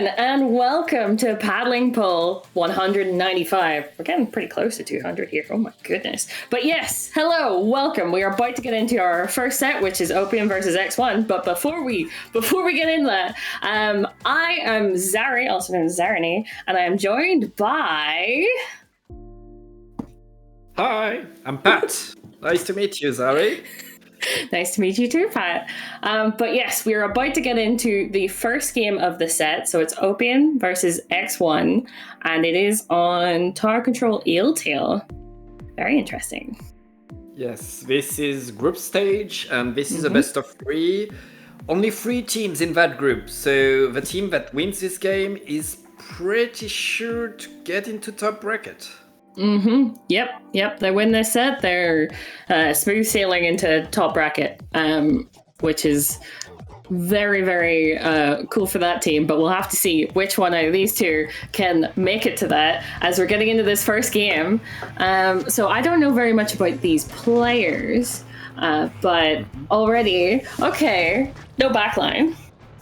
everyone, and welcome to Paddling Pull 195. We're getting pretty close to 200 here. Oh my goodness. But yes, hello, welcome. We are about to get into our first set, which is OPIUM versus X1. But before we get into that, I am Zari, also known as Zarani, and I am joined by... Hi, I'm Pat. Nice to meet you, Zari. Nice to meet you too, Pat. But yes, we are about to get into the first game of the set. So it's OPIUM versus X1, and it is on Tower Control Eeltail. Very interesting. Yes, this is group stage, and this is a best of 3. Only 3 teams in that group, so the team that wins this game is pretty sure to get into top bracket. Yep. They win this set. They're smooth sailing into top bracket, which is very, very cool for that team. But we'll have to see which one out of these two can make it to that as we're getting into this first game. So I don't know very much about these players, but already, okay, no backline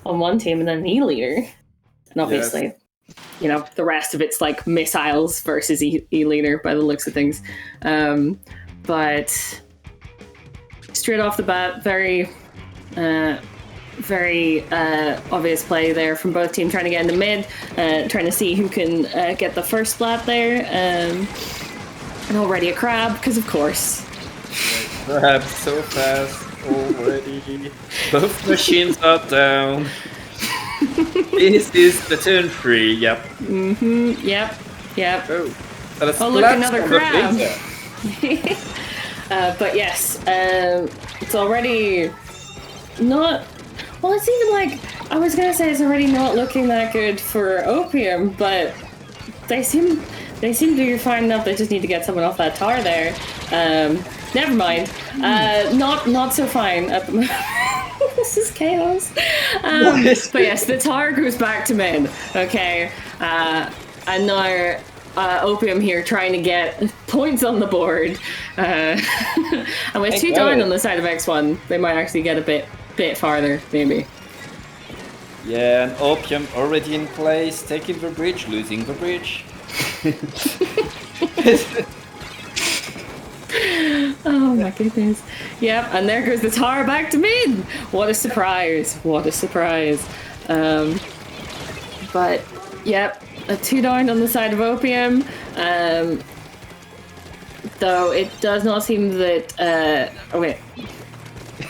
on one team and then an E-leader. And obviously... Yes. You know, the rest of it's like missiles versus E-leader by the looks of things. But straight off the bat, very obvious play there from both teams trying to get into mid, trying to see who can get the first splat there. And already a crab, because of course. Crab so fast already. Both machines are down. This is Splatoon 3, yep. Yep. Oh, look, another crab. But yes, it's already not... Well, it's even like... I was going to say it's already not looking that good for OPIUM, but they seem to be fine enough. They just need to get someone off that tower there. Never mind. Not so fine at the moment. This is chaos. But yes, the tower goes back to mid. Okay. And now OPIUM here trying to get points on the board. And with 2 down on the side of X1, they might actually get a bit farther, maybe. Yeah, and OPIUM already in place, taking the bridge, losing the bridge. Oh my goodness. Yep, and there goes the tower back to mid. What a surprise. But yep, a 2 down on the side of OPIUM. Though it does not seem that oh wait.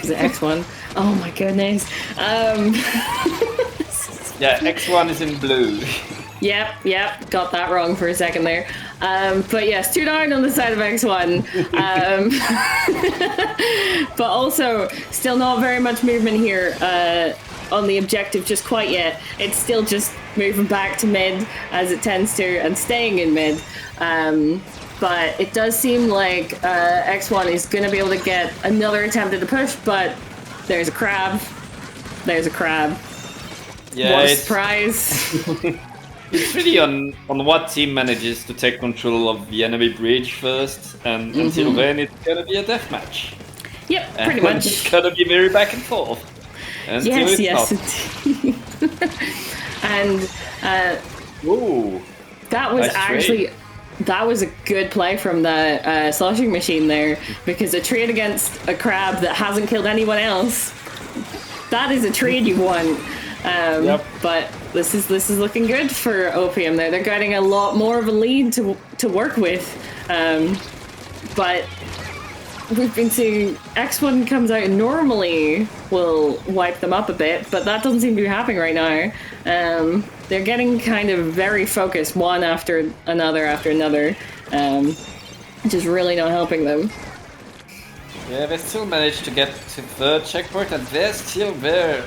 Is it X1? Oh my goodness. Yeah, X1 is in blue. Yep, got that wrong for a second there. But yes, 2 down on the side of X1. But also, still not very much movement here on the objective just quite yet. It's still just moving back to mid, as it tends to, and staying in mid. But it does seem like X1 is going to be able to get another attempt at a push, but there's a crab. Yeah, what a surprise. It's really on what team manages to take control of the enemy bridge first, and until then it's gonna be a deathmatch. Yep, pretty much. It's gonna be very back and forth. Yes, indeed. And that was actually that was a good play from the sloshing machine there, because a trade against a crab that hasn't killed anyone else, that is a trade you won. But this is looking good for OPIUM there. They're getting a lot more of a lead to work with. But we've been seeing X1 comes out and normally will wipe them up a bit, but that doesn't seem to be happening right now. They're getting kind of very focused, one after another, which is really not helping them. Yeah, they still managed to get to the checkpoint, and they're still there.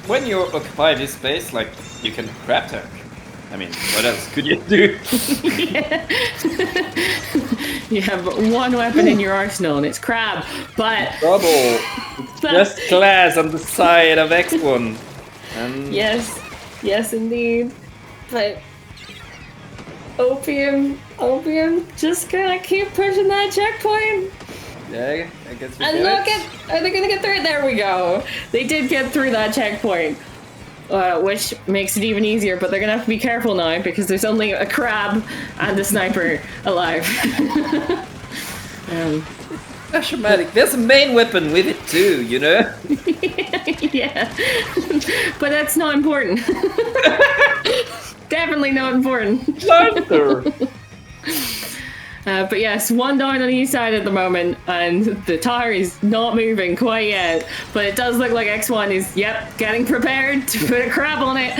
When you occupy this space, like, you can crab tank. I mean, what else could you do? You have one weapon in your arsenal, and it's crab, but... Trouble! Just glass on the side of X1. And... Yes, indeed. But... OPIUM just gonna keep pushing that checkpoint. Yeah, I guess we and get look it. are they gonna get through it? There we go. They did get through that checkpoint. which makes it even easier, but they're gonna have to be careful now because there's only a crab and a sniper alive. That's dramatic. There's a main weapon with it too, you know? Yeah. But that's not important. Definitely not important. But yes, one down on each side at the moment, and the tower is not moving quite yet. But it does look like X1 is, getting prepared to put a crab on it.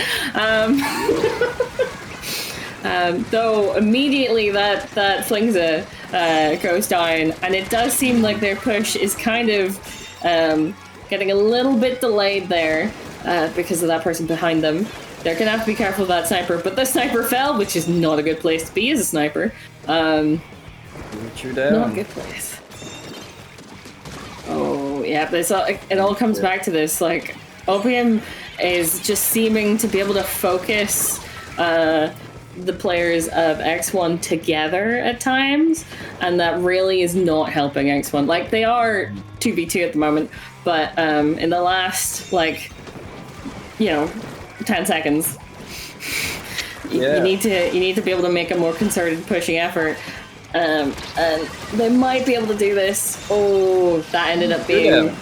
Though immediately that Flingza goes down, and it does seem like their push is kind of getting a little bit delayed there because of that person behind them. They're gonna have to be careful of that sniper, but the sniper fell, which is not a good place to be as a sniper. Not a good place. Oh yeah, it all comes back to this. Like, OPIUM is just seeming to be able to focus the players of X1 together at times, and that really is not helping X1. Like, they are 2v2 at the moment, but in the last 10 seconds, you need to be able to make a more concerted pushing effort, and they might be able to do this. Oh, that ended up being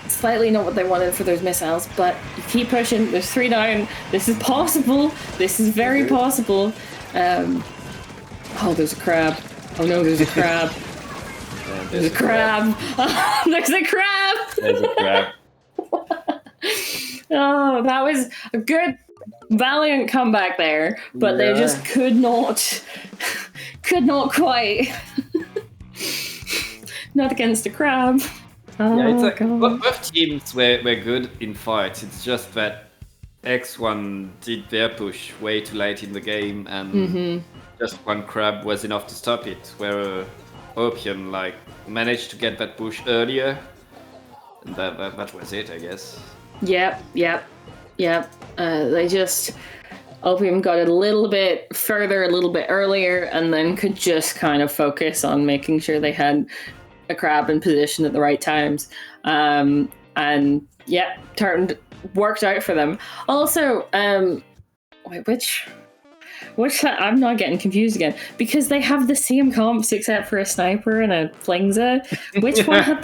slightly not what they wanted for those missiles, but you keep pushing. There's 3 down. This is possible. This is very possible. Oh, there's a crab. Oh no, there's a crab. There's a crab. There's a crab. There's a crab. Oh, that was a good, valiant comeback there, but they just could not quite. Not against a crab. It's like both teams were good in fights. It's just that X1 did their push way too late in the game, and just one crab was enough to stop it. Where OPIUM managed to get that push earlier. And that was it, I guess. Yep. OPIUM got a little bit further, a little bit earlier, and then could just kind of focus on making sure they had a crab in position at the right times. Worked out for them. Also, which I'm not getting confused again, because they have the same comps except for a sniper and a Flingza. Which one had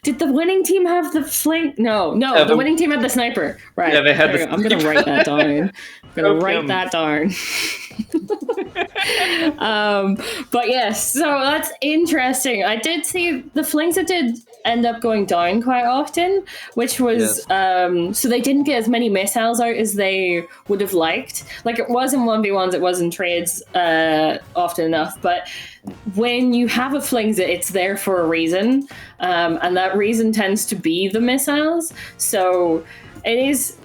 did the winning team have the fling? No, the winning team had the sniper. Right. Yeah, they had I'm gonna write that down. Write that down. But yes, so that's interesting. I did see the Flingza did end up going down quite often, which was so they didn't get as many missiles out as they would have liked. Like, it was in 1v1s, it was in trades often enough, but when you have a Flingza, it's there for a reason, and that reason tends to be the missiles. So it is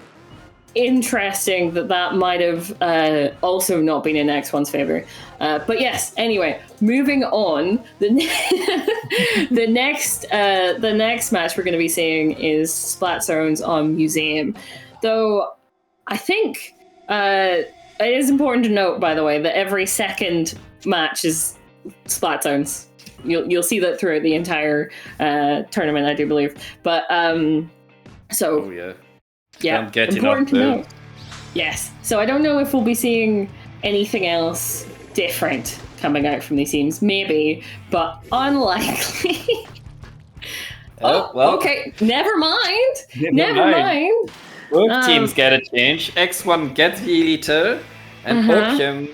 interesting that might have also not been in X1's favor. But yes, anyway, moving on. The next match we're going to be seeing is Splat Zones on Museum. Though I think it is important to note, by the way, that every second match is Splat Zones. You'll see that throughout the entire tournament, I do believe. But so. Oh, yeah. Yeah, important to know. Yes. So I don't know if we'll be seeing anything else different coming out from these teams. Maybe, but unlikely. Okay. Never mind. Never mind. Both teams get a change. X1 gets the Eliter, and OPIUM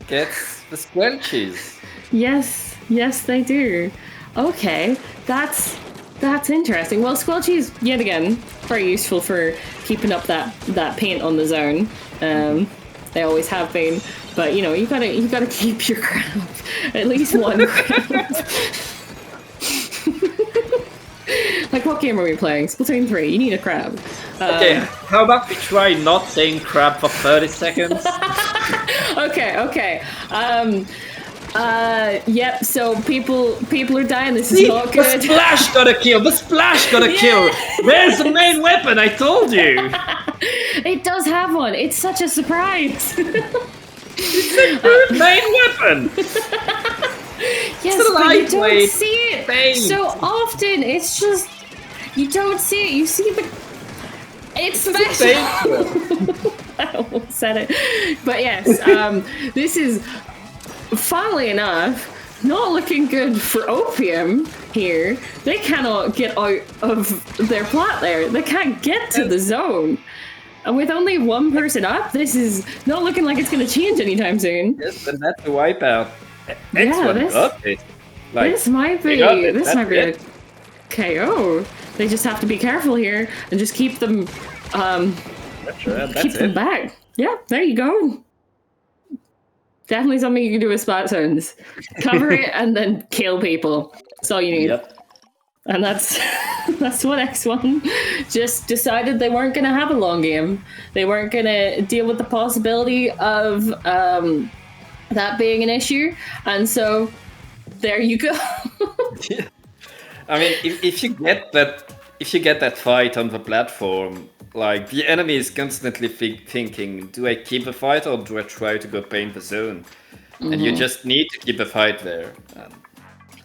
gets the Squelches. Yes, they do. Okay, that's interesting. Well, Squelches, yet again, very useful for keeping up that paint on the zone. They always have been, but you gotta keep your crab. At least one crab. Like, what game are we playing? Splatoon 3. You need a crab. Okay, how about we try not saying crab for 30 seconds? Okay. Yep, so people are dying. This is not good. The splash got a kill! Kill! There's the main weapon, I told you! It does have one. It's such a surprise. It's a good main weapon! Yes, but you don't see it so often. It's just, you don't see it. You see It's special. I almost said it. But yes, this is, funnily enough, not looking good for OPIUM here. They cannot get out of their plot there. They can't get to the zone. And with only one person up, this is not looking like it's going to change anytime soon. Yes, and that's the wipeout. Yeah, this might be a KO. They just have to be careful here and just keep them back. Yeah, there you go. Definitely something you can do with Splatoons. Cover it and then kill people. That's all you need. Yep. And that's what X1 just decided they weren't going to have a long game. They weren't going to deal with the possibility of that being an issue. And so there you go. Yeah. I mean, if you get that fight on the platform, like the enemy is constantly thinking, do I keep the fight or do I try to go paint the zone? And you just need to keep the fight there.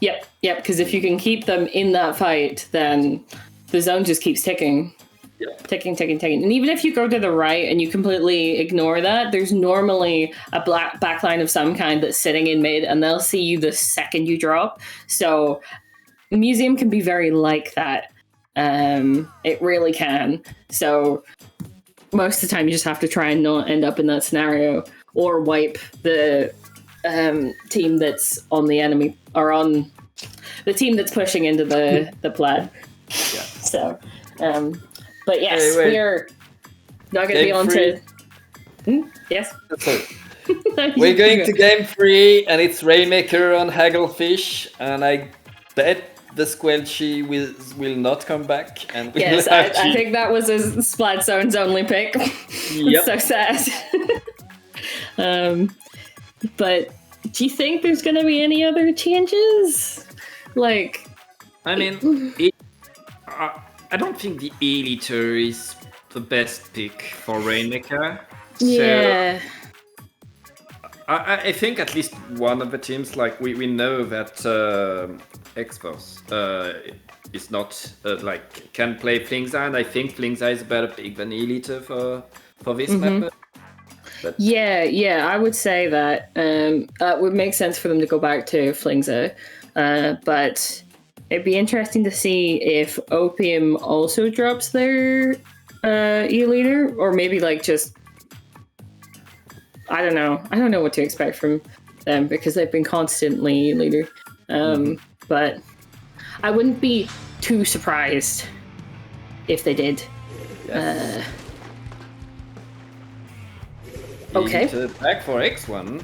Yep, because if you can keep them in that fight, then the zone just keeps ticking. Yep. Ticking. And even if you go to the right and you completely ignore that, there's normally a black backline of some kind that's sitting in mid, and they'll see you the second you drop. So Museum can be very like that. It really can. So most of the time you just have to try and not end up in that scenario or wipe the team that's on the enemy or on the team that's pushing into the plaid. Yeah. So, but yes, we're not going to be on to. Yes. We're going to game 3, and it's Rainmaker on Hagglefish, and I bet the Squelchy will not come back. And yes, I think that was a Splatzone's only pick. Yep. So sad. But do you think there's going to be any other changes? Like, I mean, I don't think the Eliter is the best pick for Rainmaker. Yeah. So I think at least one of the teams, like we know that Xbox is not can play Flingza, and I think Flingza is a better pick than Eliter for this map. But yeah, I would say that would make sense for them to go back to Flingza, but it'd be interesting to see if OPIUM also drops their E-leader, or maybe just I don't know what to expect from them because they've been constantly E-leader, but I wouldn't be too surprised if they did. Yes. Okay. Back for X1.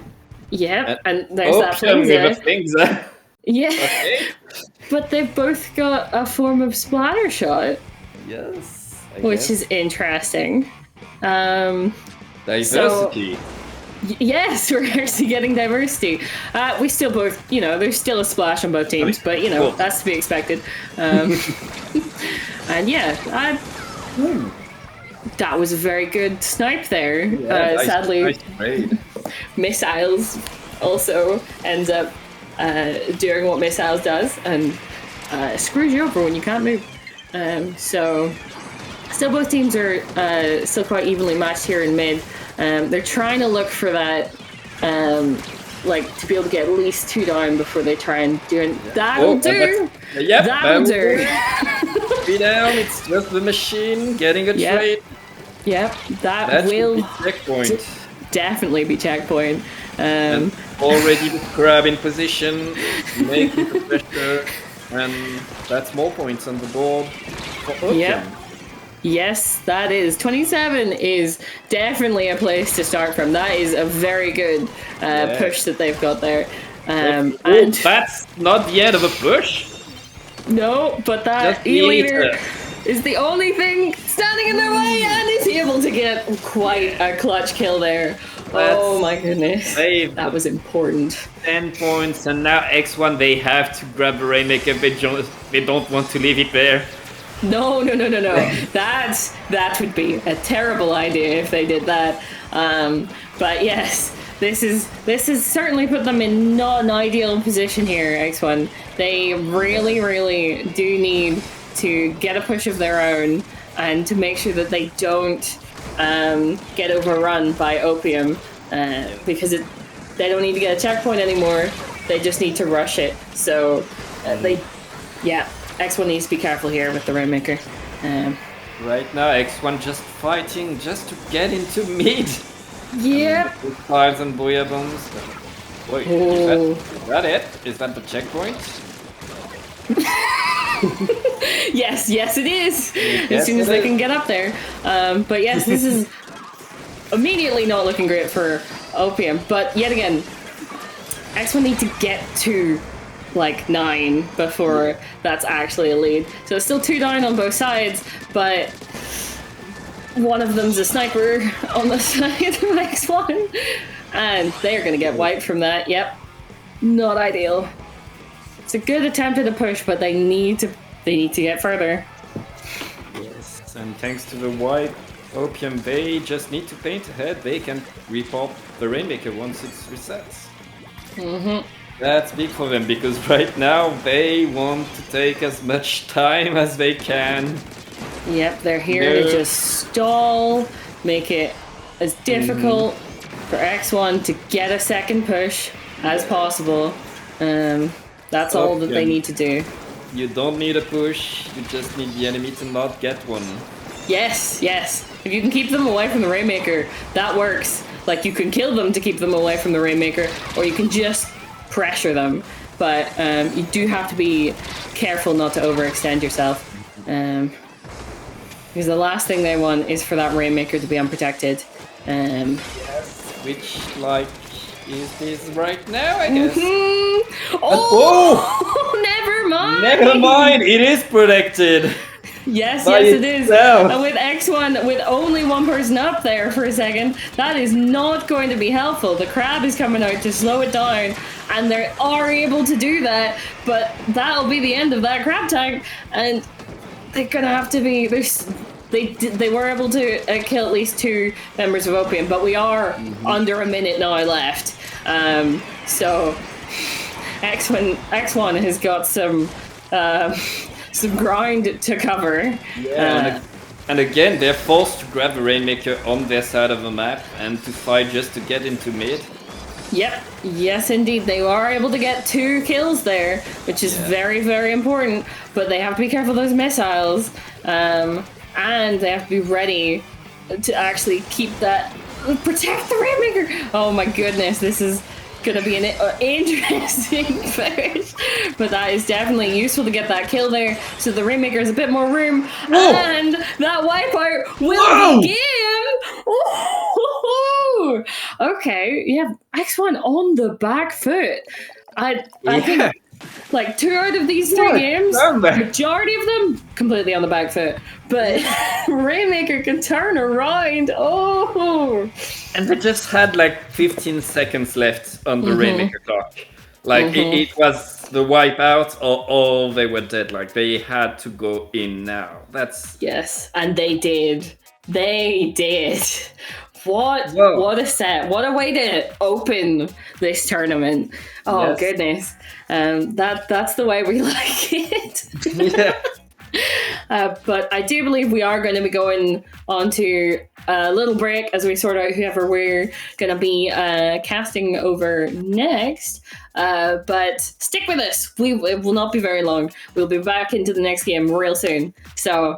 Yeah, and there's that Flingza. Yeah. Okay. But they've both got a form of splatter shot. Yes. Which is interesting. Diversity. Yes, we're actually getting diversity. We still both, there's still a splash on both teams, but cool. That's to be expected. And yeah, that was a very good snipe there. Yeah, sadly, Missiles also ends up doing what Missiles does and screws you over when you can't move. So still both teams are still quite evenly matched here in mid. They're trying to look for that, to be able to get at least 2 down before they try and do it. That'll do! Yep, that'll do! 3 down, it's just the machine getting a trade. Yep, that will be checkpoint. Definitely be checkpoint. And already the crab in position, making the pressure, and that's more points on the board for OPIUM. Yep. Yes, that is. 27 is definitely a place to start from. That is a very good push that they've got there. And that's not the end of a push. No, but that E-leader is the only thing standing in their way, and is able to get quite a clutch kill there. Oh my goodness. That was important. 10 points, and now X1, they have to grab the Rainmaker. They don't want to leave it there. No. That would be a terrible idea if they did that. But yes, this is certainly put them in not an ideal position here, X1. They really, really do need to get a push of their own and to make sure that they don't get overrun by OPIUM, because they don't need to get a checkpoint anymore. They just need to rush it. So X1 needs to be careful here with the Rainmaker. Right now, X1 just fighting just to get into mid. Yep. Fives and Booyah Bombs. Wait, is that it? Is that the checkpoint? Yes, it is. As soon as they can get up there. But yes, this is immediately not looking great for OPIUM. But yet again, X1 need to get to like 9 before that's actually a lead. So it's still 2 down on both sides, but one of them's a sniper on the side of X1, and they're gonna get wiped from that. Yep, not ideal. It's a good attempt at a push, but they need to get further. Yes, and thanks to the wipe, OPIUM, they just need to paint ahead. They can repop the Rainmaker once it resets. That's big for them, because right now they want to take as much time as they can. Yep, they're here to just stall, make it as difficult for X1 to get a second push as possible. That's all that they need to do. You don't need a push, you just need the enemy to not get one. Yes. If you can keep them away from the Rainmaker, that works. Like, you can kill them to keep them away from the Rainmaker, or you can just pressure them. But you do have to be careful not to overextend yourself. Because the last thing they want is for that Rainmaker to be unprotected. Yes, which, like, is this right now, I guess. Oh! Never mind! Never mind, it is protected! Yes, it is. And with X1, with only one person up there for a second, that is not going to be helpful. The crab is coming out to slow it down, and they are able to do that, but that'll be the end of that crab tank, and they're gonna have to be... They were able to kill at least 2 members of OPIUM, but we are under a minute now left. So X1 has got some ground to cover. Yeah, and again, they're forced to grab the Rainmaker on their side of the map and to fight just to get into mid. Yep, yes indeed. They are able to get 2 kills there, which is very, very important, but they have to be careful of those missiles. And they have to be ready to actually keep that... Protect the Rainmaker! Oh my goodness, this is gonna be an interesting push. But that is definitely useful to get that kill there, so the Rainmaker has a bit more room. Whoa. And that wipeout will begin! Ooh. Okay, you have X1 on the back foot. I think... Like 2 out of these 3 games, majority of them completely on the back foot. But Rainmaker can turn around. Oh! And they just had like 15 seconds left on the Rainmaker clock. Like it was the wipeout, or they were dead. Like they had to go in now. Yes, and they did. They did. What a set. What a way to open this tournament. Oh, goodness. That's the way we like it. Yeah. But I do believe we are going to be going on to a little break as we sort out whoever we're going to be casting over next. But stick with us. It will not be very long. We'll be back into the next game real soon. So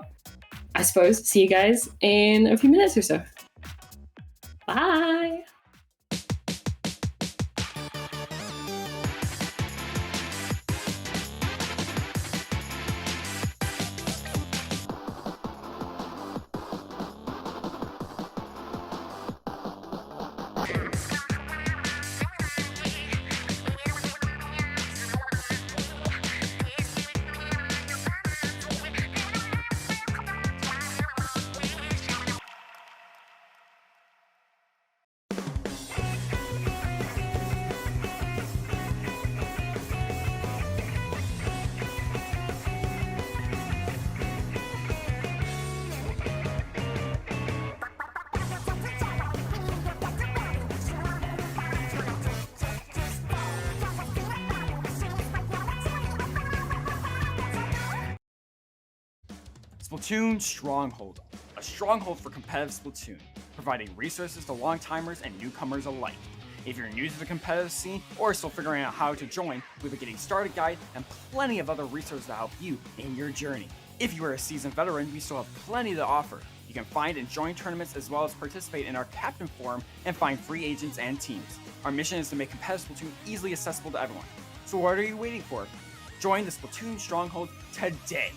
I suppose see you guys in a few minutes or so. Bye. Splatoon Stronghold, a stronghold for competitive Splatoon, providing resources to long-timers and newcomers alike. If you're new to the competitive scene or still figuring out how to join, we have a getting started guide and plenty of other resources to help you in your journey. If you are a seasoned veteran, we still have plenty to offer. You can find and join tournaments as well as participate in our Captain Forum and find free agents and teams. Our mission is to make competitive Splatoon easily accessible to everyone. So what are you waiting for? Join the Splatoon Stronghold today!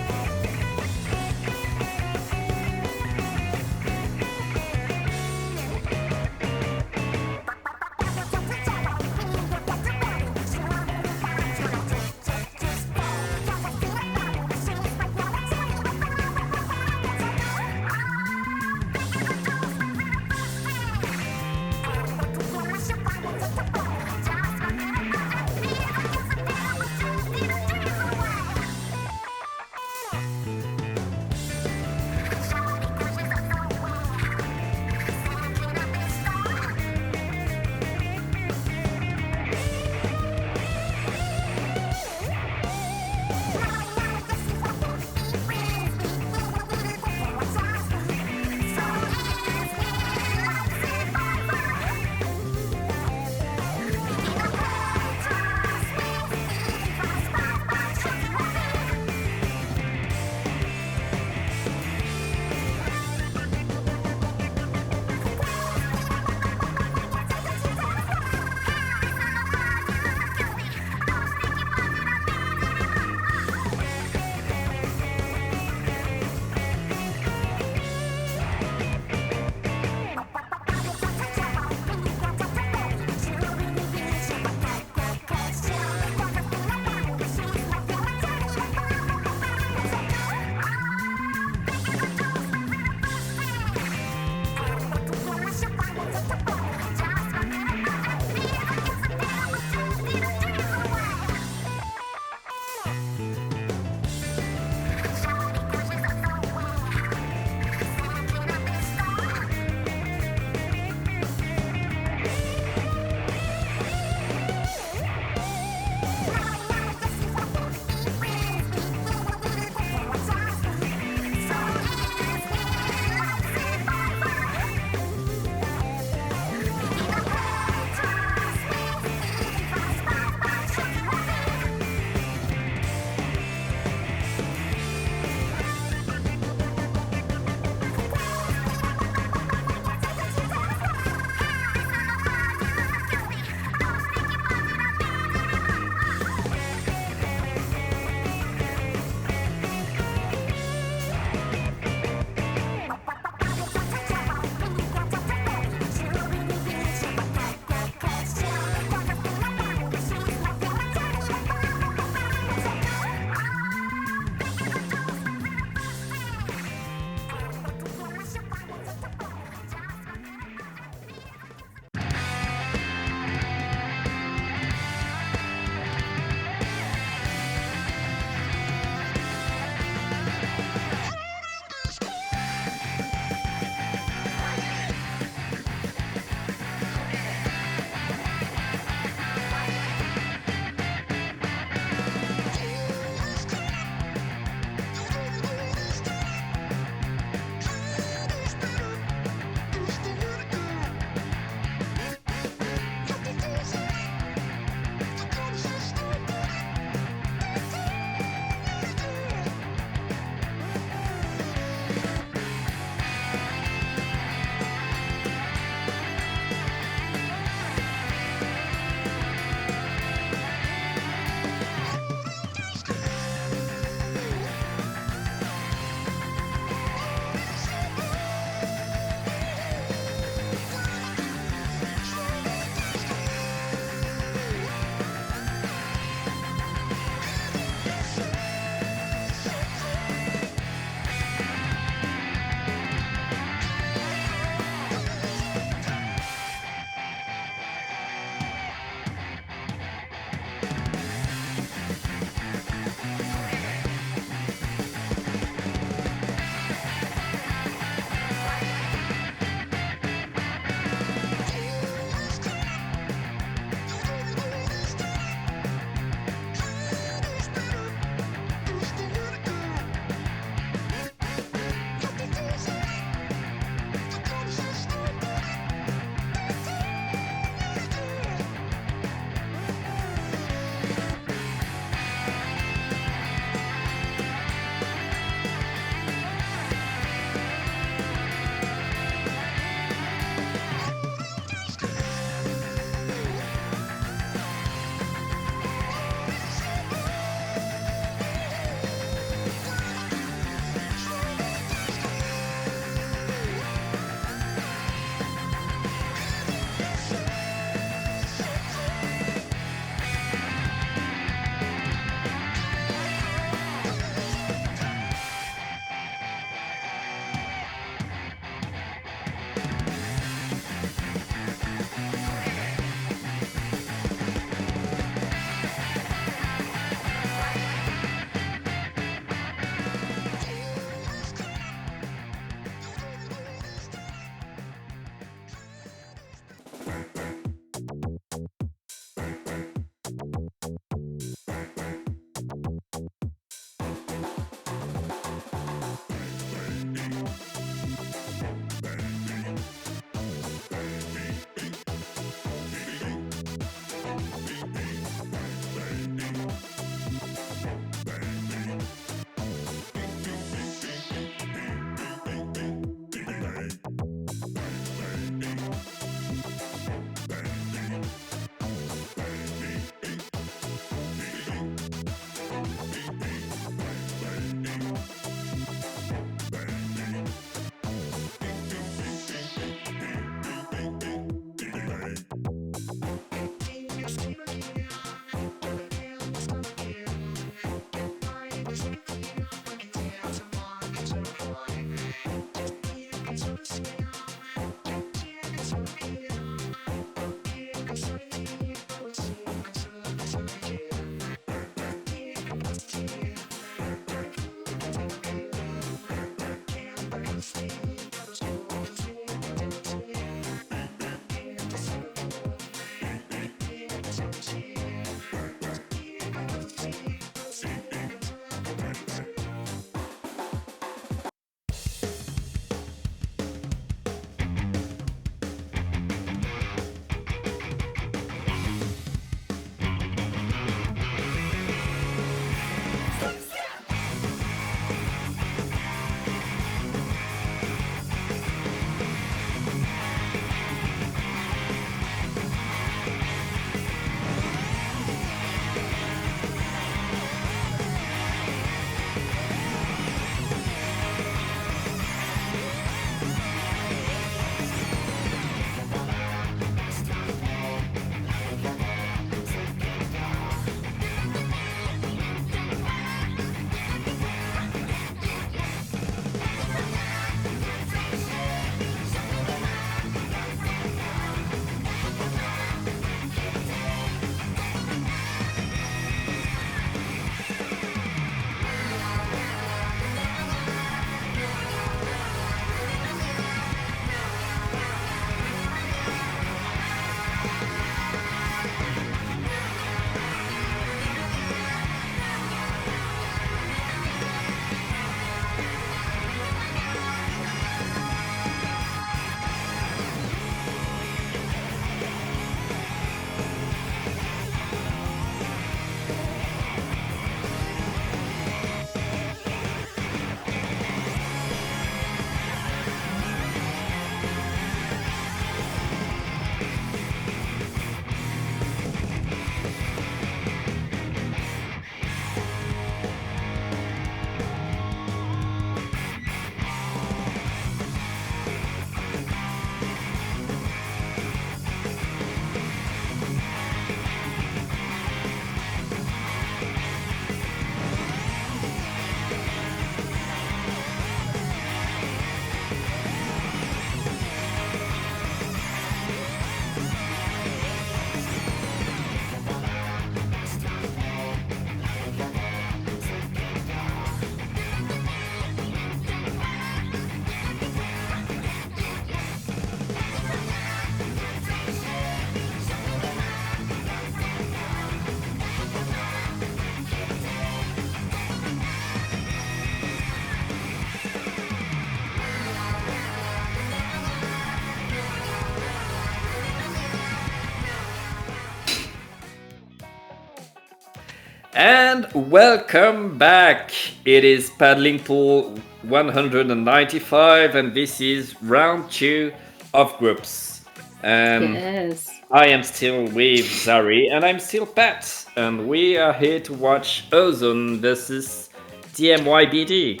And welcome back! It is Paddling Pool 195 and this is round 2 of groups. Yes. I am still with Zari and I'm still Pat and we are here to watch Ozone versus DMYBD.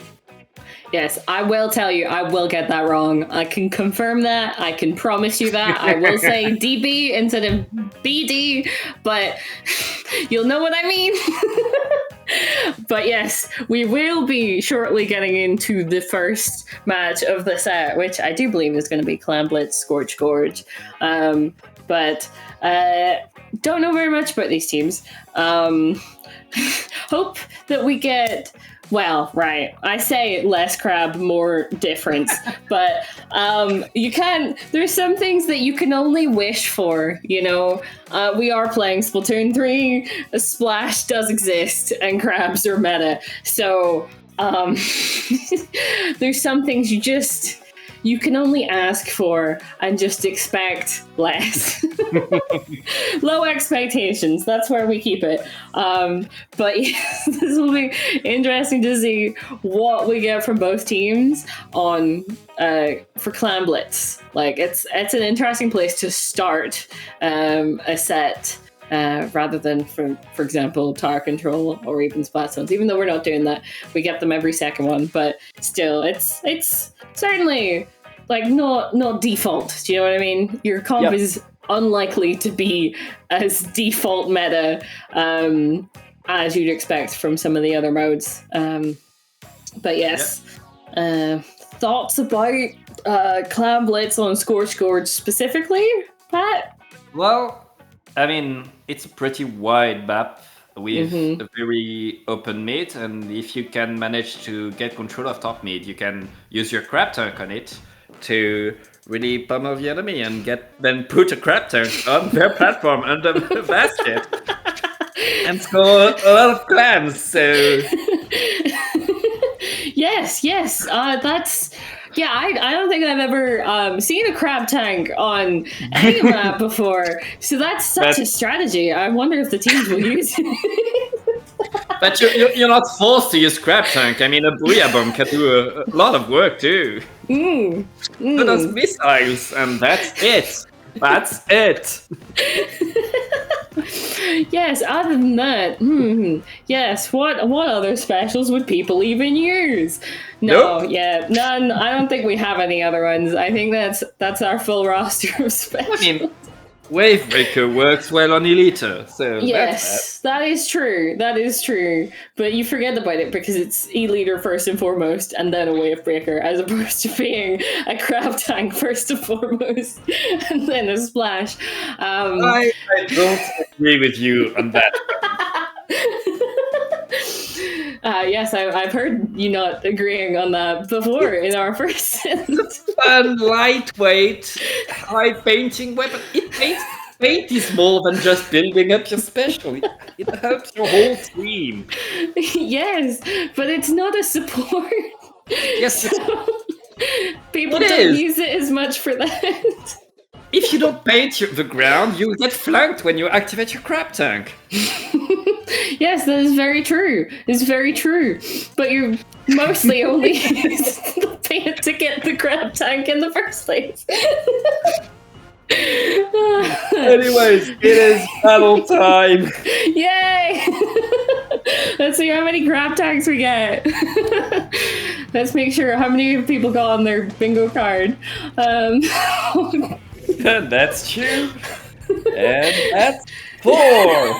Yes, I will tell you, I will get that wrong. I can confirm that. I can promise you that. I will say DB instead of BD, but you'll know what I mean. But yes, we will be shortly getting into the first match of the set, which I do believe is going to be Clan Blitz Scorch Gorge. But don't know very much about these teams. Hope that we get... Well, right. I say less crab, more difference. But you can. There's some things that you can only wish for, you know. We are playing Splatoon 3. A splash does exist, and crabs are meta. So there's some things you can only ask for and just expect less. Low expectations. That's where we keep it. But yes, this will be interesting to see what we get from both teams on for Clan Blitz. Like it's an interesting place to start a set. Rather than, for example, Tower Control or even Splatoons. Even though we're not doing that, we get them every second one. But still, it's certainly like not default. Do you know what I mean? Your comp is unlikely to be as default meta as you'd expect from some of the other modes. But yes, thoughts about Clan Blitz on Scorch Gorge specifically, Pat? Well, I mean, it's a pretty wide map. with a very open mid, and if you can manage to get control of top mid, you can use your crab tank on it to really pummel the enemy and then put a crab tank on their platform under the basket and score a lot of clams. So yes, that's. Yeah, I don't think I've ever seen a crab tank on any map before. So that's such a strategy. I wonder if the teams will use it. But you're not forced to use crab tank. I mean, a booyah bomb can do a lot of work too. So does missiles, and that's it. That's it. Yes, other than that, yes, what other specials would people even use? No, Nope. yeah, none. I don't think we have any other ones. I think that's our full roster of specials. I mean, Wavebreaker works well on Elita, so Yes, that is true. That is true. But you forget about it because it's E-leader first and foremost, and then a wave breaker, as opposed to being a crab tank first and foremost, and then a splash. I don't agree with you on that. Yes, I've heard you not agreeing on that before in our first sentence. Fun, lightweight, high painting weapon. Paint is more than just building up your special. It helps your whole team. Yes, but it's not a support. Yes, People It don't is. use it as much for that. if you don't paint the ground, you'll get flanked when you activate your crab tank. Yes, that is very true. It's very true. But you mostly only use the paint to get the crab tank in the first place. Anyways, it is battle time. Yay! Let's see how many crab tanks we get. Let's make sure how many people got on their bingo card. That's two. And that's 4.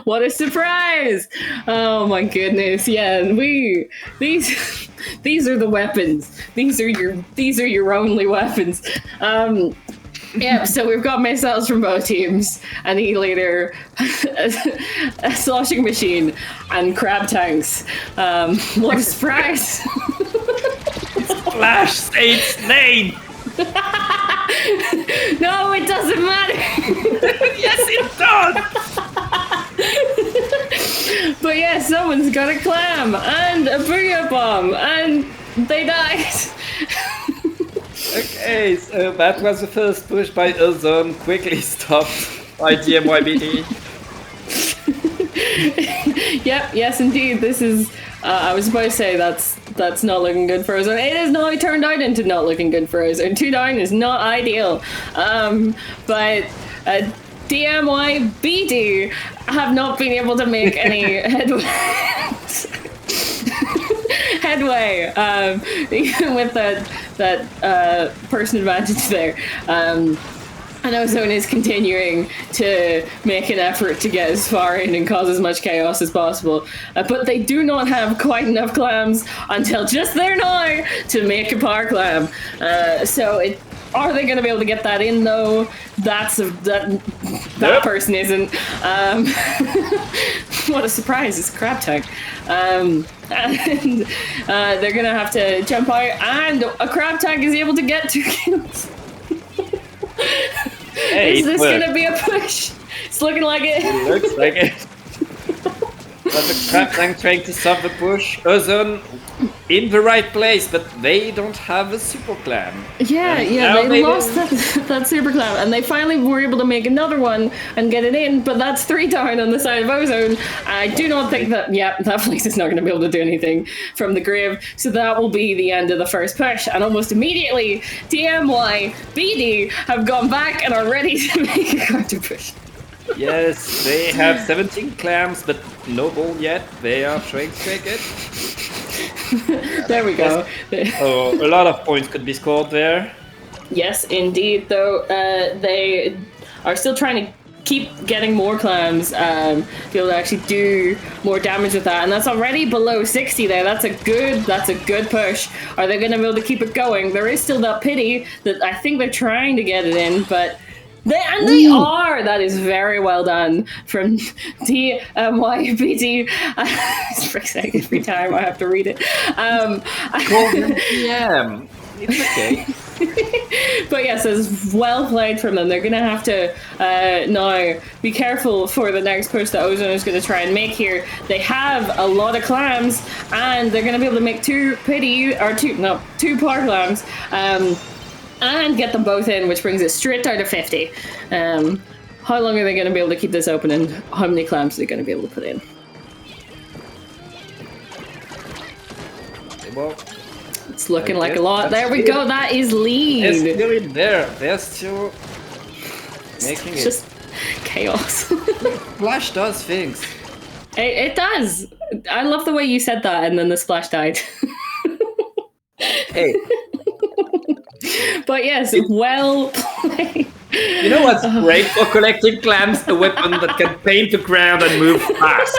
What a surprise! Oh my goodness! Yeah, these are the weapons. These are your only weapons. Yeah, so we've got missiles from both teams, an E-leader, a sloshing machine, and crab tanks. What a surprise! Flash state's name. No, it doesn't matter. Yes, it does. But yeah, someone's got a clam and a booyah bomb, and they died. Okay, so that was the first push by Ozone, quickly stopped by DMYBD. Yep, yes indeed. This is. I was about to say that's not looking good for Ozone. It is now turned out into not looking good for Ozone. 2 down is not ideal. But DMYBD have not been able to make any headway. Even with that person advantage there. And Ozone is continuing to make an effort to get as far in and cause as much chaos as possible. But they do not have quite enough clams until just there now to make a power clam. Are they going to be able to get that in though? That person isn't. What a surprise! It's a crab tank. And they're going to have to jump out, and a crab tank is able to get 2 kills. Hey, is this gonna be a push? It's looking like it. It looks like it. But the crab tank trying to stop the push. Ozone in the right place, but they don't have a super clam. Yeah, they lost that super clam, and they finally were able to make another one and get it in, but that's 3 down on the side of Ozone. I do not think that place is not going to be able to do anything from the grave, so that will be the end of the first push, and almost immediately, DMYBD have gone back and are ready to make a counter push. Yes, they have 17 clams, but no ball yet. They are trying to make it. There we go. Oh, a lot of points could be scored there. Yes, indeed, though they are still trying to keep getting more clams, be able to actually do more damage with that, and that's already below 60 there. That's a good push. Are they going to be able to keep it going? There is still that pity that I think they're trying to get it in, but They are. That is very well done from DMYBD. Every time I have to read it. Yeah, it's okay. But yes, it's well played from them. They're going to have to now be careful for the next push that Ozone is going to try and make here. They have a lot of clams, and they're going to be able to make two power clams, and get them both in, which brings it straight down to 50. How long are they going to be able to keep this open, and how many clams are they going to be able to put in? Well, it's looking like a lot. There we go. That is lead. They're still in there. They're still making it. Just chaos. Flash does things. It does. I love the way you said that, and then the splash died. Hey. But yes, well played. You know what's great for collecting clams? A weapon that can paint the ground and move fast.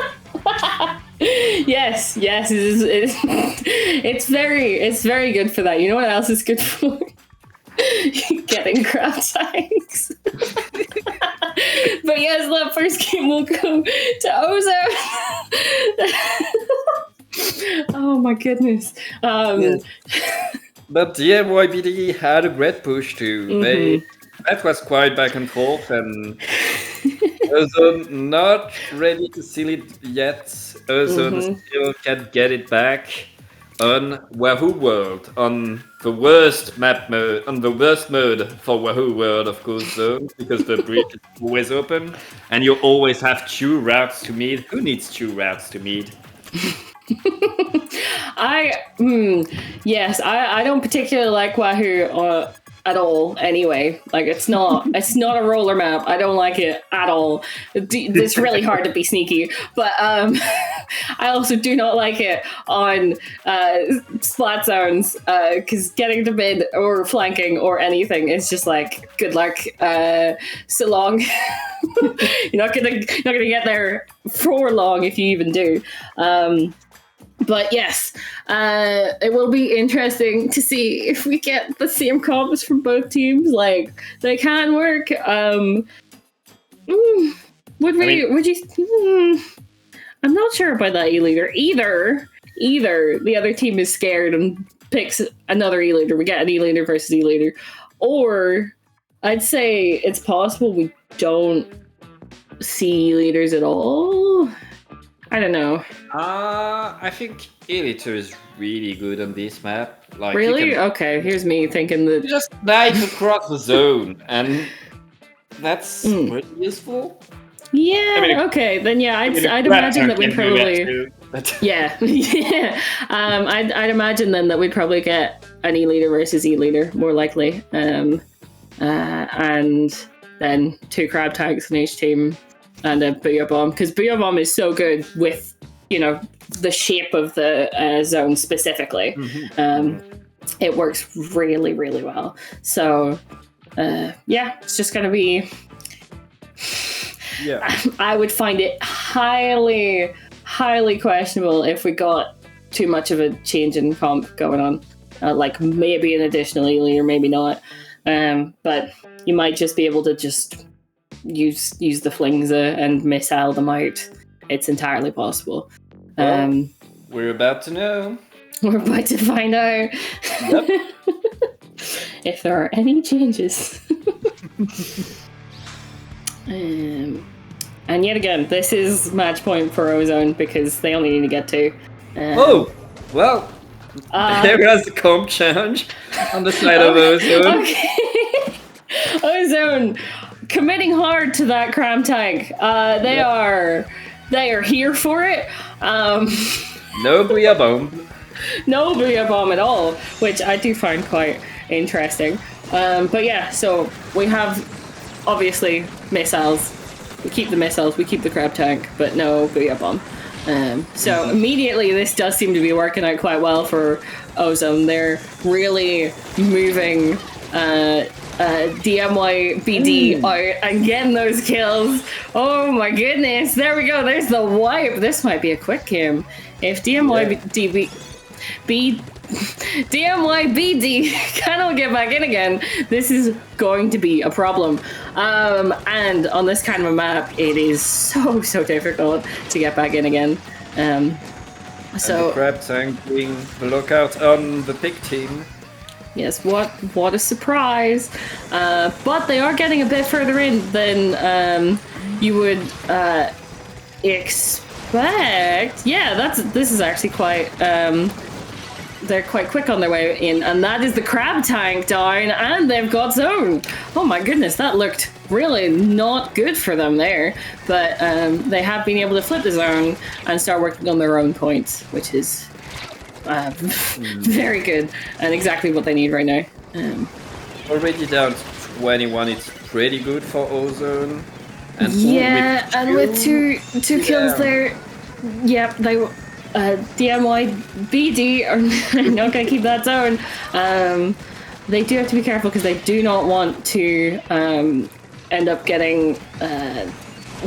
Yes, it's very good for that. You know what else is good for? Getting crab tags. But yes, that first game will go to Ozone. Oh my goodness. Yes. But DMYBD had a great push too. That was quite back and forth, and Ozone not ready to seal it yet. Ozone still can't get it back on Wahoo World, on the worst map mode, on the worst mode for Wahoo World, of course, Zone, because the bridge is always open, and you always have two routes to meet. Who needs two routes to meet? Yes, I don't particularly like Wahoo at all. Anyway, like it's not a roller map. I don't like it at all. It's really hard to be sneaky, but I also do not like it on splat zones because getting to mid or flanking or anything is just like good luck. So long, you're not gonna get there for long if you even do. But yes, it will be interesting to see if we get the same comps from both teams. Like, they can work. Would you? I'm not sure about that E-leader. Either the other team is scared and picks another E-leader. We get an E-leader versus E-leader. Or I'd say it's possible we don't see E-leaders at all. I don't know. I think Eliter is really good on this map. Like, really? Okay, here's me thinking that... just knife across the zone, and that's pretty useful. Yeah, okay, then yeah, I'd imagine that we'd probably... Yeah. I'd imagine then that we'd probably get an E-leader versus E-leader, more likely. And then 2 crab tags in each team. And a Booyah Bomb, because Booyah Bomb is so good with, the shape of the zone specifically. It works really, really well. So, it's just going to be... Yeah. I would find it highly, highly questionable if we got too much of a change in comp going on. Like, maybe an additional E-leader, maybe not. But you might just be able to just... use the flings and missile them out. It's entirely possible. Well, we're about to know. We're about to find out. Yep. If there are any changes. And yet again, this is match point for Ozone because they only need to get 2. There was the comp challenge on the side of Ozone. Okay. Ozone committing hard to that cram tag. They are here for it. No Booyah Bomb. No Booyah Bomb at all, which I do find quite interesting. But yeah, so we have obviously missiles. We keep the missiles, we keep the crab tank, but no Booyah Bomb. So immediately this does seem to be working out quite well for Ozone. They're really moving DMYBD out and getting those kills. Oh my goodness, there we go, there's the wipe. This might be a quick game. If DMYBD DMYBD cannot get back in again. This is going to be a problem. And on this kind of a map, it is so difficult to get back in again. So and the crab tank being the lookout on the pig team. yes, what a surprise! But they are getting a bit further in than you would expect. Yeah, this is actually quite. They're quite quick on their way in, and that is the crab tank down, and they've got zone. Oh my goodness, that looked really not good for them there. But they have been able to flip the zone and start working on their own points, which is very good and exactly what they need right now. Already down to 21, it's pretty good for Ozone. And with two kills there, yep, they. DMYBD are not going to keep that zone. They do have to be careful because they do not want to end up getting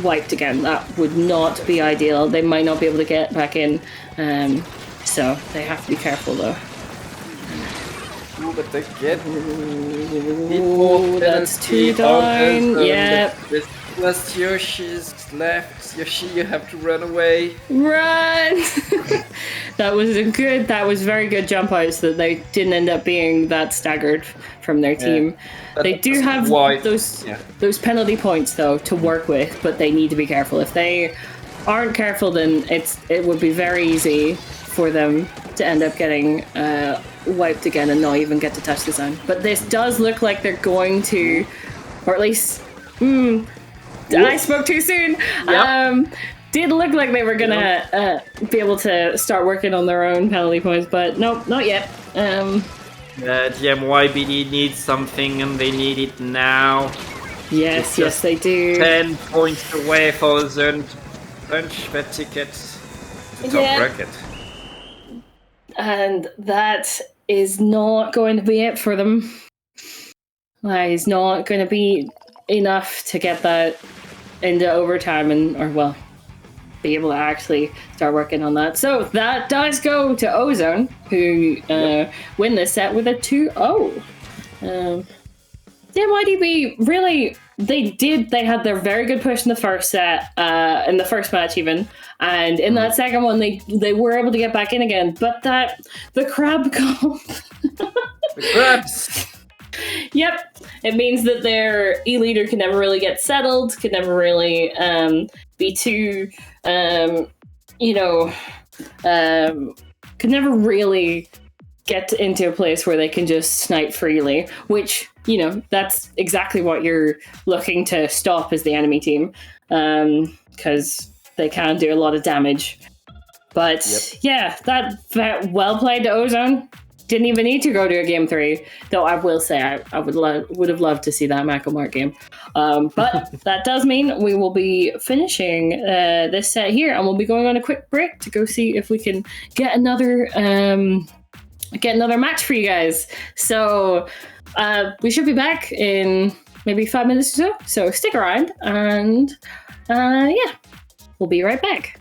wiped again. That would not be ideal. They might not be able to get back in, so they have to be careful though. Ooh, but they get Ooh, that's two down. Yep. Plus Yoshi's left. Yoshi, you have to run away. Run! That was very good jump out so that they didn't end up being that staggered from their team. They do have those penalty points though to work with, but they need to be careful. If they aren't careful, then it would be very easy for them to end up getting wiped again and not even get to touch the zone. But this does look like they're going to, or at least I spoke too soon. Yep. Did look like they were gonna be able to start working on their own penalty points, but nope, not yet. DMYBD needs something, and they need it now. Yes, they do. 10 points away for Ozone to punch the ticket to top bracket. And that is not going to be it for them. That is not going to be enough to get that into overtime or be able to actually start working on that. So that does go to Ozone, who win this set with a 2-0. DMYDB really, they had their very good push in the first set, in the first match even, and in that second one they were able to get back in again, but the crab comp. The crabs! Yep, it means that their E-leader can never really get settled, could never really be too, could never really get into a place where they can just snipe freely, which, that's exactly what you're looking to stop as the enemy team, because they can do a lot of damage. But that well played to Ozone. Didn't even need to go to a game 3, though I will say I would have loved to see that Macklemart game. But that does mean we will be finishing this set here, and we'll be going on a quick break to go see if we can get another match for you guys. So we should be back in maybe 5 minutes or so. So stick around, and we'll be right back.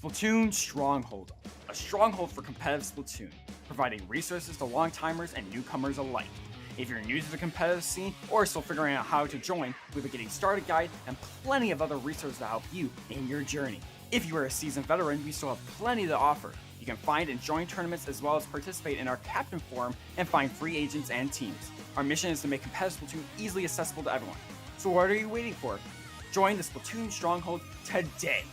Splatoon Stronghold, a stronghold for competitive Splatoon, providing resources to long-timers and newcomers alike. If you're new to the competitive scene or still figuring out how to join, we have a getting started guide and plenty of other resources to help you in your journey. If you are a seasoned veteran, we still have plenty to offer. You can find and join tournaments as well as participate in our Captain Forum and find free agents and teams. Our mission is to make competitive Splatoon easily accessible to everyone. So what are you waiting for? Join the Splatoon Stronghold today!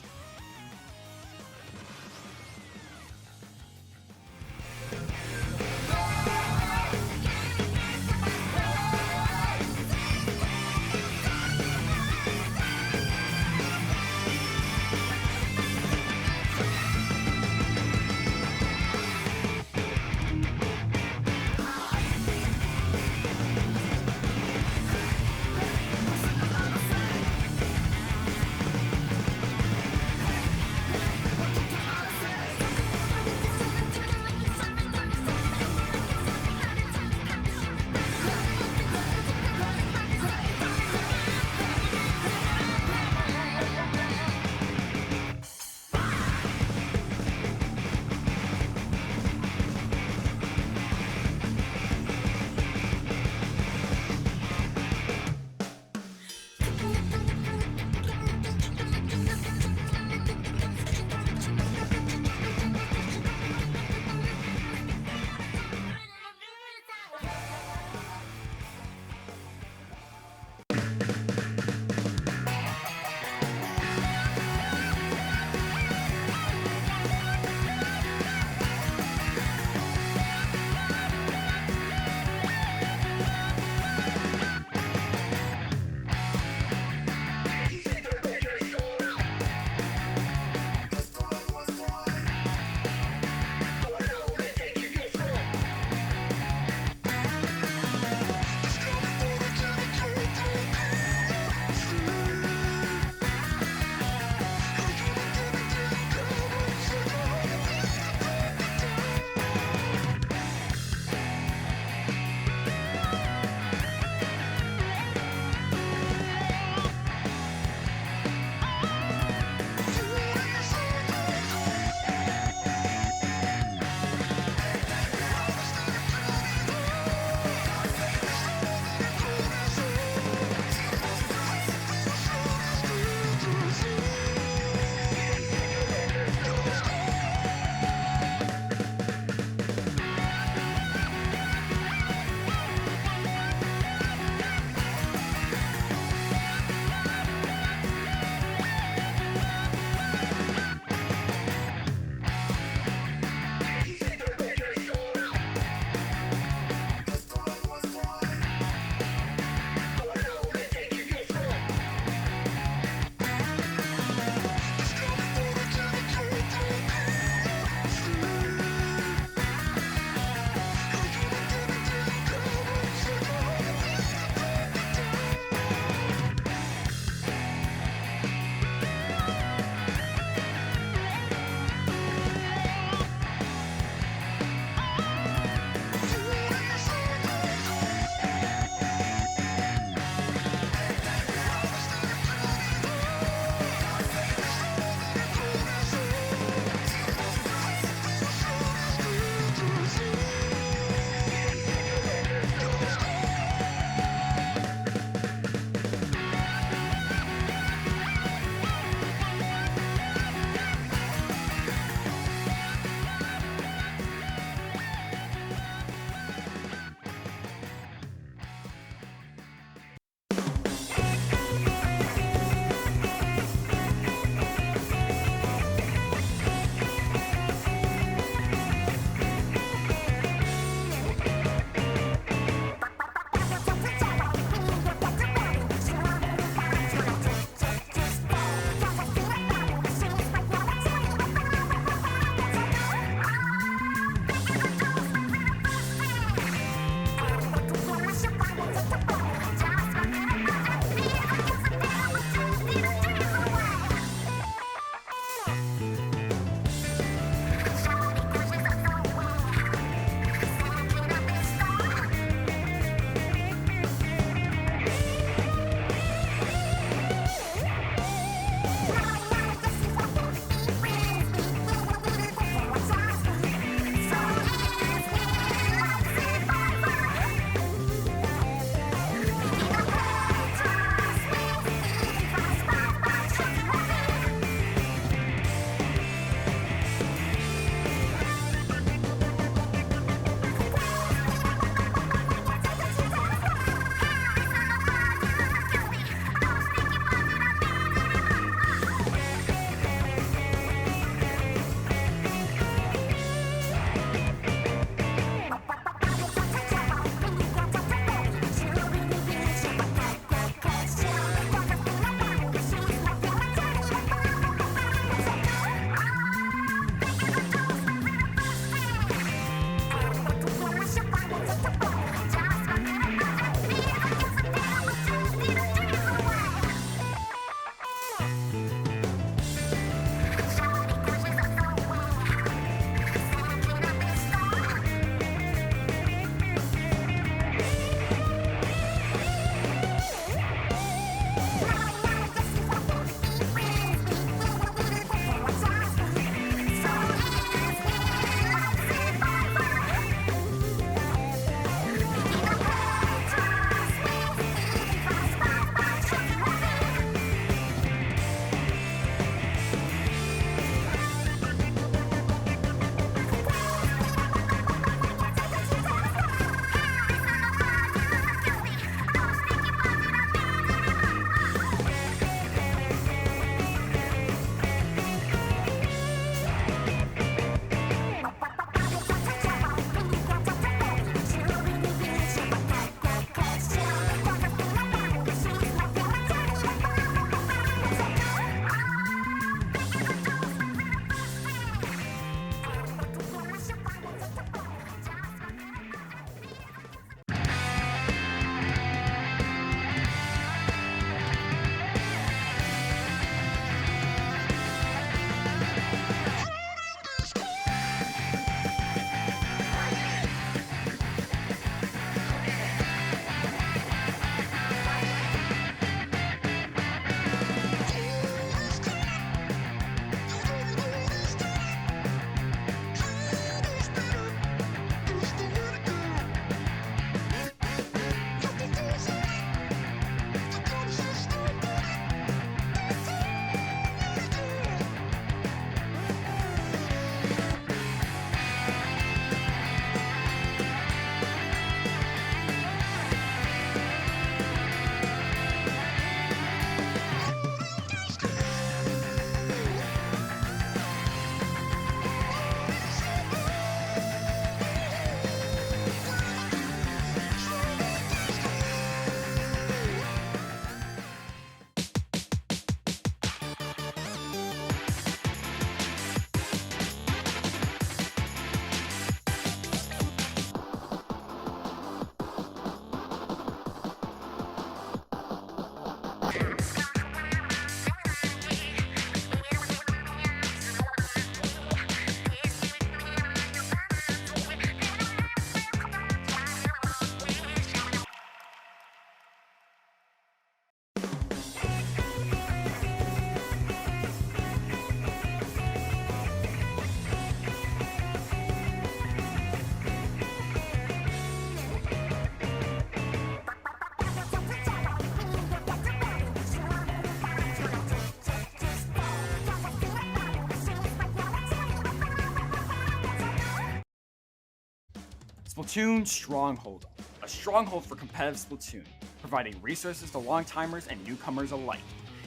Splatoon Stronghold, a stronghold for competitive Splatoon, providing resources to long-timers and newcomers alike.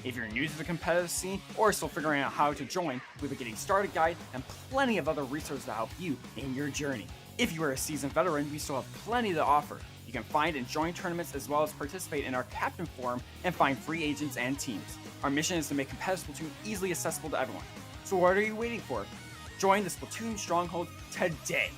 If you're new to the competitive scene or still figuring out how to join, we have a getting started guide and plenty of other resources to help you in your journey. If you are a seasoned veteran, we still have plenty to offer. You can find and join tournaments as well as participate in our Captain Forum and find free agents and teams. Our mission is to make competitive Splatoon easily accessible to everyone. So what are you waiting for? Join the Splatoon Stronghold today!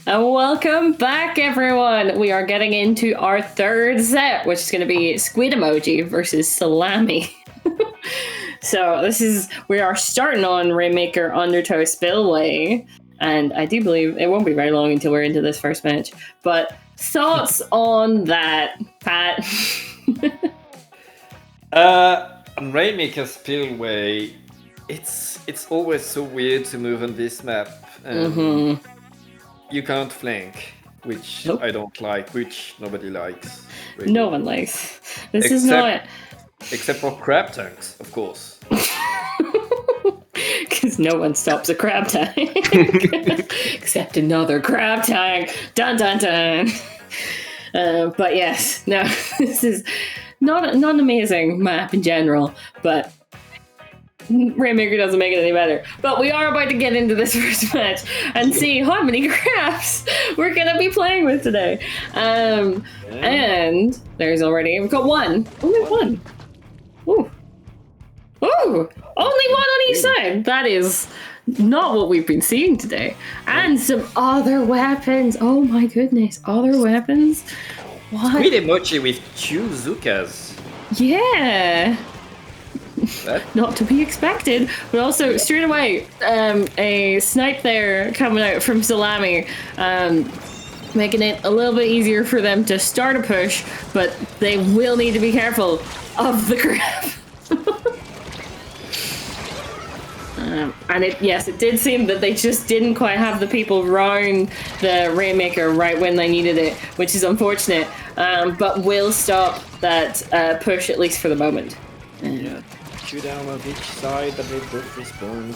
And welcome back, everyone! We are getting into our third set, which is going to be Squid Emoji versus Salami. So we are starting on Rainmaker Undertow Spillway, and I do believe it won't be very long until we're into this first match. But thoughts on that, Pat? On Rainmaker Spillway, it's always so weird to move on this map. And you can't flank, which Nope. I don't like, which nobody likes. Really. No one likes. This is not... Except for crab tanks, of course. Because no one stops a crab tank. Except another crab tank. Dun dun dun. But yes, no, this is not an amazing map in general, but Rainmaker doesn't make it any better. But we are about to get into this first match and see how many crabs we're going to be playing with today. And we've got one. Only one. Ooh. Ooh! Only one on each side! That is not what we've been seeing today. And some other weapons. Oh my goodness. Other weapons? What? Squid emoji with 2 Zukas. Yeah! Not to be expected, but also straight away, a snipe there coming out from Salami, making it a little bit easier for them to start a push, but they will need to be careful of the crab. And it did seem that they just didn't quite have the people round the Rainmaker right when they needed it, which is unfortunate, but will stop that push at least for the moment. Yeah, 2 down on each side, but they both respawn.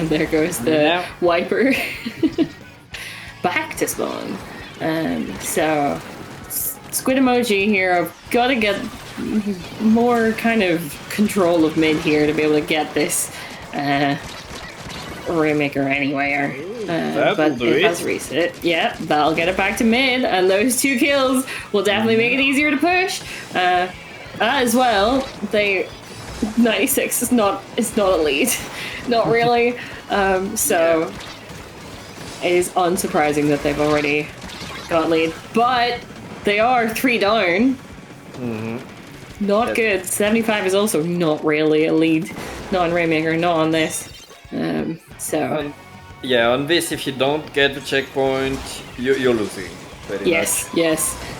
There goes the wiper. Back to spawn. So, Squid emoji here, I've got to get more kind of control of mid here to be able to get this Rainmaker anywhere. But it has reset. Yeah, that'll get it back to mid, and those 2 kills will definitely make it easier to push. As well, 96 is not a lead. Not really. So it is unsurprising that they've already got lead. But they are 3 down. Not good. 75 is also not really a lead. Not on Rainmaker, not on this. Yeah, on this, if you don't get the checkpoint, you're losing. Yes.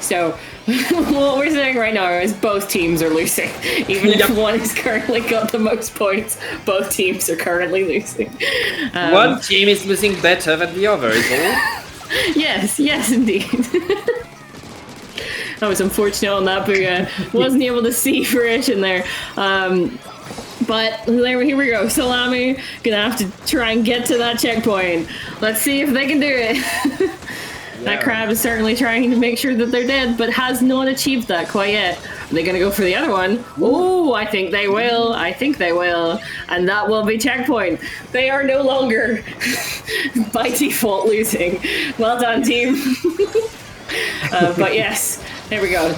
So what we're saying right now is both teams are losing. Even if one has currently got the most points, both teams are currently losing. One team is losing better than the other, is all. Yes, indeed. I was unfortunate on that, but wasn't able to see fruition there. But here we go. Salami gonna have to try and get to that checkpoint. Let's see if they can do it. That crab is certainly trying to make sure that they're dead, but has not achieved that quite yet. Are they gonna go for the other one? Oh, I think they will. And that will be checkpoint. They are no longer by default losing. Well done, team. But yes, there we go.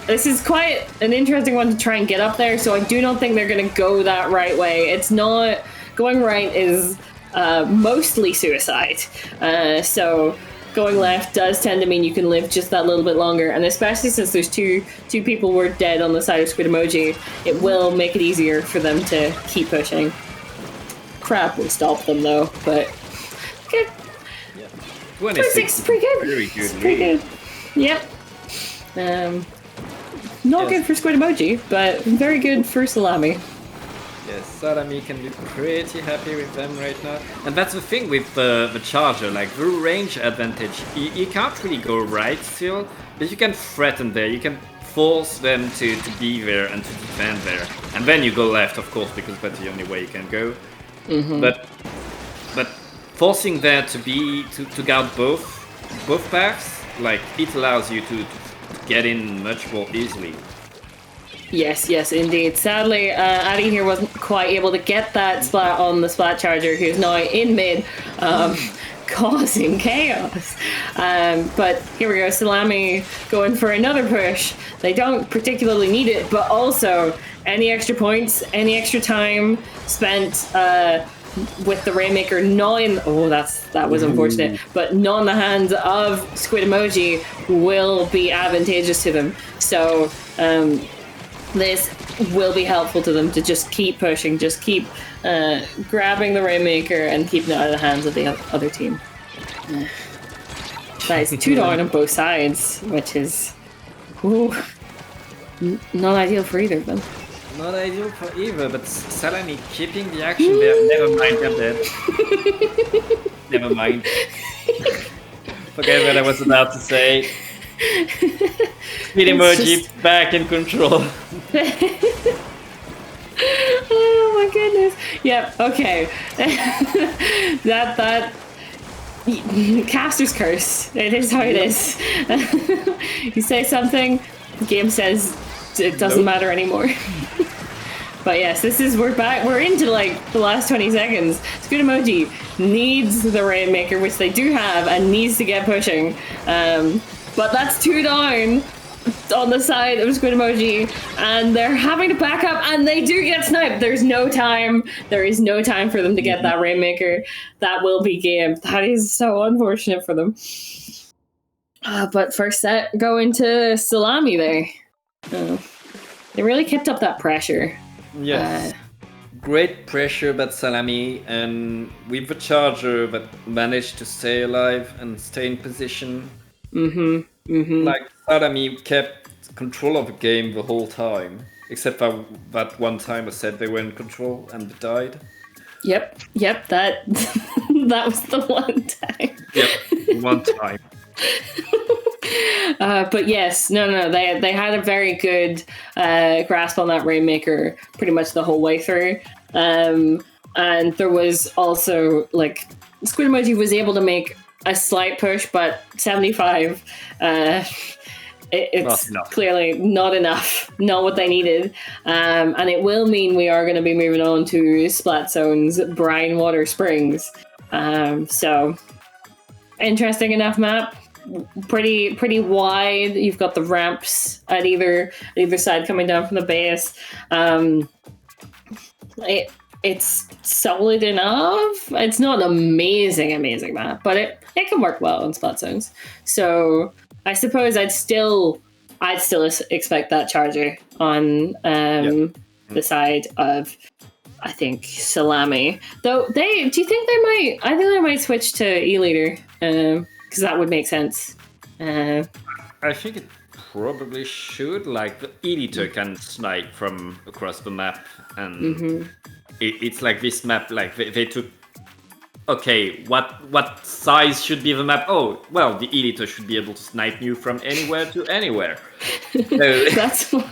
This is quite an interesting one to try and get up there, so I do not think they're going to go that right way. It's not... Going right is mostly suicide. So going left does tend to mean you can live just that little bit longer, and especially since there's two people were dead on the side of Squid emoji, it will make it easier for them to keep pushing. Crap will stop them though, but... Okay. 26 is pretty good. Very good. Pretty good. Yep. Not good for Squid emoji, but very good for Salami. Yes, Salami can be pretty happy with them right now. And that's the thing with the charger, like the range advantage. You can't really go right still, but you can threaten there. You can force them to be there and to defend there. And then you go left, of course, because that's the only way you can go. But forcing there to guard both paths, like it allows you to get in much more easily. Yes, indeed. Sadly, Addy here wasn't quite able to get that splat on the splat charger, who's now in mid, causing chaos. But here we go, Salami going for another push. They don't particularly need it, but also any extra points, any extra time spent with the Rainmaker not in... Oh, that was unfortunate. But not in the hands of Squid emoji will be advantageous to them. So this will be helpful to them to just keep pushing, just keep grabbing the Rainmaker and keeping it out of the hands of the other team. That is 2 down on both sides, which is not ideal for either of them. Not ideal for either, but Salami keeping the action there. Never mind, I'm dead. Never mind. Forget what I was about to say. Squid Emoji just... back in control. Oh my goodness. Yep, okay. that caster's curse. It is how it is. You say something, the game says it doesn't matter anymore. But yes, we're back. We're into like the last 20 seconds. Squid Emoji needs the Rainmaker, which they do have, and needs to get pushing. But that's 2 down on the side of Squid Emoji, and they're having to back up, and they do get sniped. There's no time. There is no time for them to get that Rainmaker. That will be game. That is so unfortunate for them. But first set going to Salami there. They really kept up that pressure. Yes. Great pressure by Salami, and with the charger that managed to stay alive and stay in position. Like Salami kept control of the game the whole time, except for that one time I said they were in control and they died. Yep, that that was the one time. Yep, one time. But yes, no, they had a very good grasp on that Rainmaker pretty much the whole way through. And there was also, like, Squid Emoji was able to make a slight push, but 75, it's clearly not enough, not what they needed. And it will mean we are going to be moving on to Splatzone's Brine Water Springs. So, interesting enough map. Pretty wide. You've got the ramps at either side coming down from the base. It's solid enough. It's not an amazing map, but it can work well in spot zones. So I suppose I'd still expect that charger on the side of, I think, Salami. Though do you think they might? I think they might switch to E-Leader. Because that would make sense. I think it probably should. Like, the editor can snipe from across the map, and it's like this map. Like they took. Okay, what size should be the map? Oh, well, the editor should be able to snipe you from anywhere to anywhere. So,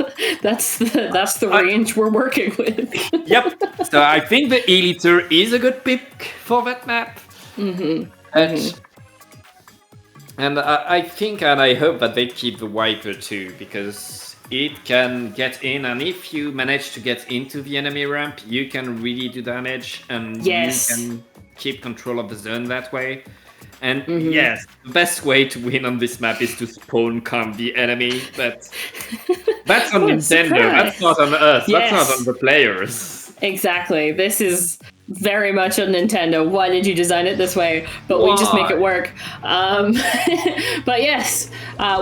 that's the range we're working with. Yep. So I think the editor is a good pick for that map. And I think and I hope that they keep the Wiper too, because it can get in, and if you manage to get into the enemy ramp, you can really do damage, and you can keep control of the zone that way. And yes, the best way to win on this map is to spawn camp the enemy, but that's on Nintendo, that's not on us, that's not on the players. Exactly, this is very much on Nintendo. Why did you design it this way? But we just make it work. But yes,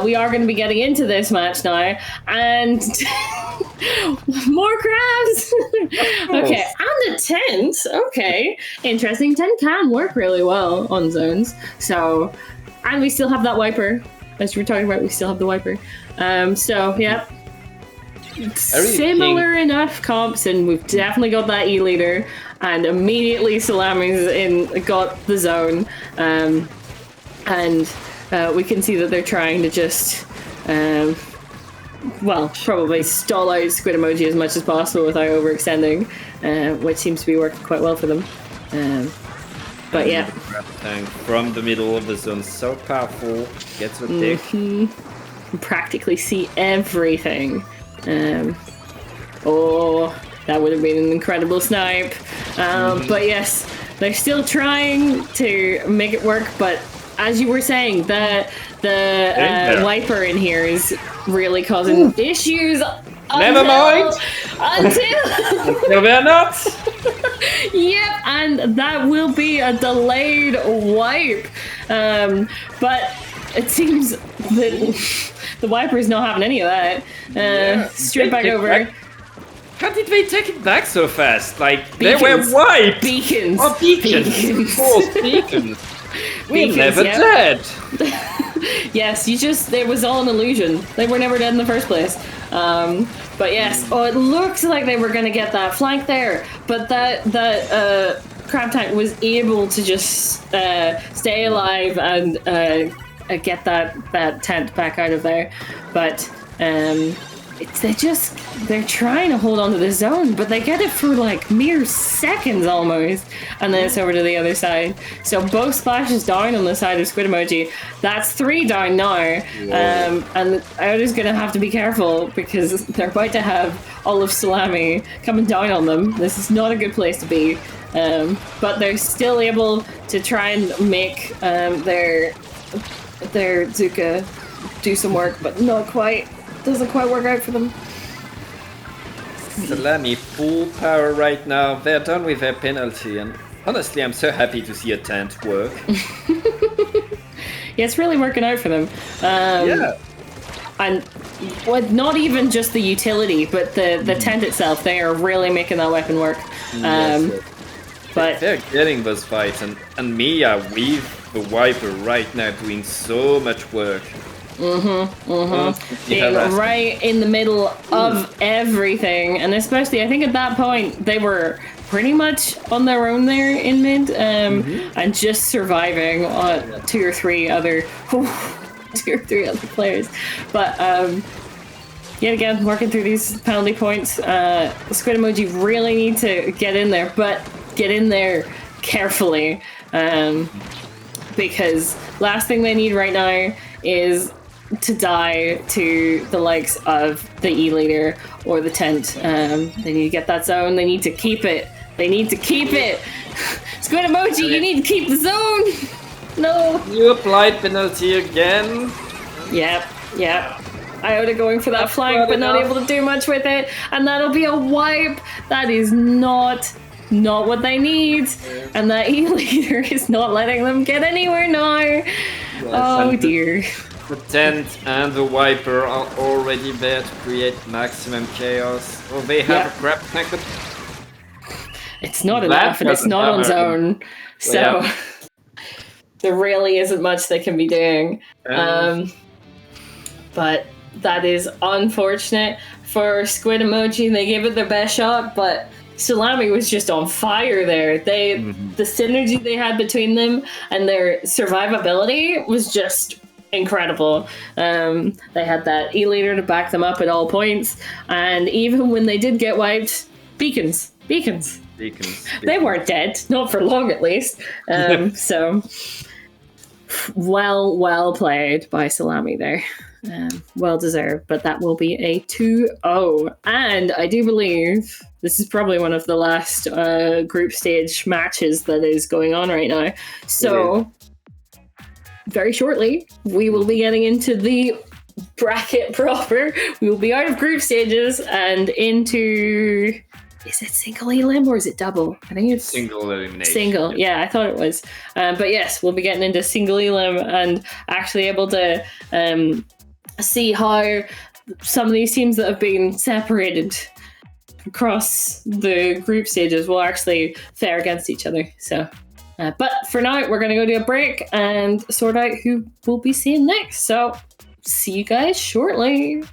we are going to be getting into this match now, and more crabs. Okay, and a tent. Okay, interesting. Tent can work really well on zones. So, and we still have that Wiper, as you were talking about. We still have the Wiper. So yeah. Similar enough comps, and we've definitely got that E-Leader, and immediately Salami's got the zone, and we can see that they're trying to just probably stall out Squid Emoji as much as possible without overextending, which seems to be working quite well for them. But yeah, tank from the middle of the zone, so powerful, gets the dick. Practically see everything. That would have been an incredible snipe. But yes, they're still trying to make it work. But as you were saying, the Wiper in here is really causing issues. Never mind. Until they're not. Yep, and that will be a delayed wipe. But it seems that the Wiper's not having any of that. Straight back over. How did they take it back so fast? Like, beacons. They were wiped! Beacons! Oh, beacons! Of course, beacons! We're never dead! Yes, it was all an illusion. They were never dead in the first place. But yes, it looked like they were going to get that flank there, but that Crab Tank was able to just stay alive and get that tent back out of there. But they're trying to hold on to the zone, but they get it for like mere seconds almost, and then it's over to the other side. So both splashes down on the side of Squid Emoji. That's 3 down now, and Iota's gonna have to be careful because they're about to have all of Salami coming down on them. This is not a good place to be, but they're still able to try and make their Zuka do some work, but not quite. Doesn't quite work out for them. Salami full power right now. They're done with their penalty, and honestly, I'm so happy to see a tent work. Yeah, it's really working out for them. And not even just the utility, but the tent itself. They are really making that weapon work. But they're getting those fights, and Mia with the Wiper right now doing so much work. Being right in the middle of everything, and especially I think at that point they were pretty much on their own there in mid, and just surviving on 2 or 3 other players. But yet again, working through these penalty points, Squid Emoji really need to get in there, but get in there carefully, because last thing they need right now is to die to the likes of the E-Leader or the tent. They need to get that zone. They need to keep it. They need to keep it. Squid Emoji, you need to keep the zone. No. You applied penalty again. Yep. Iota going for that flank, but not able to do much with it. And that'll be a wipe. That is not what they need. And that E-Leader is not letting them get anywhere now. Yes, oh dear. The tent and the Wiper are already there to create maximum chaos. Oh, they have a Crab Tank, but it's not enough, and it's not on zone. So there really isn't much they can be doing. But that is unfortunate for Squid Emoji. They gave it their best shot, but Salami was just on fire there. The synergy they had between them and their survivability was just incredible. They had that E-Leader to back them up at all points, and even when they did get wiped, beacons. They weren't dead, not for long at least. So well played by Salami there. Well deserved, but that will be a 2-0. And I do believe this is probably one of the last group stage matches that is going on right now. So very shortly, we will be getting into the bracket proper. We will be out of group stages and into... Is it single elim or is it double? I think it's single elimination. Single, yeah, I thought it was. But yes, we'll be getting into single elim and actually able to see how some of these teams that have been separated across the group stages will actually fare against each other. So... but for now, we're going to go to a break and sort out who we'll be seeing next. So, see you guys shortly.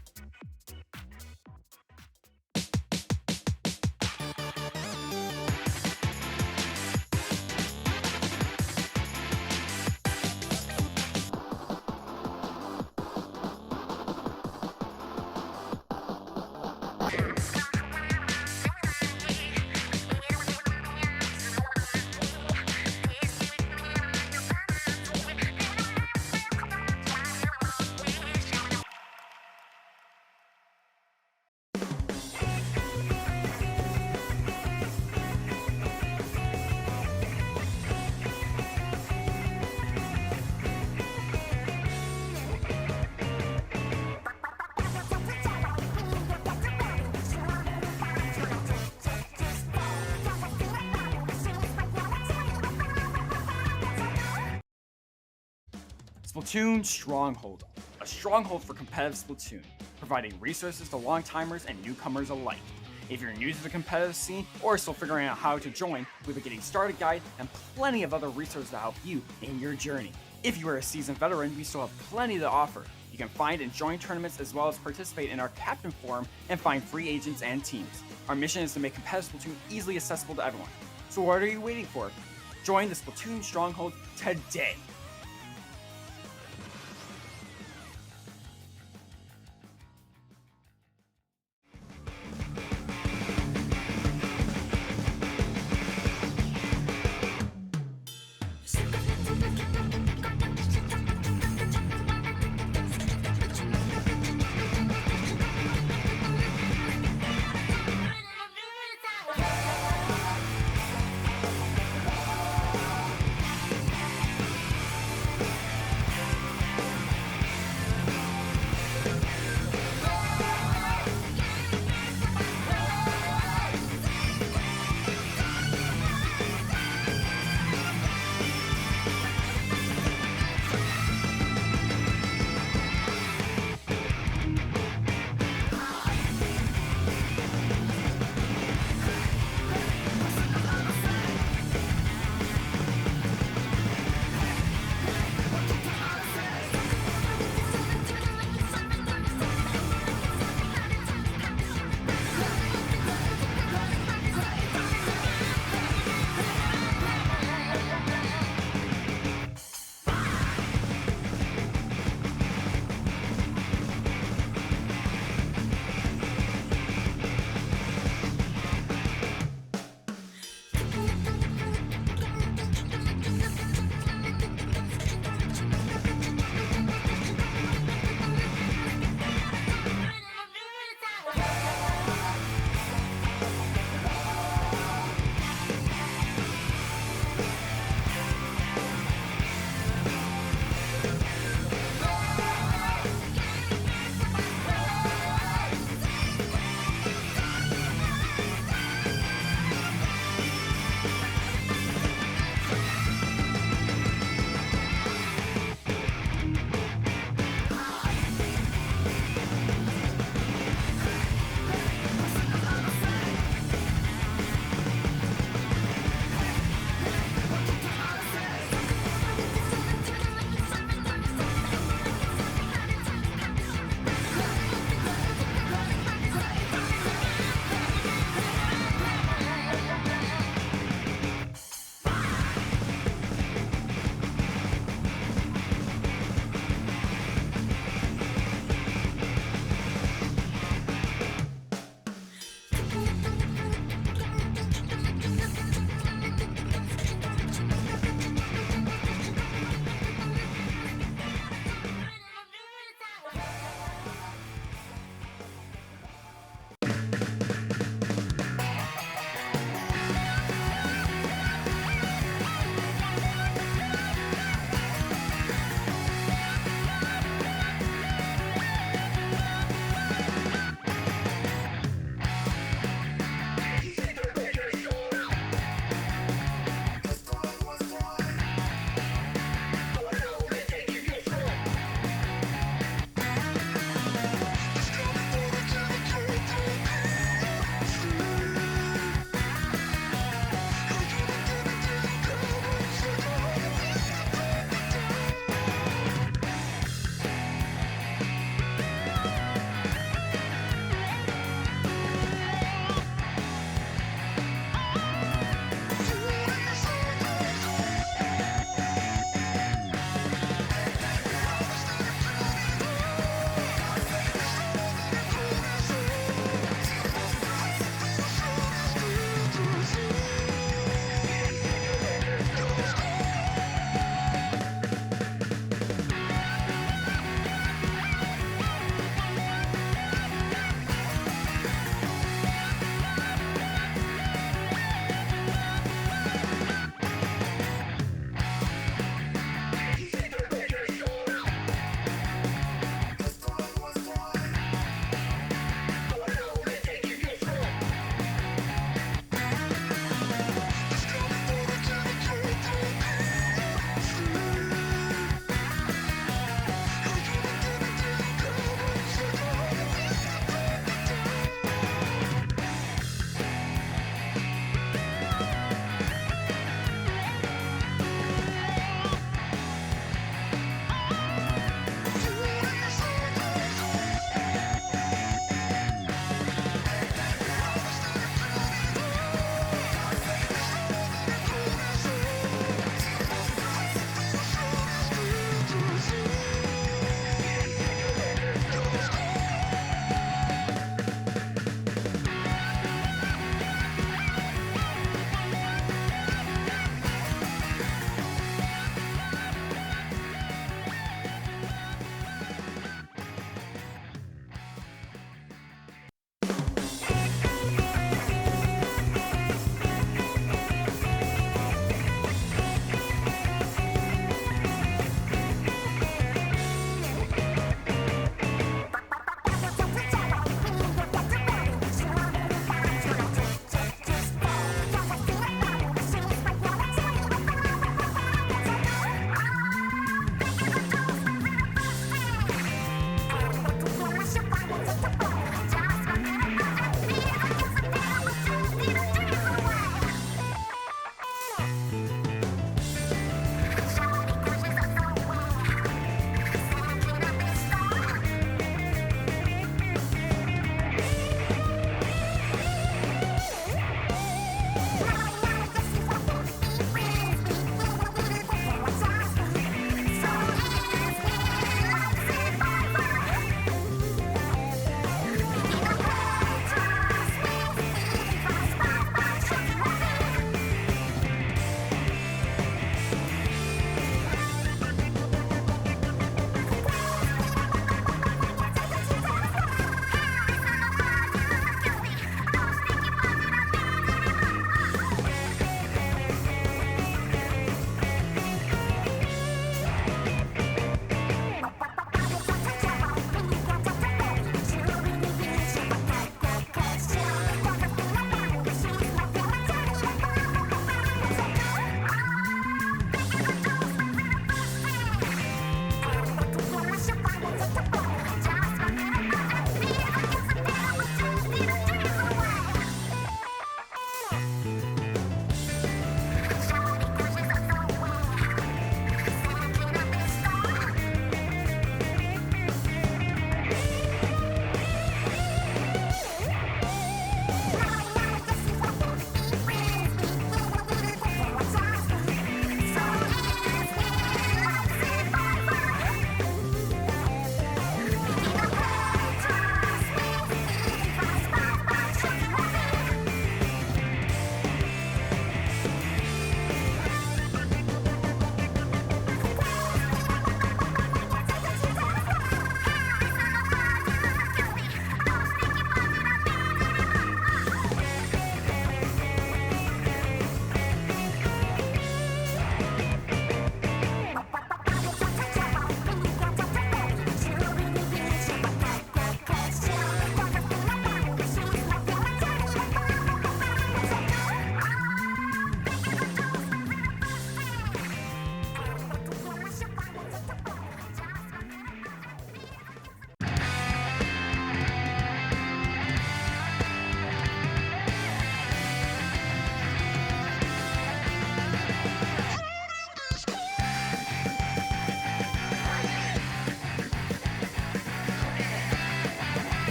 Splatoon Stronghold, a stronghold for competitive Splatoon, providing resources to long-timers and newcomers alike. If you're new to the competitive scene or still figuring out how to join, we have a getting started guide and plenty of other resources to help you in your journey. If you are a seasoned veteran, we still have plenty to offer. You can find and join tournaments as well as participate in our Captain Forum and find free agents and teams. Our mission is to make competitive Splatoon easily accessible to everyone. So what are you waiting for? Join the Splatoon Stronghold today!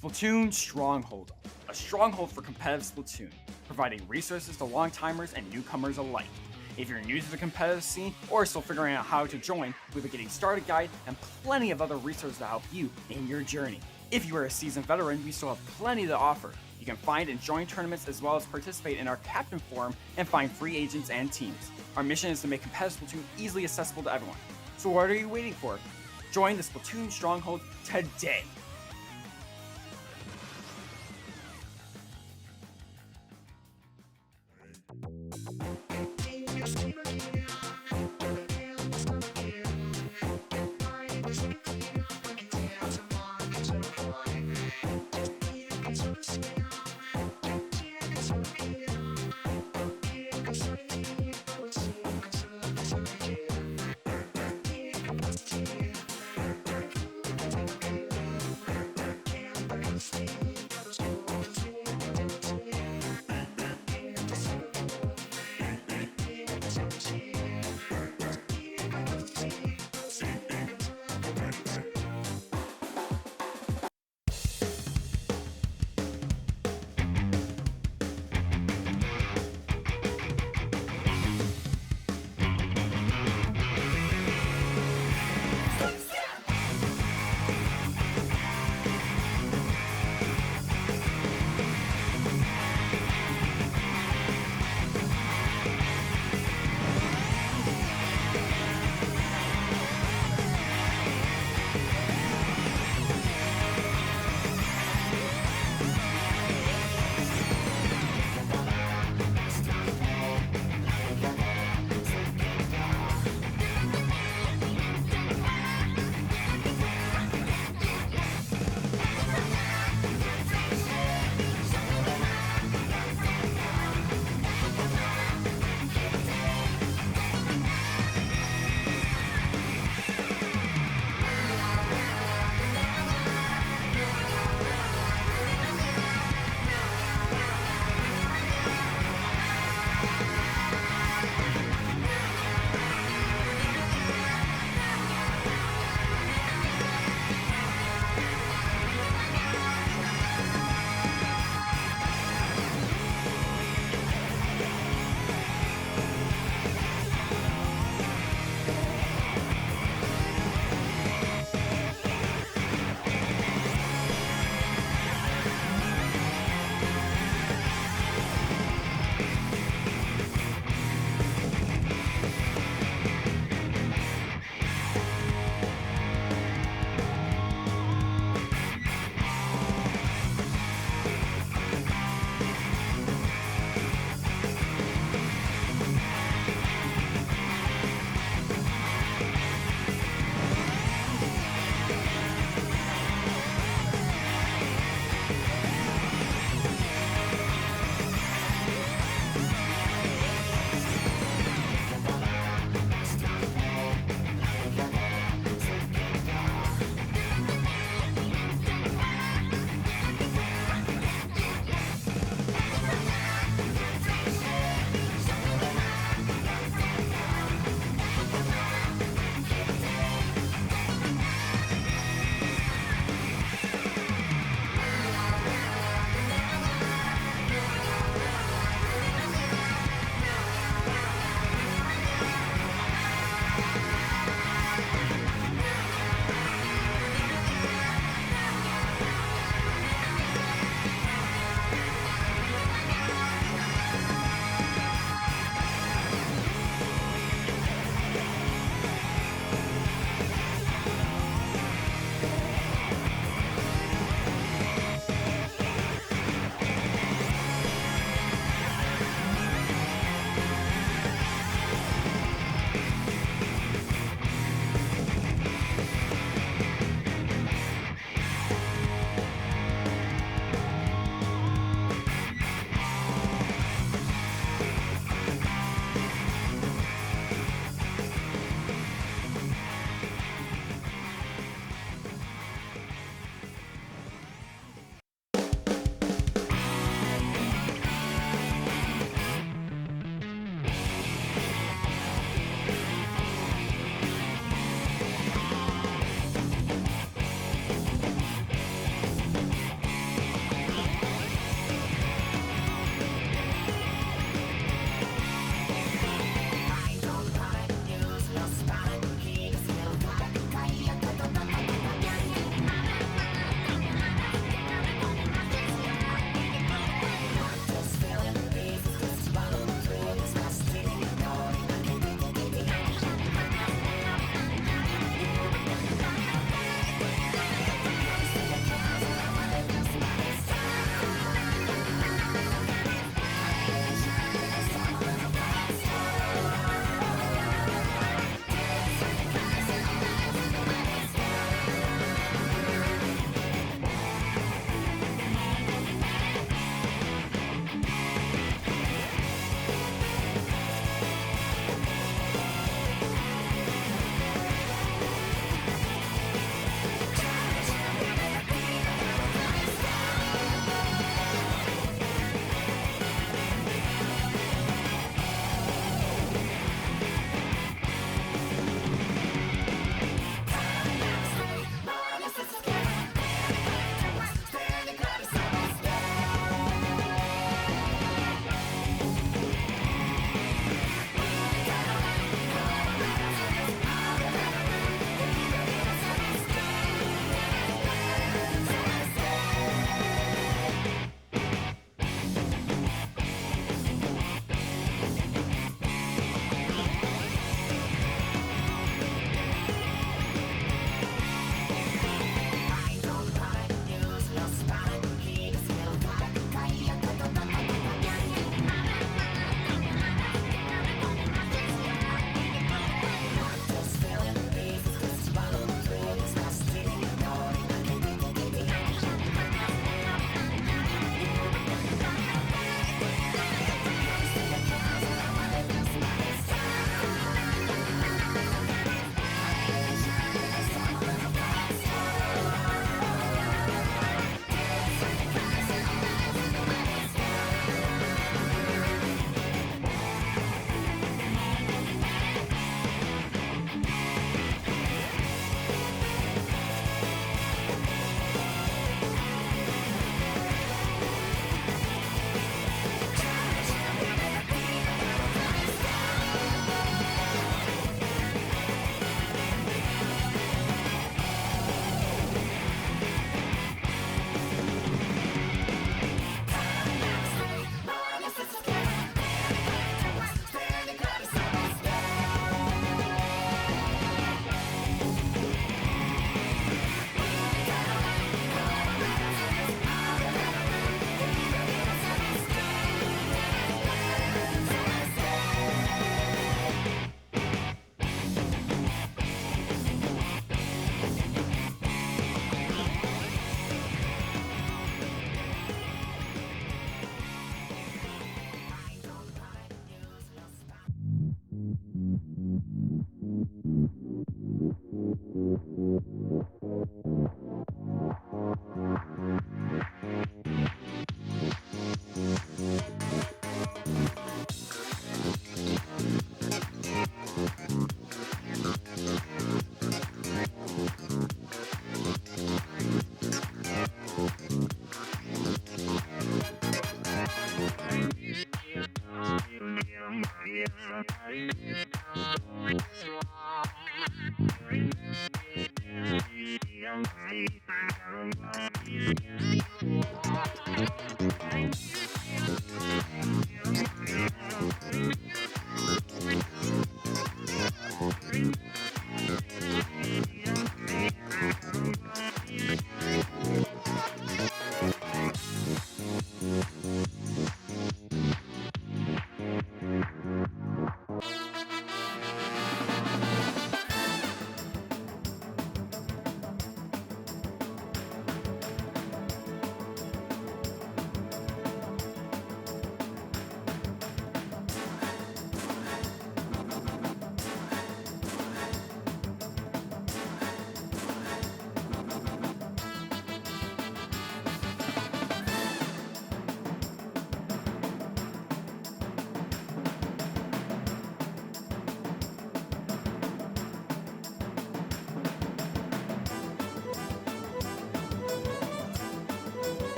Splatoon Stronghold, a stronghold for competitive Splatoon, providing resources to long-timers and newcomers alike. If you're new to the competitive scene or still figuring out how to join, we have a Getting Started guide and plenty of other resources to help you in your journey. If you are a seasoned veteran, we still have plenty to offer. You can find and join tournaments as well as participate in our Captain Forum and find free agents and teams. Our mission is to make competitive Splatoon easily accessible to everyone. So what are you waiting for? Join the Splatoon Stronghold today!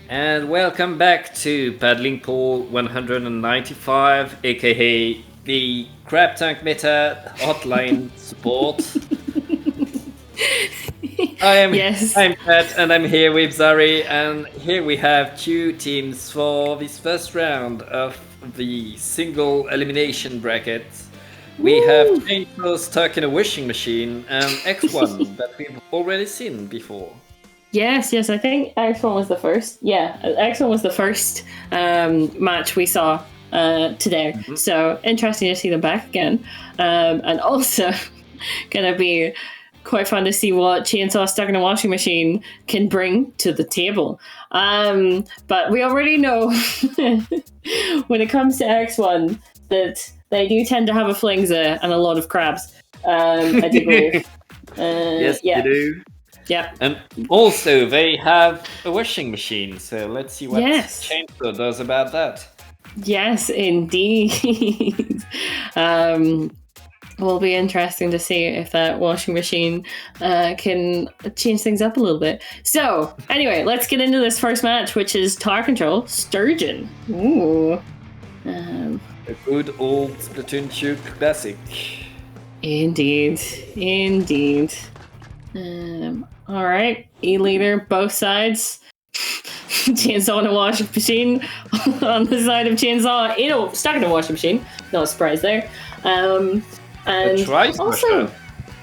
And welcome back to Paddling Pool 195, aka the Crab Tank Meta Hotline Support. I'm Pat, and I'm here with Zari, and here we have 2 teams for this first round of the single elimination bracket. We have Chainsaw stuck in a washing machine and X1 that we've already seen before. Yes, I think X1 was the first. Yeah, X1 was the first match we saw today. Mm-hmm. So interesting to see them back again. And also gonna be quite fun to see what Chainsaw stuck in a washing machine can bring to the table. But we already know when it comes to X1 that they do tend to have a flingza and a lot of crabs. I do believe. Yes, they do. Yeah. And also they have a washing machine, so let's see what Chainsaw does about that. Yes, indeed. Will be interesting to see if that washing machine can change things up a little bit. So, anyway, let's get into this first match, which is Tower Control Sturgeon. Ooh. A good old Splatoon 2 classic. Indeed. Alright, E-leader, both sides. Chainsaw in a washing machine on the side of Chainsaw, stuck in a washing machine. No surprise there. And also,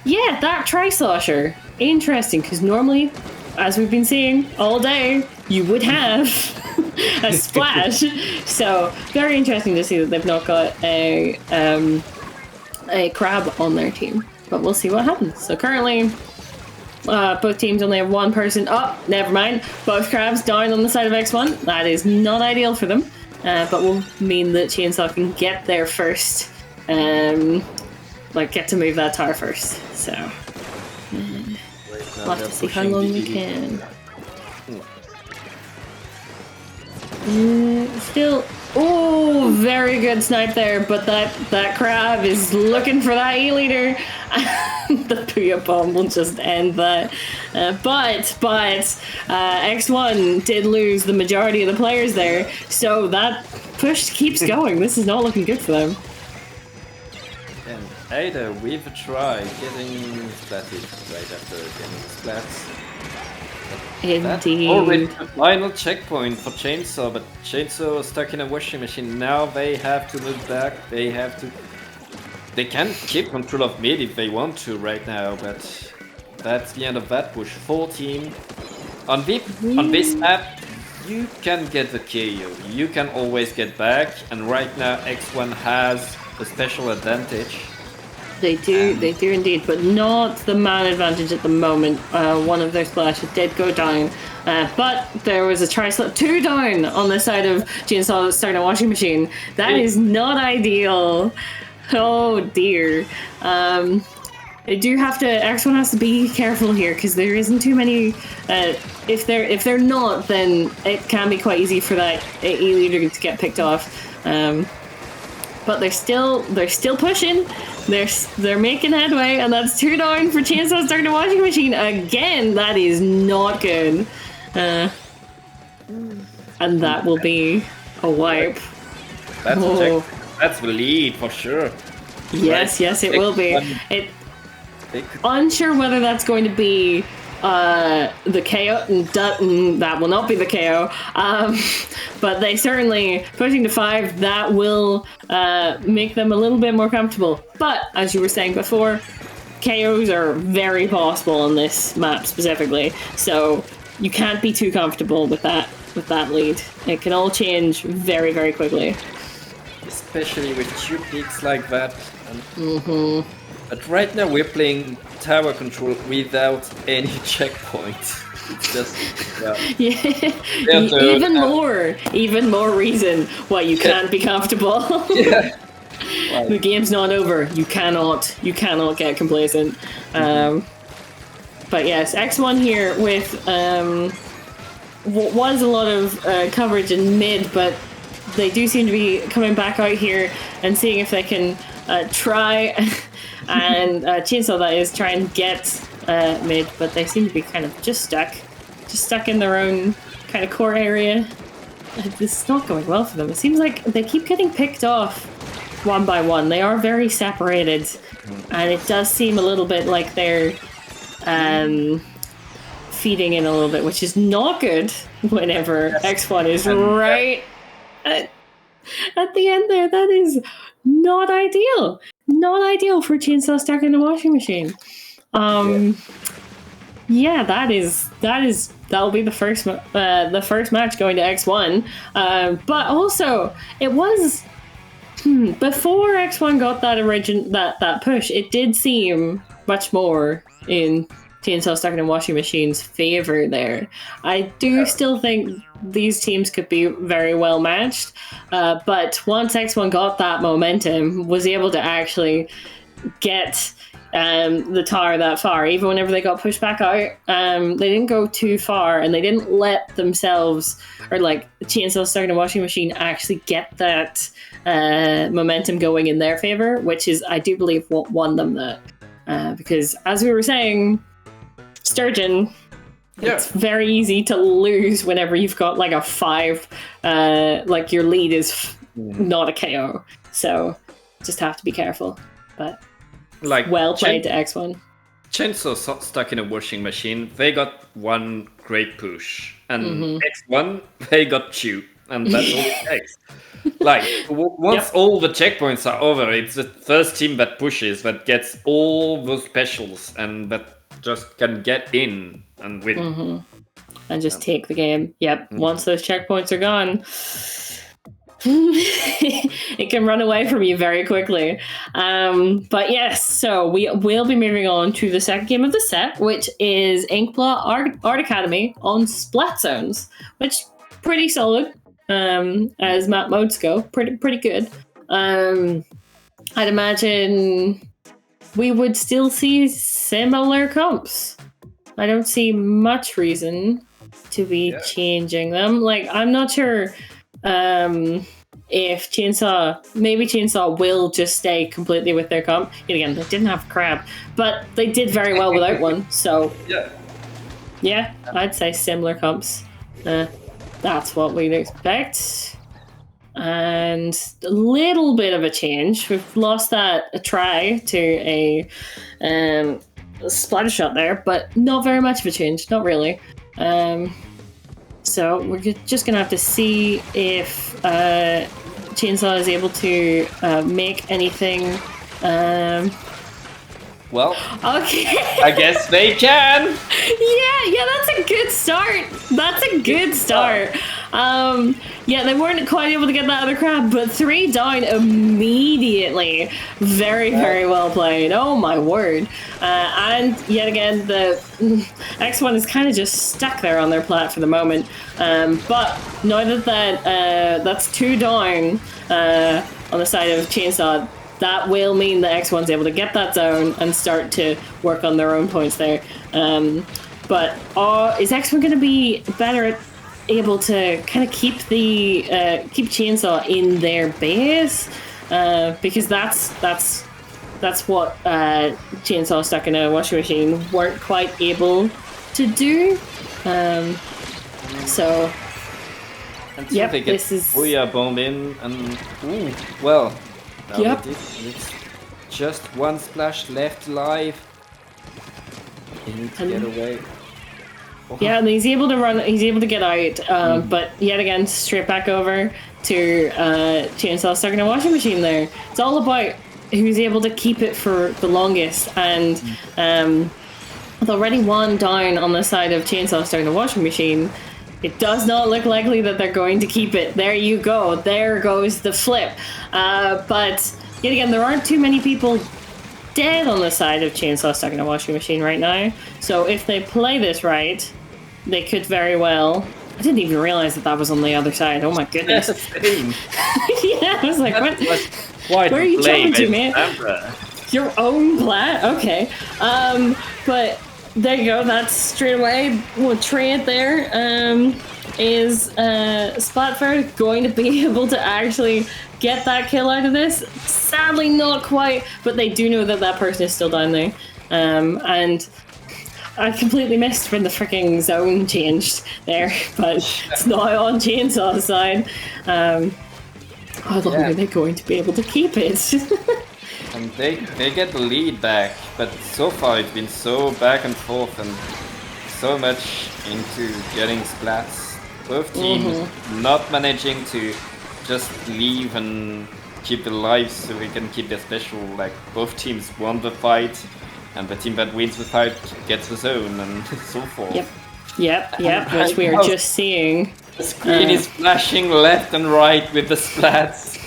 yeah, that tri-slosher. Interesting, because normally, as we've been seeing all day, you would have a splash. So very interesting to see that they've not got a crab on their team. But we'll see what happens. So currently, both teams only have one person. Oh, never mind. Both crabs down on the side of X1. That is not ideal for them, but will mean that Chainsaw can get there first. Get to move that tower first. So we'll have to see how long we can. Still, very good snipe there, but that crab is looking for that E-leader. The Puya bomb will just end that. But X1 did lose the majority of the players there, so that push keeps going. This is not looking good for them. And Ada with a try getting splatted right after getting splats. Indeed. Already the final checkpoint for Chainsaw, but Chainsaw stuck in a washing machine. Now they have to move back. They can keep control of mid if they want to right now, but that's the end of that push. 14. On this map, you can get the KO. You can always get back, and right now X1 has a special advantage. They do indeed, but not the man advantage at the moment. One of their splashes did go down, but there was a tri-slot 2 down on the side of Chainsaw starting a washing machine. That is not ideal. Oh dear. They do have to. X1 has to be careful here because there isn't too many. If they're not, then it can be quite easy for that E-leader to get picked off. But they're still pushing. They're making headway, and that's 2 down for Chainsaw starting a washing machine again. That is not good, and that will be a wipe. That's the lead for sure. Yes, it will be. Unsure whether that's going to be the KO, that will not be the KO, but they certainly, pushing to 5, that will make them a little bit more comfortable. But, as you were saying before, KOs are very possible on this map specifically, so you can't be too comfortable with that lead. It can all change very, very quickly. Especially with 2 peaks like that. But right now we're playing tower control without any checkpoints. It's just even more reason why you can't be comfortable. The game's not over. You cannot get complacent. But yes, X1 here with was a lot of coverage in mid, but they do seem to be coming back out here and seeing if they can try and Chainsaw, that is, try and get mid, but they seem to be kind of just stuck in their own kind of core area. This is not going well for them. It seems like they keep getting picked off one by one. They are very separated, and it does seem a little bit like they're feeding in a little bit, which is not good whenever X1 is right at the end there. That is not ideal. Not ideal for Chainsaw stuck in a washing machine. Yeah, that'll be the first match going to X1. But also, it was before X1 got that push. It did seem much more in Chainsaw stuck in a washing machine's favor there. I do still think these teams could be very well matched, but once X1 got that momentum, was able to actually get the tower that far, even whenever they got pushed back out, they didn't go too far, and they didn't let themselves, or like Chainsaw stuck in a washing machine, actually get that momentum going in their favor, which is, I do believe, what won them that. Because as we were saying, Sturgeon, it's very easy to lose whenever you've got like a 5, like your lead is not a KO. So just have to be careful. But like well played to X1. Chainsaw stuck in a washing machine, they got one great push. And X1, they got 2. And that's all it takes. Like, once all the checkpoints are over, it's the first team that pushes, that gets all those specials, and that just can get in and win. And just take the game. Yep, once those checkpoints are gone, it can run away from you very quickly. But yes, so we will be moving on to the second game of the set, which is Inkblot Art Academy on Splat Zones, which pretty solid. As map modes go, pretty good. I'd imagine we would still see similar comps. I don't see much reason to be changing them. Like, I'm not sure if Chainsaw will just stay completely with their comp. Yet again, they didn't have a crab, but they did very well without one. So yeah, I'd say similar comps. That's what we'd expect. And a little bit of a change. We've lost a try to a splatter shot there, but not very much of a change. Not really. So we're just going to have to see if Chainsaw is able to make anything... Well, okay. I guess they can. Yeah, that's a good start. Yeah, they weren't quite able to get that other crab, but 3 down immediately. Very, very well played. Oh my word. And yet again, the X1 is kind of just stuck there on their plat for the moment. But now that's 2 down on the side of Chainsaw, that will mean that X1's able to get that zone and start to work on their own points there. But is X1 going to be better able to kind of keep Chainsaw in their base? Because that's what Chainsaw stuck in a washing machine weren't quite able to do. So yep, they get this is Booyah bomb in, and well. It's just one splash left alive. He needs to get away. Yeah, and he's able to run. He's able to get out, but yet again, straight back over to Chainsaw stuck in a washing machine. There, it's all about who's able to keep it for the longest. And with already 1 down on the side of Chainsaw stuck in a washing machine, it does not look likely that they're going to keep it. There you go. There goes the flip. But yet again, there aren't too many people dead on the side of Chainsaw stuck in a washing machine right now. So if they play this right, they could very well... I didn't even realize that was on the other side. Oh my goodness. Yeah, I was like, what? Where are you jumping to, man? Your own plat? Okay. But... there you go, that's straight away. We'll trade there. Is Splatford going to be able to actually get that kill out of this? Sadly, not quite, but they do know that person is still down there. And I completely missed when the freaking zone changed there, but it's not on Chainsaw's side. How long are they going to be able to keep it? And they get the lead back, but so far it's been so back and forth and so much into getting splats. Both teams not managing to just leave and keep the lives so they can keep their special. Like both teams won the fight, and the team that wins the fight gets the zone and so forth. Yep, which we are just seeing. The screen is flashing left and right with the splats.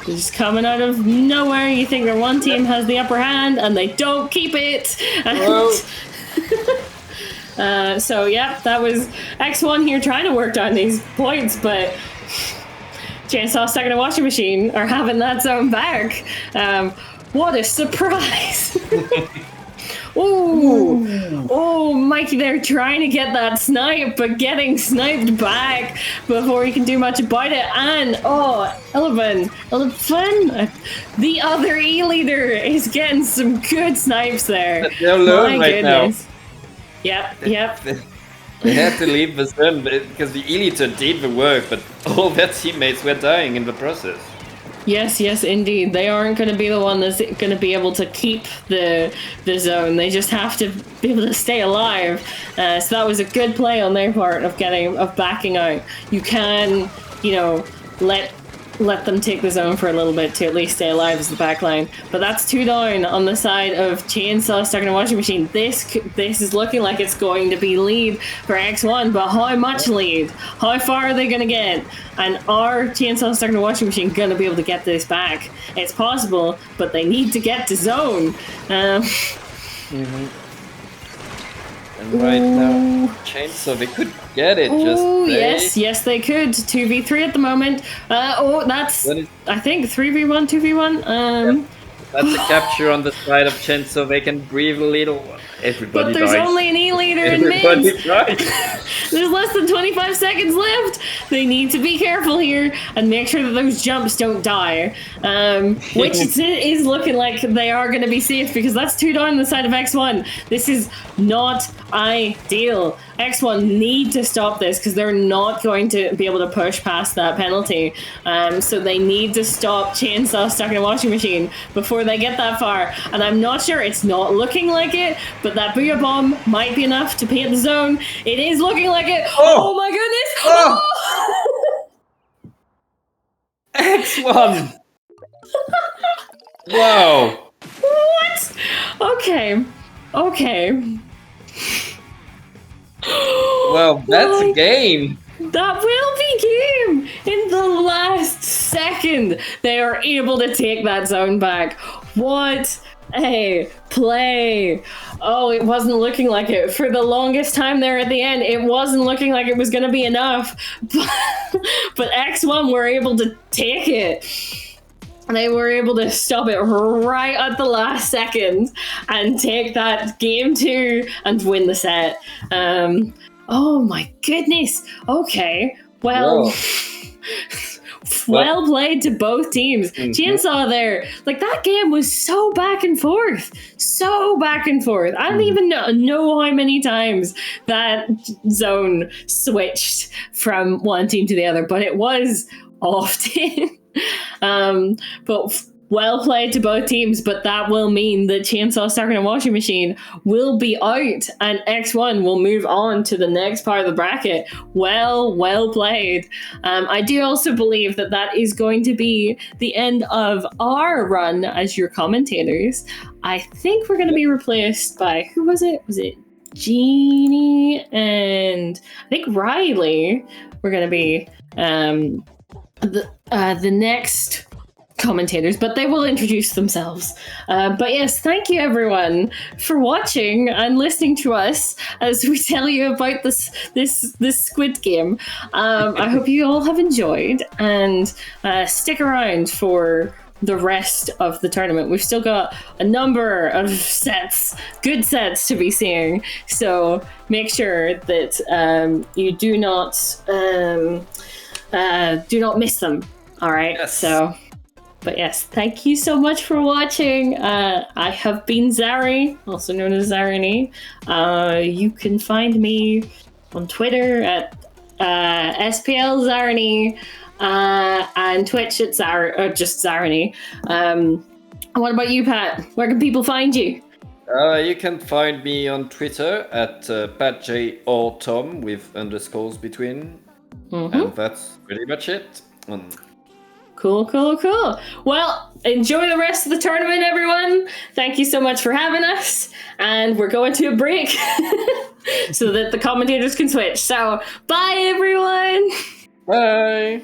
Just coming out of nowhere. You think their one team has the upper hand, and they don't keep it. And so yeah, that was X1 here trying to work down these points, but Chainsaw stuck in a washing machine are having that zone back. What a surprise! Oh, Mikey, they're trying to get that snipe, but getting sniped back before he can do much about it. And Eleven, the other E leader is getting some good snipes there. They're alone right now. Yep. They had to leave the zone because the E-leader did the work, but all their teammates were dying in the process. Yes, indeed. They aren't going to be the one that's going to be able to keep the zone. They just have to be able to stay alive. So that was a good play on their part of backing out. You can, let them take the zone for a little bit to at least stay alive as the back line. But that's 2 down on the side of Chainsaw stuck in a washing machine. This is looking like it's going to be lead for X1, but how much lead? How far are they going to get? And are Chainsaw stuck in a washing machine going to be able to get this back? It's possible, but they need to get to zone. And right now, Chainsaw, they could get it. Yes, they could. 2v3 at the moment. That's, I think, 3v1, 2v1. That's a capture on the side of Chainsaw. They can breathe a little. Everybody But there's dies. Only an E-leader in mid. There's less than 25 seconds left. They need to be careful here and make sure that those jumps don't die. Which is looking like they are going to be safe because that's 2 down on the side of X1. This is not ideal. X1 need to stop this because they're not going to be able to push past that penalty. So they need to stop Chainsaw stuck in a washing machine before they get that far. And I'm not sure, it's not looking like it, but that Booyah Bomb might be enough to paint the zone. It is looking like it. Oh my goodness! X1! Wow! What? Okay. Well, that's a game. That will be game! In the last second, they are able to take that zone back. What a play! Oh, it wasn't looking like it. For the longest time there at the end, it wasn't looking like it was going to be enough. But X1 were able to take it. They were able to stop it right at the last second and take that game 2 and win the set. Oh my goodness. Okay. Well, well played to both teams. Chainsaw there. Like, that game was so back and forth. I don't even know how many times that zone switched from one team to the other, but it was often. But well played to both teams, but that will mean that Chainsaw stuck in a washing machine will be out and X1 will move on to the next part of the bracket. Well played. I do also believe that is going to be the end of our run as your commentators. I think we're going to be replaced by, who was it? Was it Jeannie and I think Riley? We're going to be the next commentators, but they will introduce themselves. But yes, thank you everyone for watching and listening to us as we tell you about this Squid game. I hope you all have enjoyed and stick around for the rest of the tournament. We've still got a number of good sets to be seeing, so make sure that you do not miss them. All right. Yes. So But yes, thank you so much for watching. I have been Zari, also known as Zarini. You can find me on Twitter at SPL Zarini and Twitch at just Zarini. What about you, Pat? Where can people find you? You can find me on Twitter at PatJ or Tom with underscores between. And that's pretty much it. Cool. Well, enjoy the rest of the tournament, everyone. Thank you so much for having us. And we're going to a break so that the commentators can switch. So, bye, everyone. Bye.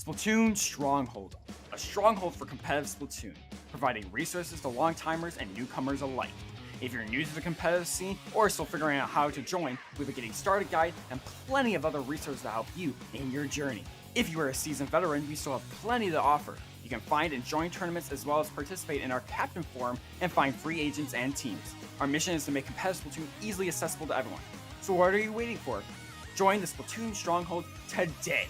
Splatoon Stronghold, a stronghold for competitive Splatoon, providing resources to long-timers and newcomers alike. If you're new to the competitive scene or still figuring out how to join, we have a getting started guide and plenty of other resources to help you in your journey. If you are a seasoned veteran, we still have plenty to offer. You can find and join tournaments as well as participate in our Captain Forum and find free agents and teams. Our mission is to make competitive Splatoon easily accessible to everyone. So what are you waiting for? Join the Splatoon Stronghold today!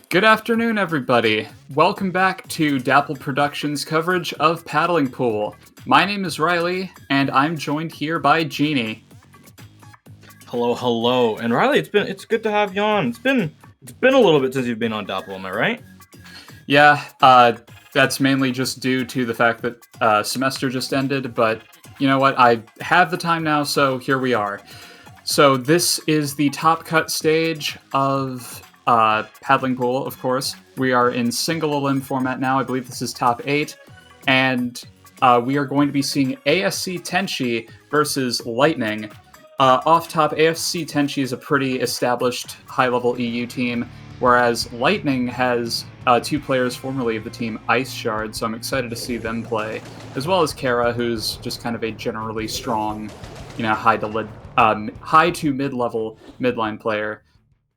Good afternoon, everybody. Welcome back to Dapple Productions coverage of Paddling Pool. My name is Riley, and I'm joined here by Jeannie. Hello, hello. And Riley, it's good to have you on. It's been a little bit since you've been on Dapple, am I right? Yeah, that's mainly just due to the fact that semester just ended, but you know what? I have the time now, so here we are. So this is the top cut stage of Paddling Pool, of course. We are in single elim format now. I believe this is top 8. And we are going to be seeing ASC Tenshi versus Lightning. Off top, ASC Tenshi is a pretty established high-level EU team, whereas Lightning has 2 players formerly of the team Ice Shard, so I'm excited to see them play, as well as Kara, who's just kind of a generally strong, high to mid-level midline player.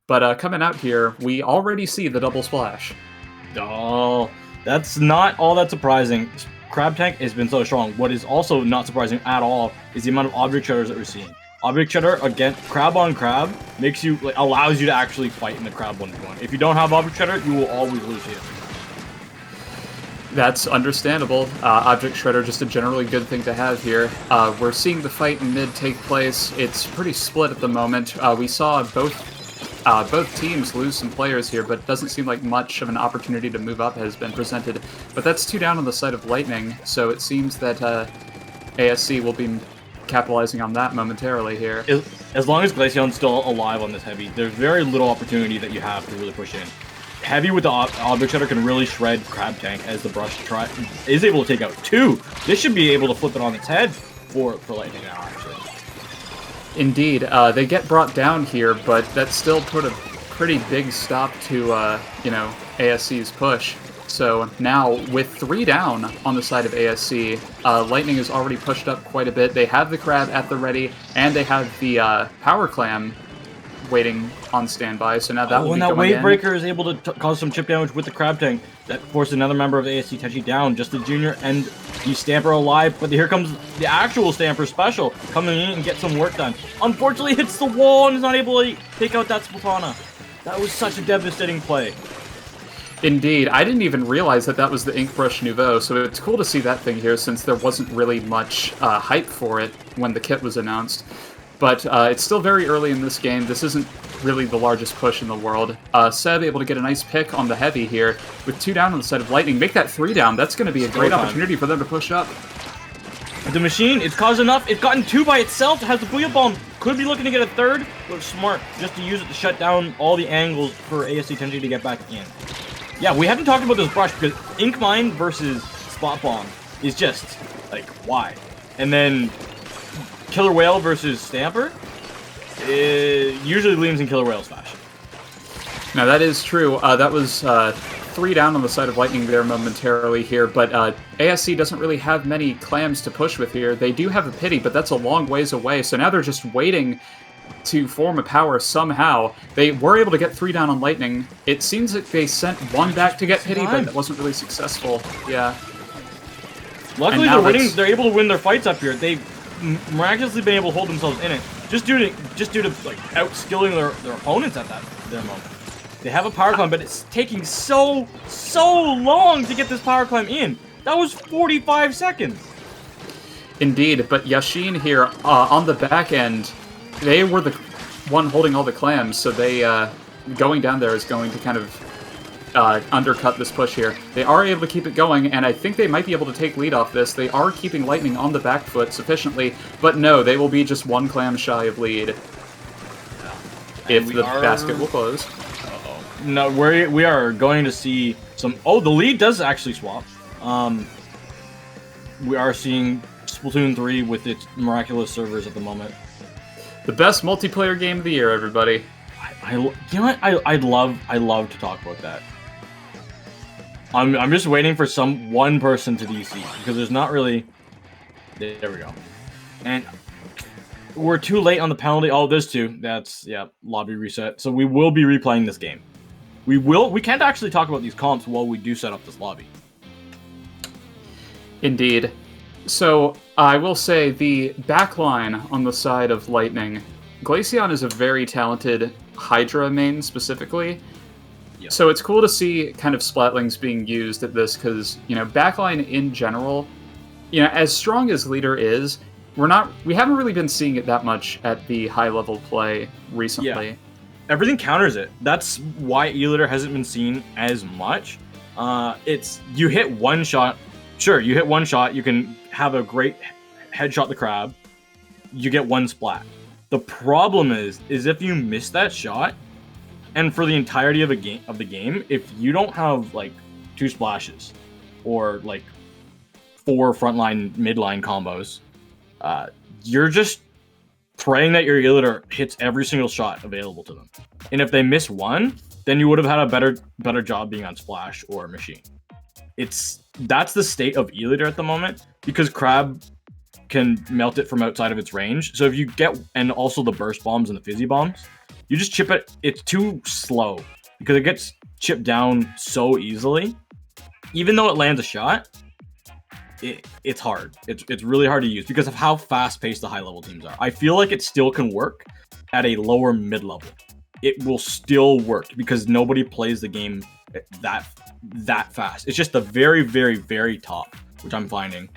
But coming out here, we already see the double splash. Oh, that's not all that surprising. Crab Tank has been so strong. What is also not surprising at all is the amount of object shudders that we're seeing. Object shudder against crab on crab makes you allows you to actually fight in the crab 1v1. If you don't have object shudder, you will always lose here. That's understandable. Object Shredder, just a generally good thing to have here. We're seeing the fight in mid take place. It's pretty split at the moment. We saw both teams lose some players here, but it doesn't seem like much of an opportunity to move up has been presented. But that's 2 down on the side of Lightning, so it seems that ASC will be capitalizing on that momentarily here. As long as Glaceon's still alive on this heavy, there's very little opportunity that you have to really push in. Heavy with the object shredder can really shred Crab Tank as the brush is able to take out 2. This should be able to flip it on its head for Lightning now, actually. Indeed, they get brought down here, but that still put a pretty big stop to, ASC's push. So now, with 3 down on the side of ASC, Lightning is already pushed up quite a bit. They have the crab at the ready, and they have the power clam waiting on standby. So now that will be when that going wave breaker is able to cause some chip damage with the crab tank, that forced another member of ASC Tenshi down, just the junior, and the Stamper alive. But here comes the actual Stamper special coming in and get some work done. Unfortunately, hits the wall and is not able to take out that Splatana. That was such a devastating play. Indeed. I didn't even realize that was the Ink Brush Nouveau, so it's cool to see that thing here since there wasn't really much hype for it when the kit was announced. But it's still very early in this game. This isn't really the largest push in the world. Seb able to get a nice pick on the heavy here with 2 down on the side of Lightning. Make that 3 down. That's going to be a great opportunity for them to push up. The machine, it's caused enough. It's gotten 2 by itself. It has the Booyah Bomb. Could be looking to get a 3rd, but smart just to use it to shut down all the angles for ASC Tenshi to get back in. Yeah, we haven't talked about this brush because Ink Mine versus Spot Bomb is just, why? And then Killer Whale versus Stamper usually leans in Killer Whale's fashion. Now that is true. That was 3 down on the side of Lightning there momentarily here, but ASC doesn't really have many clams to push with here. They do have a pity, but that's a long ways away, so now they're just waiting to form a power somehow. They were able to get 3 down on Lightning. It seems that they sent 1 back to get pity, but it wasn't really successful. Yeah. Luckily, they're able to win their fights up here. They've miraculously been able to hold themselves in it, just due to outskilling their opponents at their moment. They have a power climb, but it's taking so long to get this power climb in. That was 45 seconds. Indeed, but Yashin here on the back end, they were the one holding all the clams, so they going down there is going to kind of undercut this push here. They are able to keep it going, and I think they might be able to take lead off this. They are keeping Lightning on the back foot sufficiently, but no, they will be just one clam shy of lead if the basket will close. No, we are going to see some... Oh, the lead does actually swap. We are seeing Splatoon 3 with its miraculous servers at the moment. The best multiplayer game of the year, everybody. You know what? I'd love to talk about that. I'm just waiting for one person to DC because there's not really. There we go. And we're too late on the penalty. Oh, there's two. That's lobby reset. So we will be replaying this game. We can't actually talk about these comps while we do set up this lobby. Indeed. So I will say the backline on the side of Lightning, Glaceon is a very talented Hydra main specifically. Yep. So it's cool to see kind of Splatlings being used at this because, backline in general, as strong as Leader is, we haven't really been seeing it that much at the high level play recently. Yeah. Everything counters it. That's why E-Leader hasn't been seen as much. You hit one shot. Sure, you hit one shot, you can have a great headshot the crab. You get one splat. The problem is if you miss that shot, and for the entirety of the game, if you don't have like 2 splashes or like 4 frontline midline combos, you're just praying that your E-Leader hits every single shot available to them. And if they miss one, then you would have had a better job being on splash or machine. That's the state of E-Leader at the moment because Crab can melt it from outside of its range. So if you and also the burst bombs and the fizzy bombs, you just chip it. It's too slow because it gets chipped down so easily. Even though it lands a shot, it's hard. It's really hard to use because of how fast-paced the high-level teams are. I feel like it still can work at a lower mid-level. It will still work because nobody plays the game that fast. It's just the very, very, very top, which I'm finding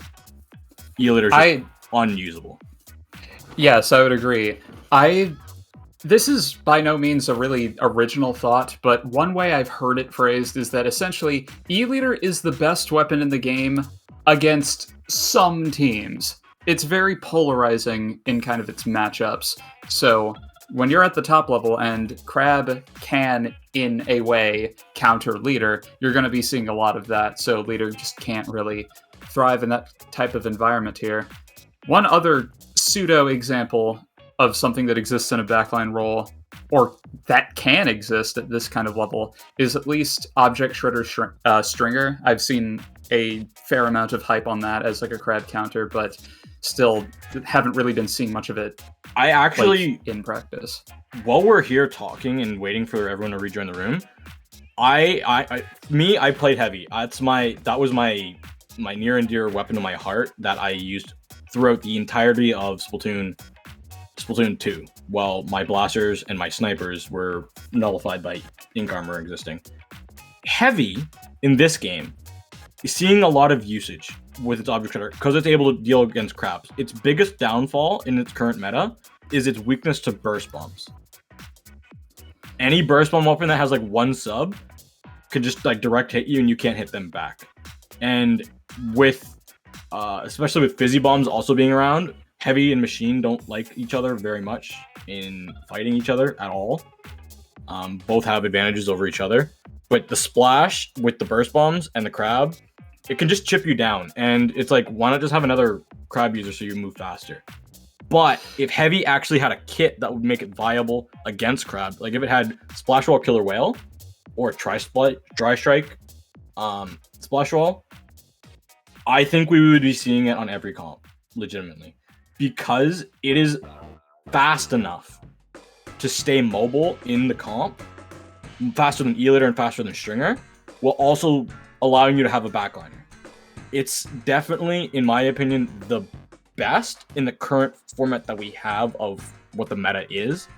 E-Leader is unusable. Yes, I would agree. This is by no means a really original thought, but one way I've heard it phrased is that essentially E-Leader is the best weapon in the game against some teams. It's very polarizing in kind of its matchups. So when you're at the top level and Crab can, in a way, counter Leader, you're going to be seeing a lot of that. So Leader just can't really thrive in that type of environment here. One other pseudo example of something that exists in a backline role, or that can exist at this kind of level, is at least Object Shredder Stringer. I've seen a fair amount of hype on that as like a Crab counter, but still haven't really been seeing much of it. I actually, in practice, while we're here talking and waiting for everyone to rejoin the room, I played heavy. That was my near and dear weapon to my heart that I used throughout the entirety of Splatoon 2, while my blasters and my snipers were nullified by ink armor existing. Heavy in this game is seeing a lot of usage with its object shredder because it's able to deal against crabs. Its biggest downfall in its current meta is its weakness to burst bombs. Any burst bomb weapon that has like one sub could just like direct hit you and you can't hit them back. And with especially with fizzy bombs also being around, heavy and machine don't like each other very much in fighting each other at all. Both have advantages over each other, but the splash with the burst bombs and the crab, it can just chip you down. And it's like, why not just have another crab user so you move faster? But if heavy actually had a kit that would make it viable against crab, like if it had splash wall killer whale or dry strike splash wall, I think we would be seeing it on every comp, legitimately, because it is fast enough to stay mobile in the comp, faster than E-Leader and faster than Stringer, while also allowing you to have a backliner. It's definitely, in my opinion, the best in the current format that we have of what the meta is,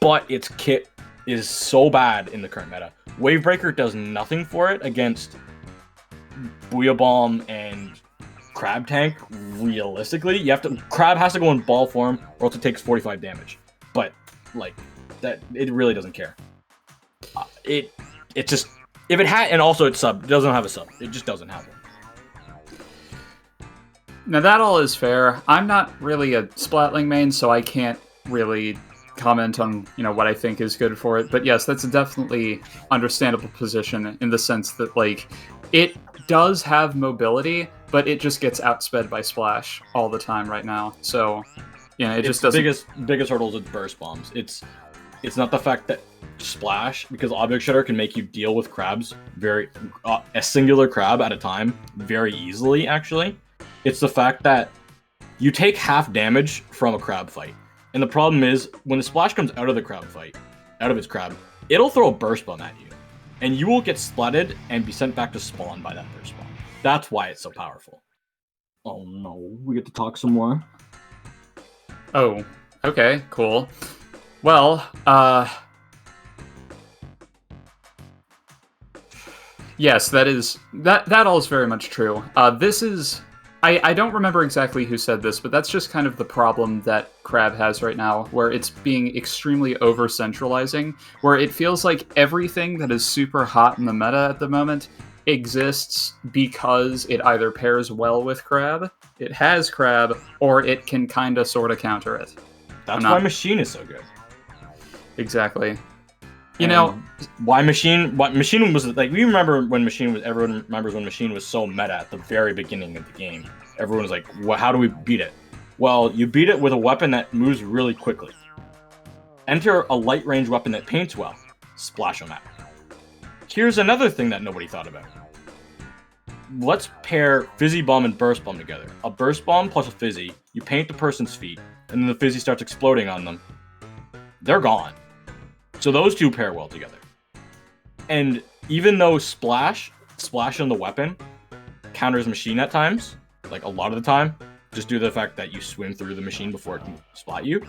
but its kit is so bad in the current meta. Wavebreaker does nothing for it against Booyah Bomb and Crab Tank. Realistically, Crab has to go in ball form or else it takes 45 damage. But like that, it really doesn't care. It just If it had, and also it's sub, it doesn't have a sub. It just doesn't have one. Now that all is fair. I'm not really a Splatling main, so I can't really comment on, what I think is good for it. But yes, that's a definitely understandable position in the sense that, like, it does have mobility, but it just gets outsped by Splash all the time right now. So, it just doesn't... biggest hurdle is burst bombs. It's not the fact that Splash, because Object Shredder can make you deal with crabs a singular crab at a time very easily, actually. It's the fact that you take half damage from a crab fight. And the problem is, when the Splash comes out of the crab fight, out of its crab, it'll throw a burst bomb at you. And you will get splatted and be sent back to spawn by that burst bomb. That's why it's so powerful. Oh no, we get to talk some more. Oh, okay, cool. Well, yes, that all is very much true. This is... I don't remember exactly who said this, but that's just kind of the problem that Crab has right now, where it's being extremely over-centralizing, where it feels like everything that is super hot in the meta at the moment exists because it either pairs well with Crab, it has Crab, or it can kinda sorta counter it. That's why Machine is so good. Exactly. Why Machine was like, we remember when Machine was, everyone remembers when Machine was so meta at the very beginning of the game. Everyone was like, how do we beat it? Well, you beat it with a weapon that moves really quickly. Enter a light range weapon that paints well. Splash-O-Map. Here's another thing that nobody thought about. Let's pair Fizzy Bomb and Burst Bomb together. A Burst Bomb plus a Fizzy, you paint the person's feet, and then the Fizzy starts exploding on them. They're gone. So those two pair well together. And even though Splash on the weapon counters Machine at times, like a lot of the time, just due to the fact that you swim through the Machine before it can splat you,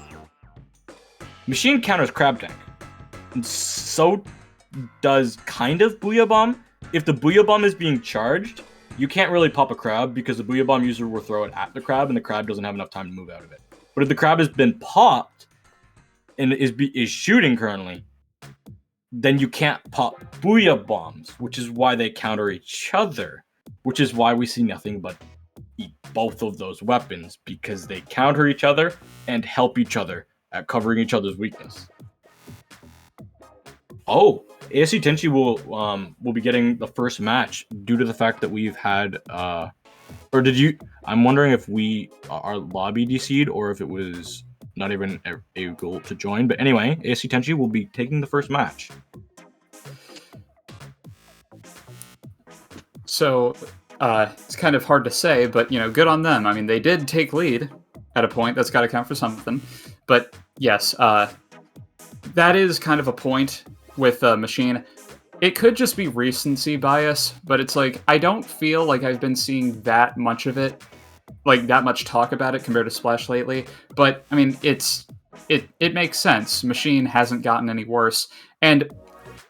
Machine counters Crab Tank. And so does kind of Booyah Bomb. If the Booyah Bomb is being charged, you can't really pop a crab because the Booyah Bomb user will throw it at the crab and the crab doesn't have enough time to move out of it. But if the crab has been popped, and is shooting currently, then you can't pop Booyah Bombs, which is why they counter each other, which is why we see nothing but eat both of those weapons, because they counter each other and help each other at covering each other's weakness. Oh, ASC Tenshi will be getting the first match due to the fact that we've had I'm wondering if our lobby DC'd or if it was not even able to join. But anyway, ASC Tenshi will be taking the first match. So, it's kind of hard to say, but, good on them. I mean, they did take lead at a point. That's got to count for something. But, yes, that is kind of a point with Machine. It could just be recency bias, but it's like, I don't feel like I've been seeing that much of it, like that much talk about it compared to Splash lately. But I mean, it makes sense. Machine hasn't gotten any worse, and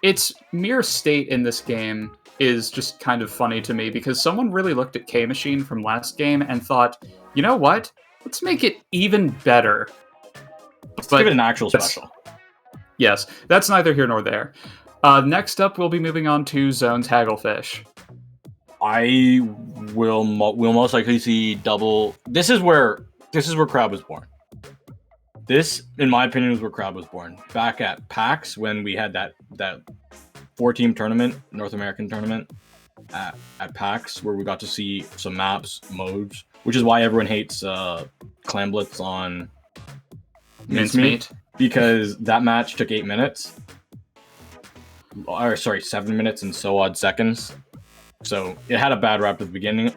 its mere state in this game is just kind of funny to me because someone really looked at K Machine from last game and thought, you know what? Let's make it even better. Let's give it an actual special. Yes, that's neither here nor there. Next up, we'll be moving on to Zone's Hagglefish. I will most likely see double. This is where Crab was born. This, in my opinion, is where Crab was born. Back at PAX when we had that 4-team tournament, North American tournament at PAX, where we got to see some maps, modes, which is why everyone hates Clamblitz on Mincemeat, because that match took 8 minutes. Or sorry, 7 minutes and so odd seconds. So it had a bad rap to begin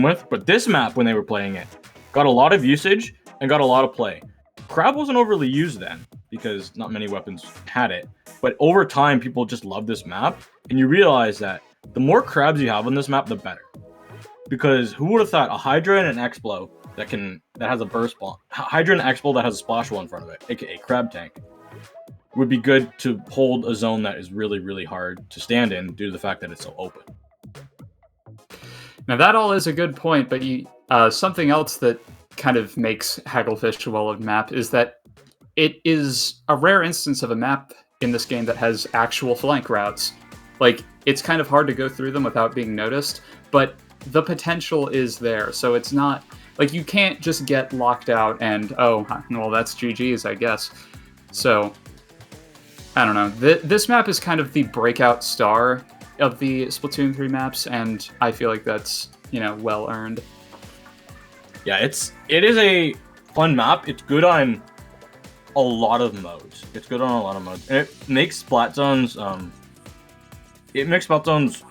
with, but this map, when they were playing it, got a lot of usage and got a lot of play. Crab wasn't overly used then, because not many weapons had it, but over time, people just love this map, and you realize that the more crabs you have on this map, the better. Because who would have thought a Hydra and an X-Blow that has a burst bomb, Hydra and X-Blow that has a splash wall in front of it, aka Crab Tank, would be good to hold a zone that is really, really hard to stand in due to the fact that it's so open. Now that all is a good point, but something else that kind of makes Hagglefish a well-loved map is that it is a rare instance of a map in this game that has actual flank routes. Like, it's kind of hard to go through them without being noticed, but the potential is there. So it's not like you can't just get locked out and, oh, well, that's GG's, I guess. So I don't know. This map is kind of the breakout star of the Splatoon 3 maps, and I feel like that's, you know, well earned. Yeah, it is a fun map. It's good on a lot of modes. And it makes Splat Zones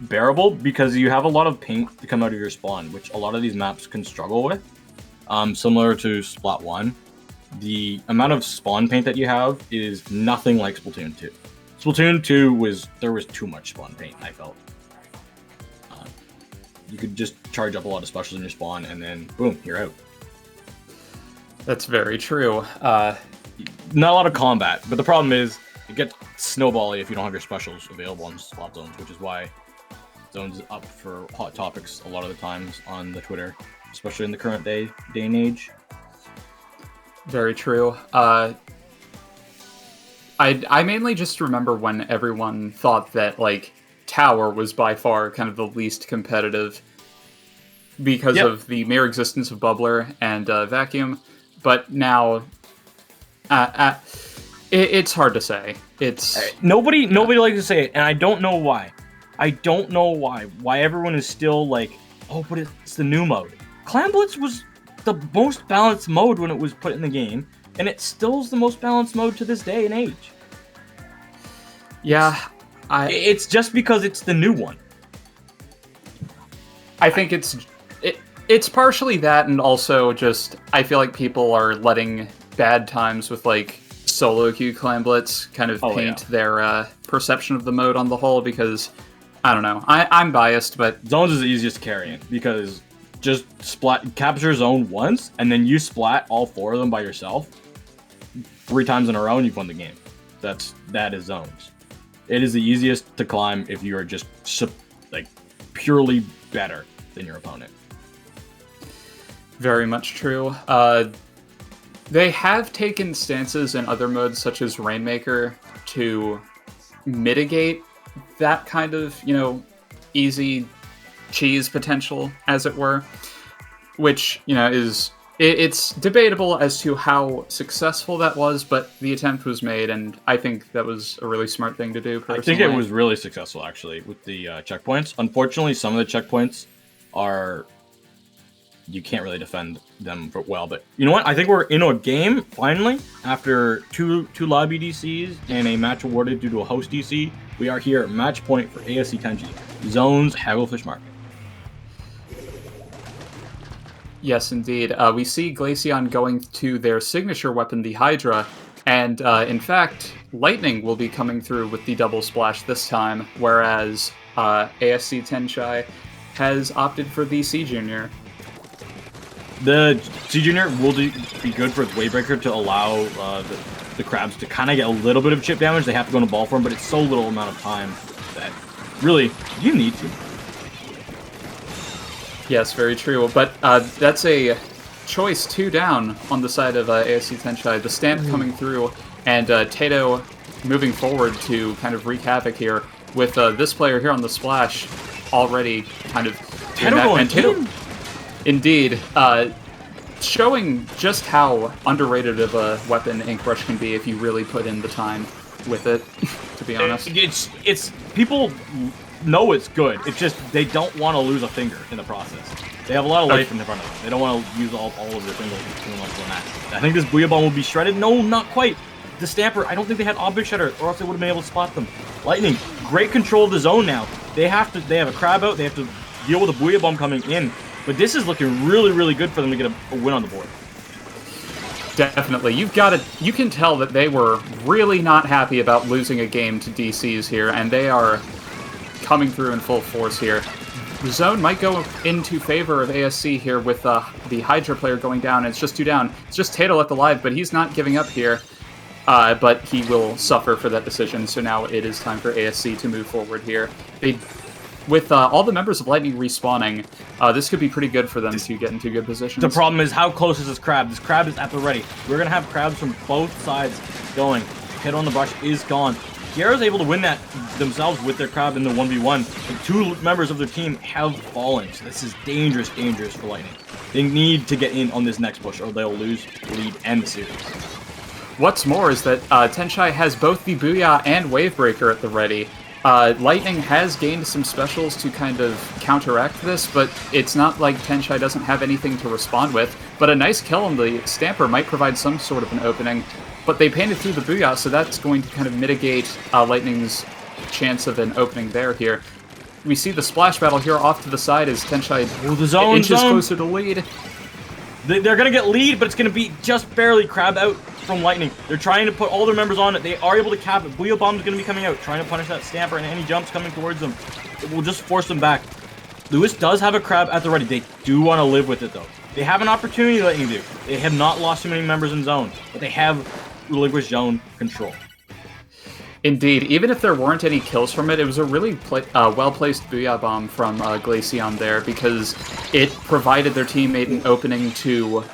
bearable because you have a lot of paint to come out of your spawn, which a lot of these maps can struggle with. Similar to Splat 1, the amount of spawn paint that you have is nothing like Splatoon 2. Splatoon 2 there was too much spawn paint, I felt. You could just charge up a lot of specials in your spawn, and then boom, you're out. That's very true. Not a lot of combat, but the problem is it gets snowbally if you don't have your specials available on Splat Zones, which is why Zones is up for hot topics a lot of the times on the Twitter, especially in the current day and age. Very true. I mainly just remember when everyone thought that, like, Tower was by far kind of the least competitive because of the mere existence of Bubbler and Vacuum, but now it's hard to say. It's nobody likes to say it, and I don't know why. Why everyone is still like, oh, but it's the new mode. Clan Blitz was the most balanced mode when it was put in the game, and it still is the most balanced mode to this day and age. Yeah. It's just because it's the new one. I think it's partially that, and also just I feel like people are letting bad times with like solo queue Clan Blitz kind of paint their perception of the mode on the whole, because I don't know. I'm biased, but Zones is the easiest to carry in because just capture zone once and then you splat all 4 of them by yourself 3 times in a row and you've won the game. That is Zones. It is the easiest to climb if you are just like purely better than your opponent. Very much true. They have taken stances in other modes such as Rainmaker to mitigate that kind of, you know, easy cheese potential, as it were, which, you know, it's debatable as to how successful that was, but the attempt was made, and I think that was a really smart thing to do, personally. I think it was really successful, actually, with the checkpoints. Unfortunately, some of the checkpoints you can't really defend them well, but you know what? I think we're in a game, finally, after two lobby DCs and a match awarded due to a host DC. We are here at match point for ASC Tenshi, Zone's Hagglefish Market. Yes, indeed. We see Glaceon going to their signature weapon, the Hydra, and in fact, Lightning will be coming through with the double splash this time, whereas ASC Tenshi has opted for the C Junior. The C Junior will be good for its Wavebreaker to allow the crabs to kind of get a little bit of chip damage. They have to go in a ball form, but it's so little amount of time that really you need to. Yes, very true. But that's a choice 2 down on the side of ASC Tenshi. The stamp coming through, and Tato moving forward to kind of wreak havoc here with this player here on the splash already kind of Tato going Tato, indeed, showing just how underrated of a weapon Ink Rush can be if you really put in the time with it, to be honest. It's people know it's good. It's just they don't want to lose a finger in the process. They have a lot of life in front of them. They don't want to use all of their fingers too much on that. I think this Booyah Bomb will be shredded. No, not quite. The Stamper, I don't think they had Object Shredder, or else they would have been able to spot them. Lightning, great control of the zone now. They have a crab out. They have to deal with a Booyah Bomb coming in. But this is looking really, really good for them to get a win on the board. Definitely. You can tell that they were really not happy about losing a game to DCs here, and they are coming through in full force here. The zone might go into favor of ASC here with the Hydra player going down, and it's just 2 down. It's just Tato left alive, but he's not giving up here. But he will suffer for that decision, so now it is time for ASC to move forward here. With all the members of Lightning respawning, this could be pretty good for them to get into good positions. The problem is, how close is this crab? This crab is at the ready. We're going to have crabs from both sides going. Hit on the brush is gone. Gyara's able to win that themselves with their crab in the 1v1. And 2 members of their team have fallen, so this is dangerous for Lightning. They need to get in on this next push, or they'll lose the lead and the series. What's more is that Tenshi has both the Booyah and Wave Breaker at the ready. Lightning has gained some specials to kind of counteract this, but it's not like Tenshi doesn't have anything to respond with. But a nice kill on the Stamper might provide some sort of an opening. But they painted through the Booyah, so that's going to kind of mitigate Lightning's chance of an opening there here. We see the splash battle here off to the side as Tenshi inches closer to lead. They're going to get lead, but it's going to be just barely crab out from Lightning. They're trying to put all their members on it. They are able to cap it. Booyah Bomb's going to be coming out, trying to punish that Stamper, and any jumps coming towards them. It will just force them back. Lewis does have a crab at the ready. They do want to live with it, though. They have an opportunity, Lightning do. They have not lost too many members in zone, but they have relinquished zone control. Indeed, even if there weren't any kills from it, it was a really well-placed Booyah Bomb from Glaceon there, because it provided their teammate an opening to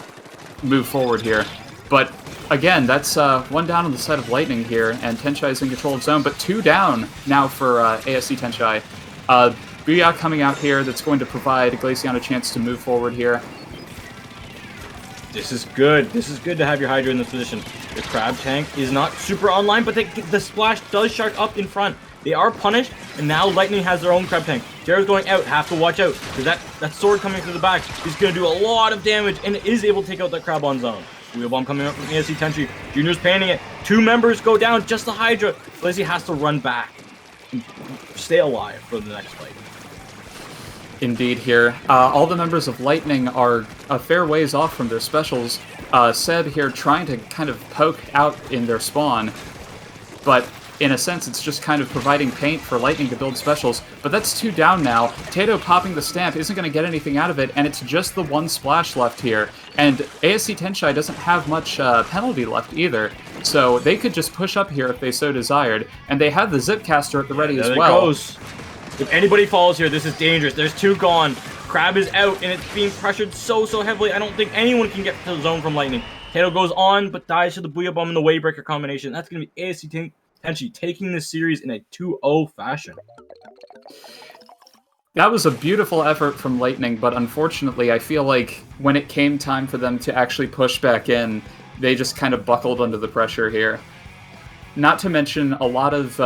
move forward here. But again, that's 1 down on the side of Lightning here, and Tenshi is in control of zone, but 2 down now for ASC Tenshi. Booyah coming out here, that's going to provide Glaceon a chance to move forward here. This is good. This is good to have your Hydra in this position. The Crab Tank is not super online, but the Splash does Shark up in front. They are punished, and now Lightning has their own Crab Tank. Jared's going out, have to watch out, because that sword coming through the back is going to do a lot of damage, and is able to take out that Crab on zone. Wheel Bomb coming up from ASC Tenshi. Junior's painting it. 2 members go down, just the Hydra. Lizzie has to run back and stay alive for the next fight. Indeed here. All the members of Lightning are a fair ways off from their specials. Seb here trying to kind of poke out in their spawn, but in a sense it's just kind of providing paint for Lightning to build specials, but that's 2 down now. Tato popping the stamp isn't going to get anything out of it, and it's just the 1 splash left here. And ASC Tenshi doesn't have much penalty left either, so they could just push up here if they so desired, and they have the Zipcaster at the ready as well. There it goes. If anybody falls here, this is dangerous. There's 2 gone. Crab is out, and it's being pressured so heavily. I don't think anyone can get to the zone from Lightning. Tato goes on, but dies to the Booyah Bomb and the Wave Breaker combination. That's going to be ASC Tenshi taking this series in a 2-0 fashion. That was a beautiful effort from Lightning, but unfortunately, I feel like when it came time for them to actually push back in, they just kind of buckled under the pressure here. Not to mention a lot of...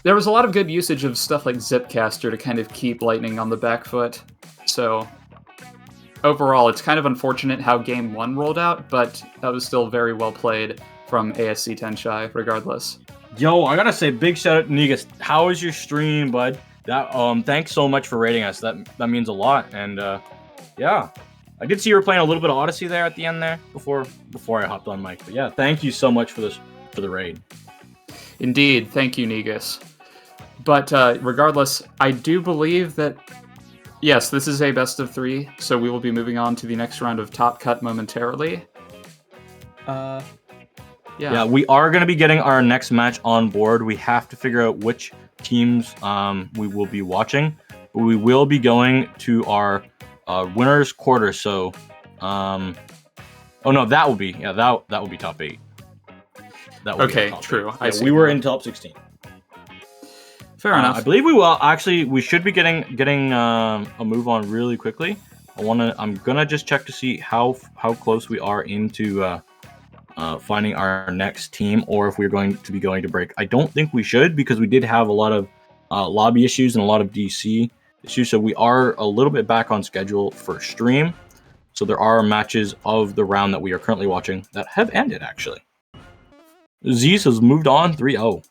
There was a lot of good usage of stuff like Zipcaster to kind of keep Lightning on the back foot. So, overall, it's kind of unfortunate how Game 1 rolled out, but that was still very well played from ASC Tenshi, regardless. Yo, I gotta say, big shout out to Negus. How was your stream, bud? That thanks so much for rating us. That means a lot. And yeah, I did see you were playing a little bit of Odyssey there at the end there before I hopped on mic. But yeah, thank you so much for the raid. Indeed, thank you, Negus. But regardless, I do believe that, yes, this is a best of 3, so we will be moving on to the next round of Top Cut momentarily. Yeah, we are going to be getting our next match on board. We have to figure out which teams we will be watching. But we will be going to our winners quarter. So, oh no, that will be that will be top 8. That will okay, be true. Yeah, we were in top 16. Fair enough. I believe we will. Actually, we should be getting a move on really quickly. I'm gonna just check to see how close we are into finding our next team, or if we're going to break. I don't think we should, because we did have a lot of lobby issues and a lot of DC issues, so we are a little bit back on schedule for stream. So there are matches of the round that we are currently watching that have ended, actually. Zzz has moved on 3-0.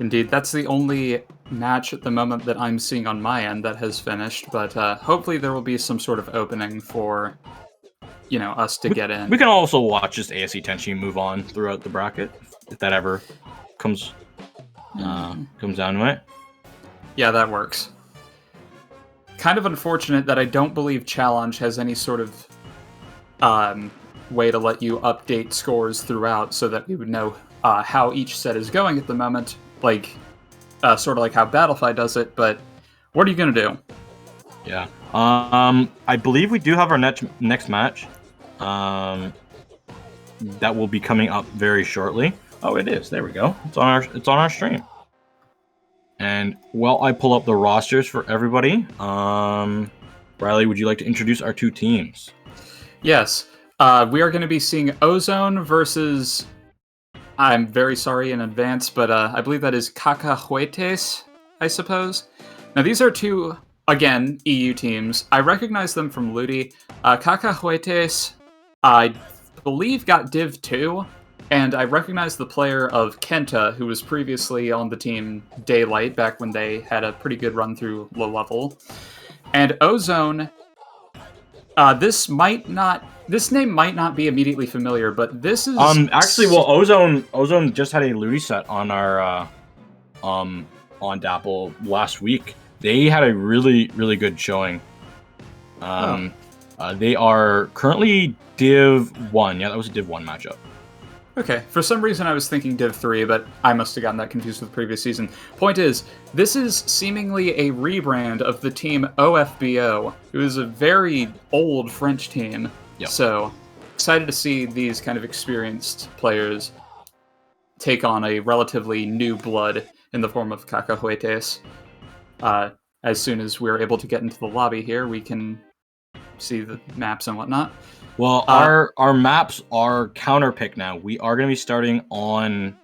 Indeed, that's the only match at the moment that I'm seeing on my end that has finished, but hopefully there will be some sort of opening for, us to get in. We can also watch just ASC Tenshi move on throughout the bracket, if that ever comes down to it. Yeah, that works. Kind of unfortunate that I don't believe Challenge has any sort of way to let you update scores throughout, so that we would know how each set is going at the moment, sort of like how Battlefy does it, but what are you going to do? Yeah. I believe we do have our next match that will be coming up very shortly. Oh, it is. There we go. It's on our stream. And while I pull up the rosters for everybody, Riley, would you like to introduce our two teams? Yes. We are going to be seeing Ozone versus... I'm very sorry in advance, but I believe that is Cachuetes, I suppose. Now, these are two, again, EU teams. I recognize them from Ludi. Cachuetes, I believe, got Div 2, and I recognize the player of Kenta, who was previously on the team Daylight, back when they had a pretty good run through low level. And Ozone, this name might not be immediately familiar, but this is... Actually, well, Ozone just had a Ludi set on our, on Dapple last week. They had a really, really good showing. They are currently Div 1. Yeah, that was a Div 1 matchup. Okay, for some reason I was thinking Div 3, but I must have gotten that confused with the previous season. Point is, this is seemingly a rebrand of the team OFBO, who is a very old French team. Yep. So, excited to see these kind of experienced players take on a relatively new blood in the form of Cachuetes. As soon as we're able to get into the lobby here, we can see the maps and whatnot. Well, our maps are counterpick now. We are going to be starting on...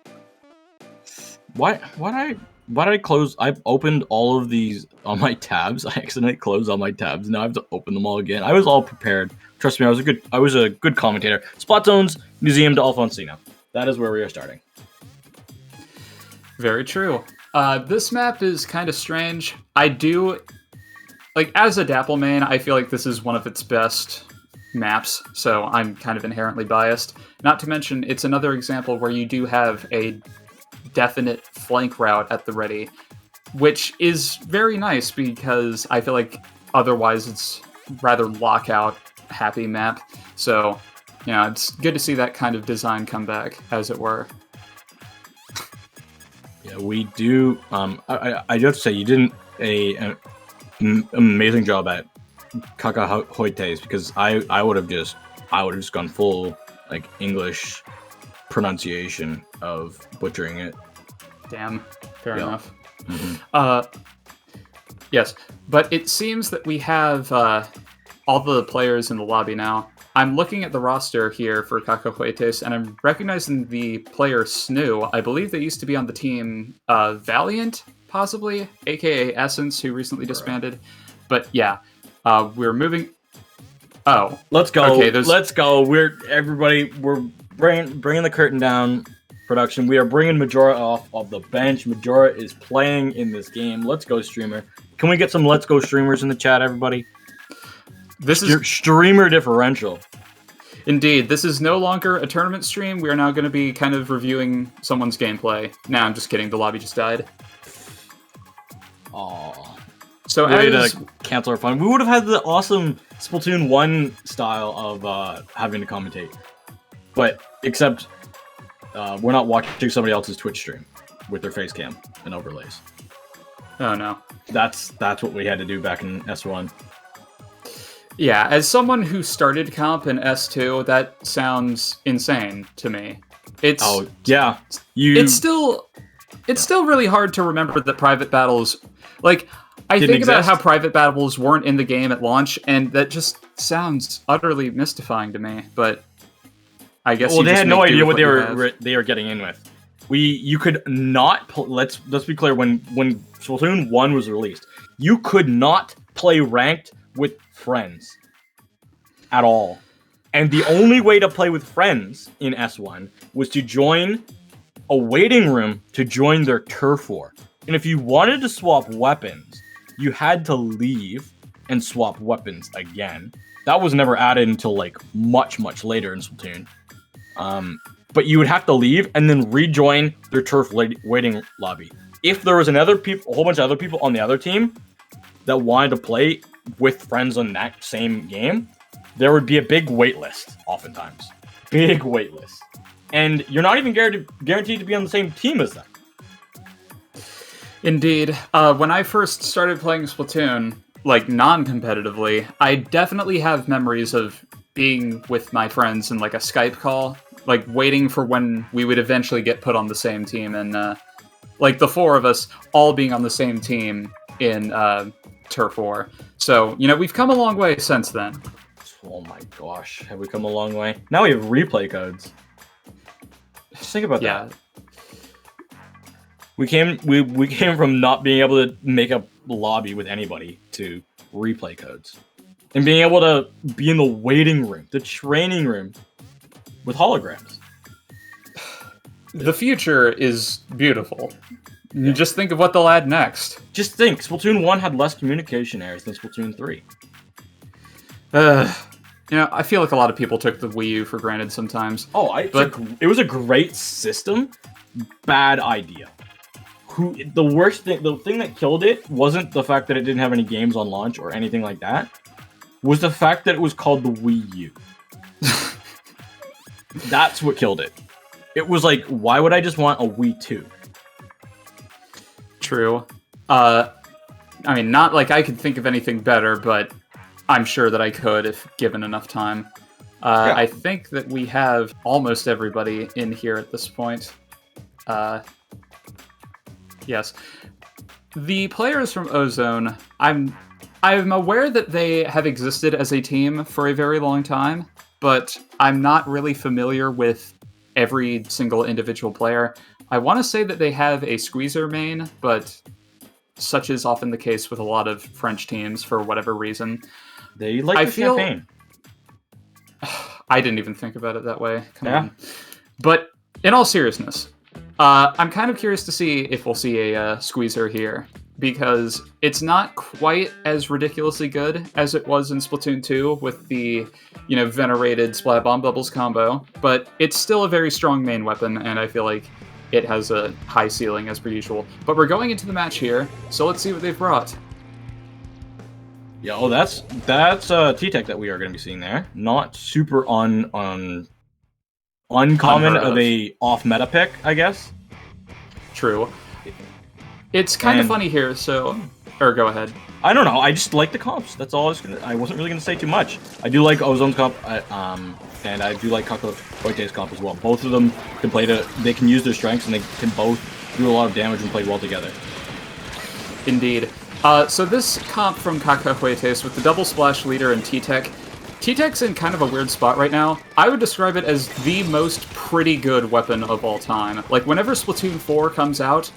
Why did I close? I've opened all of these on my tabs. I accidentally closed all my tabs. Now I have to open them all again. I was all prepared. Trust me, I was a good commentator. Splatoon's Museum de Alfonsino. That is where we are starting. Very true. This map is kind of strange. I do... Like, as a Dapple main, I feel like this is one of its best maps, so I'm kind of inherently biased. Not to mention, it's another example where you do have a definite flank route at the ready, which is very nice because I feel like otherwise it's rather lockout happy map. So, you know, it's good to see that kind of design come back, as it were. Yeah, we do. I do have to say, you did an amazing job at Cachuetes, because I would have just gone full like English pronunciation of butchering it. Damn, fair enough. Mm-hmm. Yes, but it seems that we have all the players in the lobby now. I'm looking at the roster here for Cachuetes, and I'm recognizing the player Snoo. I believe they used to be on the team Valiant, possibly, aka Essence, who recently disbanded. But yeah, we're moving... Oh. Let's go. Okay, let's go. We're bringing the curtain down, production. We are bringing Majora off of the bench. Majora is playing in this game. Let's go, streamer. Can we get some Let's Go streamers in the chat, everybody? This is streamer differential. Indeed, this is no longer a tournament stream. We are now going to be kind of reviewing someone's gameplay. Nah, I'm just kidding. The lobby just died. Aww. So way to cancel our fun. We would have had the awesome Splatoon 1 style of having to commentate. But, except, we're not watching somebody else's Twitch stream with their face cam and overlays. Oh no. That's what we had to do back in S1. Yeah, as someone who started comp in S2, that sounds insane to me. It's It's still really hard to remember that private battles, like, I think about how private battles weren't in the game at launch, and that just sounds utterly mystifying to me. But I guess they had no idea what they were getting in with. You could not let's be clear, when Splatoon 1 was released, you could not play ranked with friends at all. And the only way to play with friends in S1 was to join a waiting room to join their turf war. And if you wanted to swap weapons, you had to leave and swap weapons again. That was never added until like much later in Splatoon. But you would have to leave and then rejoin their turf waiting lobby. If there was a whole bunch of other people on the other team that wanted to play with friends on that same game, there would be a big wait list, oftentimes. Big wait list. And you're not even guaranteed to be on the same team as them. Indeed. When I first started playing Splatoon, like, non-competitively, I definitely have memories of being with my friends in, like, a Skype call, like waiting for when we would eventually get put on the same team, and like the four of us all being on the same team in Turf War. So, you know, we've come a long way since then. Oh my gosh, have we come a long way? Now we have replay codes. Just think about that. We came from not being able to make a lobby with anybody to replay codes. And being able to be in the waiting room, the training room, with holograms. The future is beautiful. Yeah. Just think of what they'll add next. Just think, Splatoon 1 had less communication errors than Splatoon 3. You know, I feel like a lot of people took the Wii U for granted sometimes. Oh, it was a great system. Bad idea. The thing that killed it wasn't the fact that it didn't have any games on launch or anything like that. Was the fact that it was called the Wii U. That's what killed it. It was like, why would I just want a Wii 2? True. I mean, not like I could think of anything better, but I'm sure that I could if given enough time. Yeah. I think that we have almost everybody in here at this point. Yes. The players from Ozone, I'm aware that they have existed as a team for a very long time, but I'm not really familiar with every single individual player. I want to say that they have a squeezer main, but such is often the case with a lot of French teams for whatever reason. They like the champagne. I didn't even think about it that way. Come on. But in all seriousness, I'm kind of curious to see if we'll see a squeezer here, because it's not quite as ridiculously good as it was in Splatoon 2 with the, you know, venerated Splat Bomb Bubbles combo, but it's still a very strong main weapon, and I feel like it has a high ceiling as per usual. But we're going into the match here, so let's see what they've brought. Yeah, oh, that's T-Tech that we are going to be seeing there. Not super uncommon of a off-meta pick, I guess. True. It's kind of funny here, so... Or go ahead. I don't know, I just like the comps. That's all I wasn't really going to say too much. I do like Ozone's comp, and I do like Cachuetes' comp as well. Both of them can they can use their strengths, and they can both do a lot of damage and play well together. Indeed. So this comp from Cachuetes with the double splash leader and T-Tech. T-Tech's in kind of a weird spot right now. I would describe it as the most pretty good weapon of all time. Like, whenever Splatoon 4 comes out,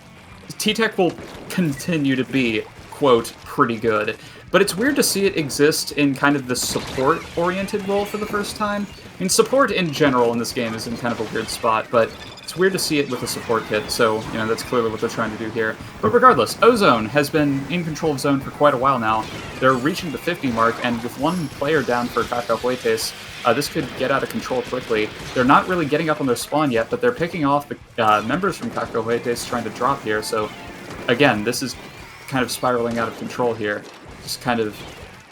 T-Tech will continue to be, quote, pretty good. But it's weird to see it exist in kind of the support-oriented role for the first time. I mean, support in general in this game is in kind of a weird spot, but it's weird to see it with a support kit, so, you know, that's clearly what they're trying to do here. But regardless, Ozone has been in control of Zone for quite a while now. They're reaching the 50 mark, and with one player down for Cachuetes, this could get out of control quickly. They're not really getting up on their spawn yet, but they're picking off the members from Cachuetes trying to drop here, so, again, this is kind of spiraling out of control here. Just kind of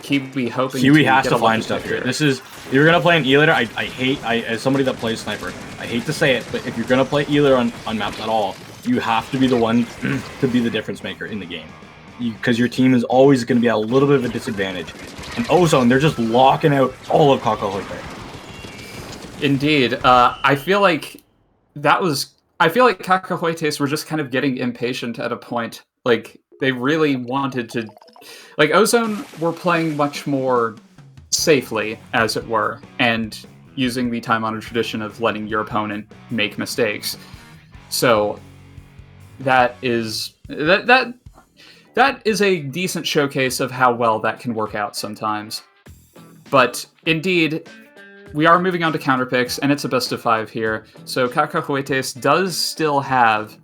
Kiwi hoping Kiwi has to find stuff here. This is, if you're gonna play an E-Later, as somebody that plays Sniper, I hate to say it, but if you're gonna play E-Later on maps at all, you have to be the one to be the difference maker in the game. Because your team is always gonna be at a little bit of a disadvantage. And Ozone, they're just locking out all of Cachuetes. Indeed. I feel like Cachuetes were just kind of getting impatient at a point. Like, they really wanted to... Like, Ozone were playing much more safely, as it were, and using the time-honored tradition of letting your opponent make mistakes. So, that is a decent showcase of how well that can work out sometimes. But, indeed, we are moving on to counter picks, and it's a best of 5 here. So, Cachuetes does still have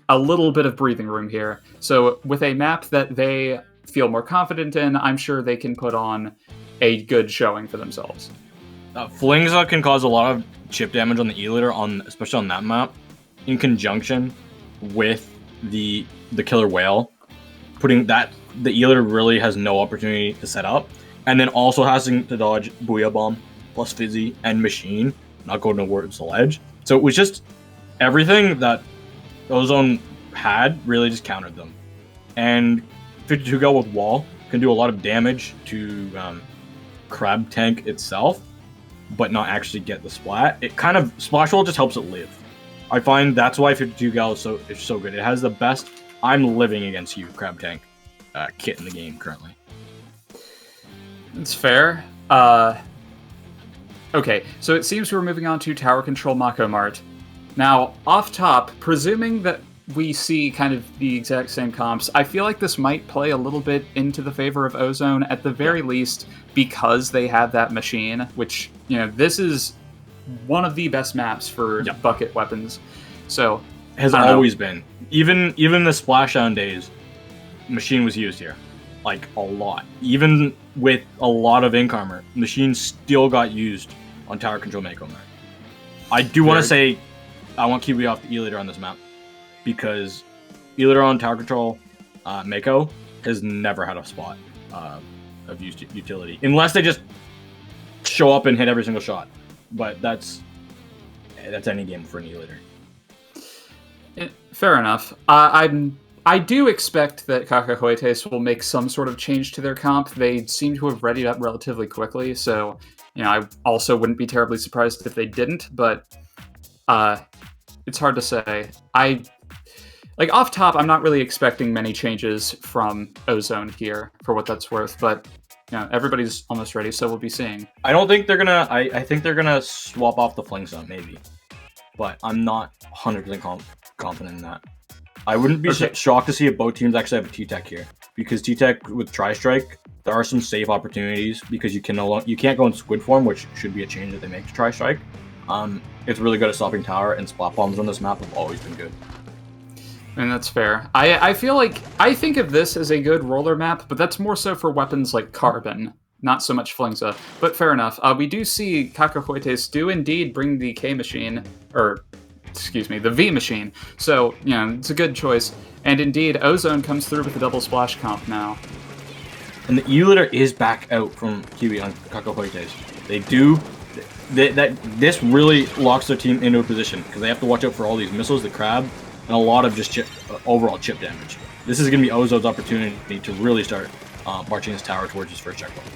a little bit of breathing room here. So, with a map that they feel more confident in, I'm sure they can put on a good showing for themselves. Flings can cause a lot of chip damage on the E-Later, especially on that map, in conjunction with the Killer Whale. Putting that, the E-Later really has no opportunity to set up, and then also having to dodge Booyah Bomb, plus Fizzy, and Machine, not going towards the ledge. So it was just everything that Ozone had really just countered them. And 52 Go with Wall can do a lot of damage to Crab Tank itself. but not actually get the splat. It kind of Splash Wall just helps it live. I find that's why 52 Gal is so good. It has the best I'm living against you Crab Tank kit in the game currently. It's fair. Okay, so it seems we're moving on to Tower Control Mako Mart. Now, off top, presuming that we see kind of the exact same comps, I feel like this might play a little bit into the favor of Ozone, at the very least, because they have that machine, which, you know, this is one of the best maps for bucket weapons. So, has always been. Even the Splashdown days, machine was used here. Like, a lot. Even with a lot of ink armor, machine still got used on Tower Control Mako Mart. I do want to say, I want Kiwi off the E-Leader on this map, because E-Leader on Tower Control Mako has never had a spot of used utility. Unless they just show up and hit every single shot. But that's any game for an E-Leader. Fair enough. I do expect that Cachuetes will make some sort of change to their comp. They seem to have readied up relatively quickly, so you know I also wouldn't be terribly surprised if they didn't. But it's hard to say. Like off top, I'm not really expecting many changes from Ozone here, for what that's worth. But you know, everybody's almost ready, so we'll be seeing. I don't think they're gonna. I think they're gonna swap off the Fling Zone, maybe, but I'm not 100% confident in that. I wouldn't be shocked to see if both teams actually have a T-Tech here, because T-Tech with Tri-Strike, there are some safe opportunities because you can't go in Squid form, which should be a change that they make to Tri-Strike. It's really good at stopping tower, and splat bombs on this map have always been good. And that's fair. I feel like I think of this as a good roller map, but that's more so for weapons like Carbon, not so much Flingza. But fair enough. We do see Cachuetes do indeed bring the K machine, or excuse me, the V machine. So, you know, it's a good choice. And indeed, Ozone comes through with a double splash comp now. And the E-Litter is back out from Kiwi on Cachuetes. They do. This really locks their team into a position, because they have to watch out for all these missiles, the crab, and a lot of just overall chip damage. This is going to be Ozone's opportunity to really start marching his tower towards his first checkpoint.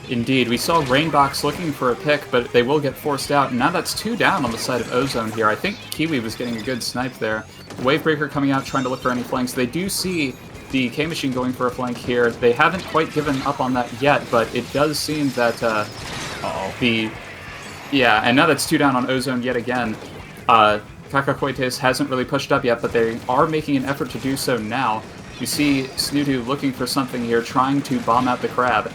Indeed, we saw Rainbox looking for a pick, but they will get forced out, and now that's 2 down on the side of Ozone here. I think Kiwi was getting a good snipe there. Wavebreaker coming out, trying to look for any flanks. They do see the K-Machine going for a flank here. They haven't quite given up on that yet, but it does seem that yeah, and now that's 2 down on Ozone yet again. Cachuetes hasn't really pushed up yet, but they are making an effort to do so now. You see Snoodu looking for something here, trying to bomb out the crab,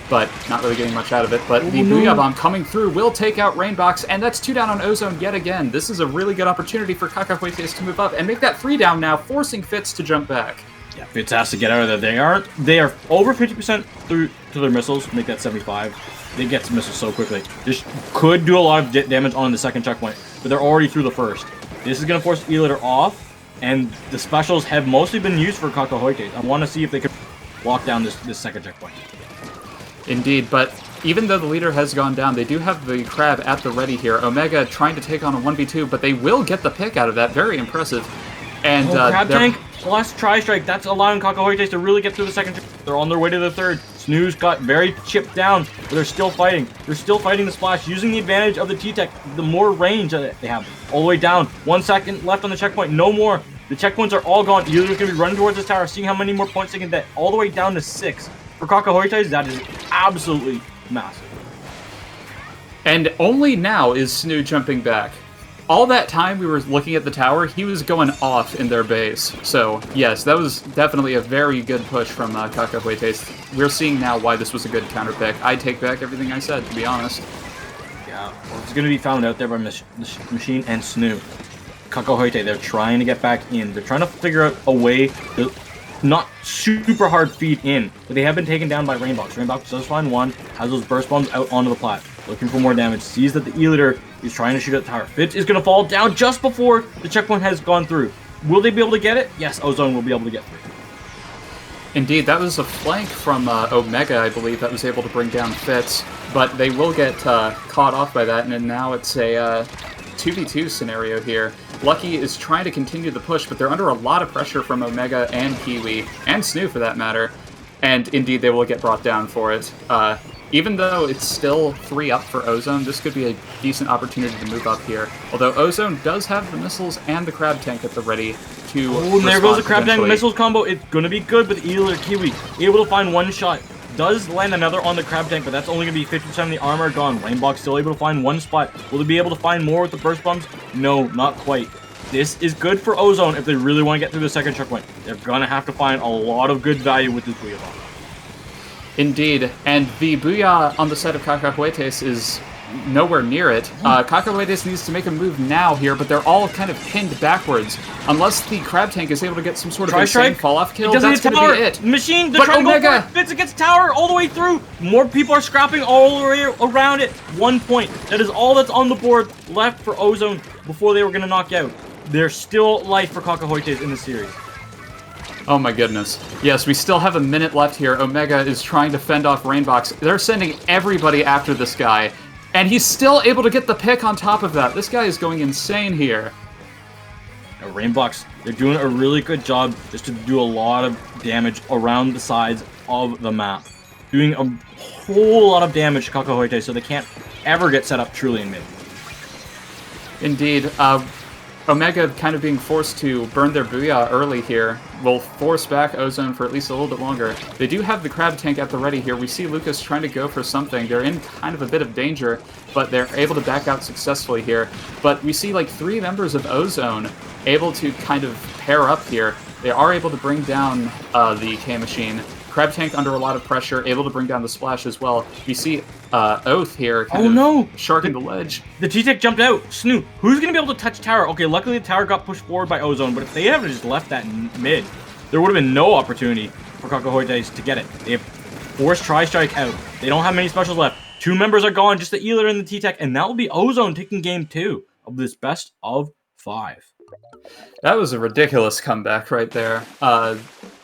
but not really getting much out of it. But the Booyah Bomb coming through will take out Rainbox, and that's 2 down on Ozone yet again. This is a really good opportunity for Cachuetes to move up and make that 3 down now, forcing Fitz to jump back. Yeah, Fitz has to get out of there. They are over 50% through to their missiles, make that 75. They get to missiles so quickly. This could do a lot of damage on the second checkpoint, but they're already through the first. This is going to force E-Litter off, and the specials have mostly been used for Cachuetes. I want to see if they can lock down this second checkpoint. Indeed, but even though the leader has gone down, they do have the crab at the ready here. Omega trying to take on a 1v2, but they will get the pick out of that. Very impressive. And Crab Tank plus Tri-Strike. That's allowing Cachuetes to really get through the second. They're on their way to the third. Snooze got very chipped down, but they're still fighting. They're still fighting the splash, using the advantage of the T-Tech, the more range that they have. All the way down. 1 second left on the checkpoint. No more. The checkpoints are all gone. Either going to be running towards this tower, seeing how many more points they can get. All the way down to 6. For Cachuetes, that is absolutely massive. And only now is Snoo jumping back. All that time we were looking at the tower, he was going off in their base. So, yes, that was definitely a very good push from Cachuetes. We're seeing now why this was a good counter pick. I take back everything I said, to be honest. Yeah, well, it's going to be found out there by Machine and Snoo. Cachuetes, they're trying to get back in. They're trying to figure out a way to not super hard feed in, but they have been taken down by Rainbox. Rainbox does find one, has those burst bombs out onto the plat, looking for more damage, sees that the E-Litter is trying to shoot at the tower. Fitz is going to fall down just before the checkpoint has gone through. Will they be able to get it? Yes, Ozone will be able to get through. Indeed, that was a flank from Omega, I believe, that was able to bring down Fitz, but they will get caught off by that, and now it's a 2v2 scenario here. Lucky is trying to continue the push, but they're under a lot of pressure from Omega and Kiwi, and Snoo for that matter, and indeed they will get brought down for it. even though it's still 3 up for Ozone, this could be a decent opportunity to move up here. Although Ozone does have the missiles and the crab tank at the ready to. Oh, and there goes the crab tank eventually. missiles combo. It's gonna be good with Eel or Kiwi. Able to find one shot. Does land another on the crab tank, but that's only gonna be 50% of the armor gone. Rainbox still able to find one spot. Will they be able to find more with the burst bombs? No, not quite. This is good for Ozone if they really want to get through the second checkpoint. They're gonna have to find a lot of good value with this Booyah Bomb. Indeed, and the Booyah on the side of Cachuetes is nowhere near it. Cachuetes needs to make a move now here, but they're all kind of pinned backwards. Unless the crab tank is able to get some sort of insane fall-off kill, that's going to be it. Machine, the But trying to go Omega- for it. Fits against tower all the way through. More people are scrapping all the way around it. 1 point. That is all that's on the board left for Ozone before they were going to knock out. There's still life for Cachuetes in the series. Oh my goodness. Yes, we still have a minute left here. Omega is trying to fend off Rainbox. They're sending everybody after this guy. And he's still able to get the pick on top of that. This guy is going insane here. Now, Rainbox, they're doing a really good job just to do a lot of damage around the sides of the map. Doing a whole lot of damage to Cachuetes so they can't ever get set up truly in mid. Indeed. Omega kind of being forced to burn their Booyah early here will force back Ozone for at least a little bit longer. They do have the crab tank at the ready here. We see Lucas trying to go for something. They're in kind of a bit of danger, but they're able to back out successfully here. But we see like 3 members of Ozone able to kind of pair up here. They are able to bring down the K-Machine. Crab tank under a lot of pressure, able to bring down the splash as well. We see Oath here kind of sharking the ledge. The T-Tech jumped out. Snoop, who's going to be able to touch tower? Okay, luckily the tower got pushed forward by Ozone, but if they had just left that mid, there would have been no opportunity for Cachuetes to get it. They have forced Tri-Strike out. They don't have many specials left. 2 members are gone, just the Ealer and the T-Tech, and that will be Ozone taking game 2 of this best of 5. That was a ridiculous comeback right there.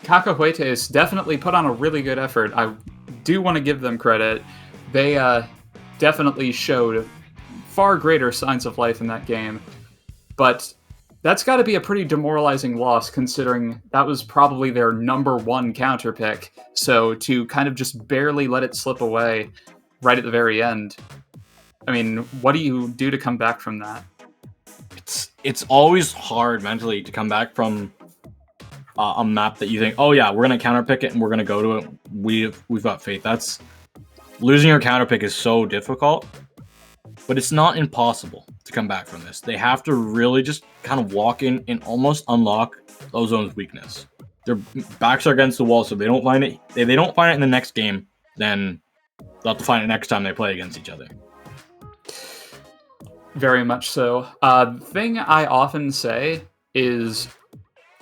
Cachuetes definitely put on a really good effort. I do want to give them credit. They definitely showed far greater signs of life in that game. But that's got to be a pretty demoralizing loss, considering that was probably their #1 counter pick. So to kind of just barely let it slip away right at the very end, I mean, what do you do to come back from that? It's always hard mentally to come back from a map that you think, oh yeah, we're gonna counter pick it and we're gonna go to it. We've got faith. That's losing your counter pick is so difficult, but it's not impossible to come back from this. They have to really just kind of walk in and almost unlock Ozone's weakness. Their backs are against the wall, so they don't find it. If they don't find it in the next game, then they'll have to find it next time they play against each other. Very much so. The thing I often say is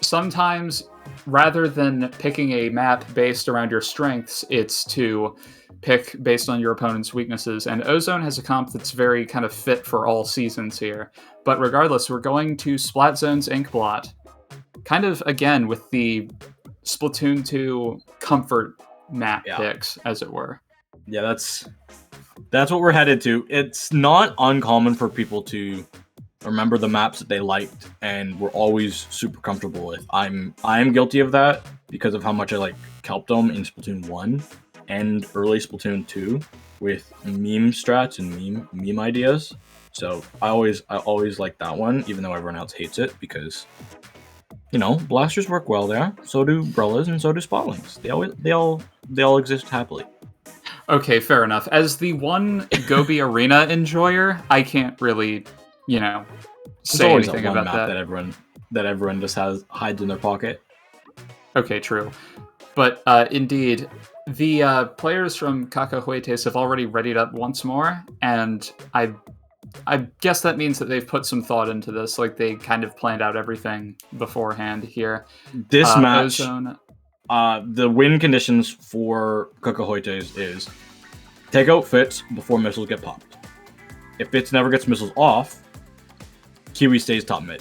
sometimes rather than picking a map based around your strengths, it's to pick based on your opponent's weaknesses. And Ozone has a comp that's very kind of fit for all seasons here. But regardless, we're going to Splat Zone's Inkblot. Kind of, again, with the Splatoon 2 comfort map picks, as it were. Yeah, that's what we're headed to. It's not uncommon for people to remember the maps that they liked and were always super comfortable with. I'm guilty of that because of how much I like Kelpdome in Splatoon 1 and early Splatoon 2 with meme strats and meme ideas. So I always like that one, even though everyone else hates it because, you know, blasters work well there. So do Brellas and so do Spotlings. They all exist happily. Okay, fair enough. As the one Gobi Arena enjoyer, I can't really, say anything about that. That everyone just hides in their pocket. Okay, true. But indeed, the players from Cachuetes have already readied up once more, and I guess that means that they've put some thought into this, like they kind of planned out everything beforehand here. This match, Ozone, the win conditions for Cachuetes is take out Fitz before missiles get popped. If Fitz never gets missiles off, Kiwi stays top mid.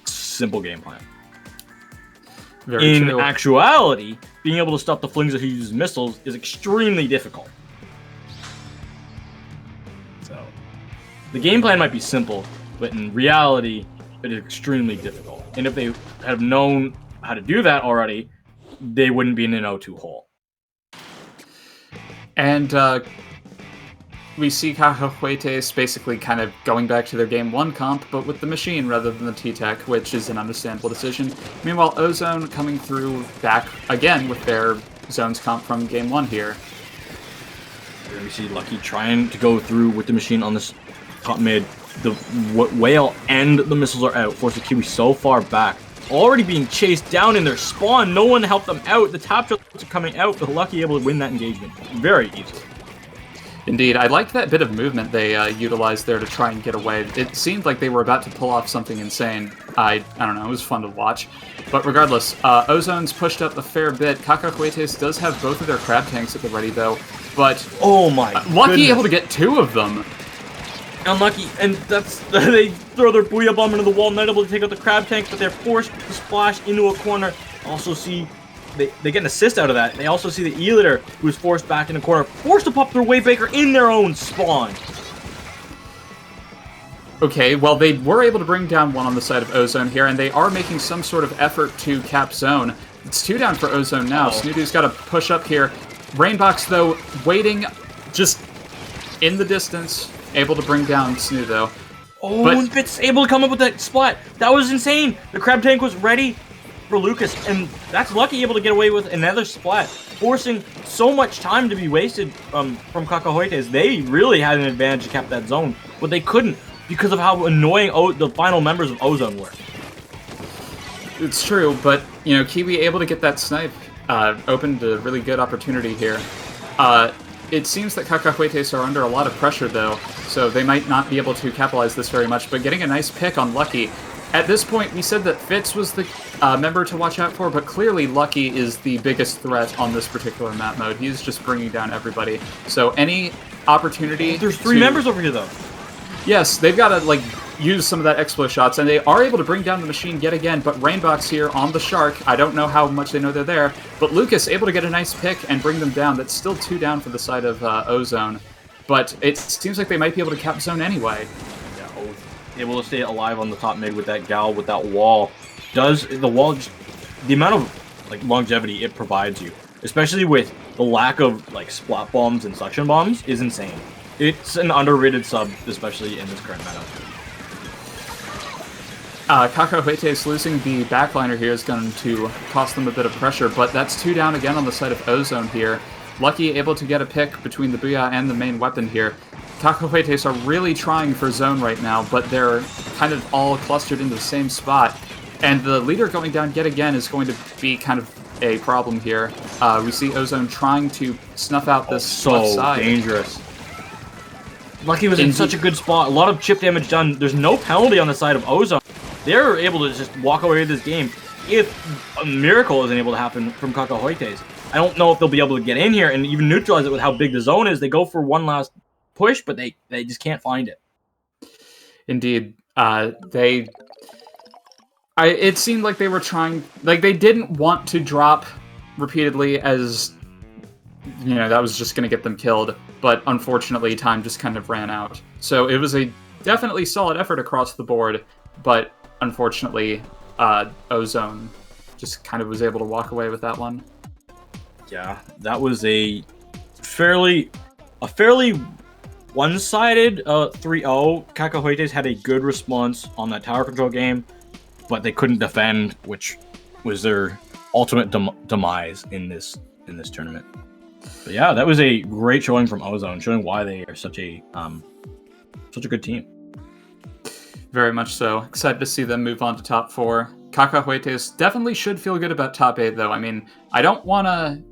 Simple game plan. Very In true. actuality, being able to stop the flings that he uses missiles is extremely difficult. So, the game plan might be simple, but in reality, it is extremely difficult. And if they have known how to do that already, they wouldn't be in an 0-2 hole. And we see Cachuetes basically kind of going back to their Game 1 comp, but with the machine rather than the T-Tech, which is an understandable decision. Meanwhile, Ozone coming through back again with their zones comp from Game 1 here. Here we see Lucky trying to go through with the machine on this top mid. The whale and the missiles are out, forcing Kiwi so far back. Already being chased down in their spawn. No one helped them out. The tap shots are coming out, but Lucky able to win that engagement very easily. Indeed, I liked that bit of movement they utilized there to try and get away. It seemed like they were about to pull off something insane. I don't know, it was fun to watch. But regardless, Ozone's pushed up a fair bit. Cachuetes does have both of their crab tanks at the ready though, but oh my Lucky goodness. able to get 2 of them. Unlucky, and that's they throw their Booyah Bomb into the wall, not able to take out the crab tanks, but they're forced to splash into a corner. Also see they get an assist out of that. They also see the E-Litter, who's forced back in the corner, forced to pop their Waybaker in their own spawn. Okay, well they were able to bring down one on the side of Ozone here, and they are making some sort of effort to cap zone. It's 2 down for Ozone now. Snooty's got to push up here. Rainbox, though, waiting just in the distance, able to bring down Snoo, though. Oh, and Fitz able to come up with that splat. That was insane. The crab tank was ready for Lucas, and that's Lucky able to get away with another splat, forcing so much time to be wasted from Cachuetes. They really had an advantage to cap that zone, but they couldn't because of how annoying the final members of Ozone were. It's true, but, you know, Kiwi able to get that snipe opened a really good opportunity here. It seems that Cachuetes are under a lot of pressure, though, so they might not be able to capitalize this very much, but getting a nice pick on Lucky. At this point, we said that Fitz was the member to watch out for, but clearly Lucky is the biggest threat on this particular map mode. He's just bringing down everybody. So any opportunity There's 3 members over here, though. Yes, they've got to, like, use some of that explo shots, and they are able to bring down the machine yet again, but Rainbox here on the Shark, I don't know how much they know they're there, but Lucas able to get a nice pick and bring them down. That's still 2 down for the side of Ozone, but it seems like they might be able to cap zone anyway. Yeah, able to stay alive on the top mid with that gal, with that wall. Does the wall just, the amount of like longevity it provides you, especially with the lack of like splat bombs and suction bombs, is insane. It's an underrated sub, especially in this current meta. Cachuetes losing the backliner here is going to cost them a bit of pressure, but that's 2 down again on the side of Ozone here. Lucky able to get a pick between the Booyah and the main weapon here. Cachuetes are really trying for zone right now, but they're kind of all clustered into the same spot. And the leader going down yet again is going to be kind of a problem here. We see Ozone trying to snuff out this left side. Dangerous. Lucky was in such a good spot. A lot of chip damage done. There's no penalty on the side of Ozone. They're able to just walk away with this game if a miracle isn't able to happen from Cachuetes. I don't know if they'll be able to get in here and even neutralize it with how big the zone is. They go for one last push, but they just can't find it. Indeed. It seemed like they were trying, like they didn't want to drop repeatedly as, you know, that was just going to get them killed. But unfortunately, time just kind of ran out. So it was a definitely solid effort across the board, but unfortunately, Ozone just kind of was able to walk away with that one. Yeah, that was a fairly one-sided 3-0. Cachuetes had a good response on that tower control game, but they couldn't defend, which was their ultimate demise in this tournament. But yeah, that was a great showing from Ozone, showing why they are such a good team. Very much so. Excited to see them move on to top 4. Cachuetes definitely should feel good about top 8, though. I mean, I don't want to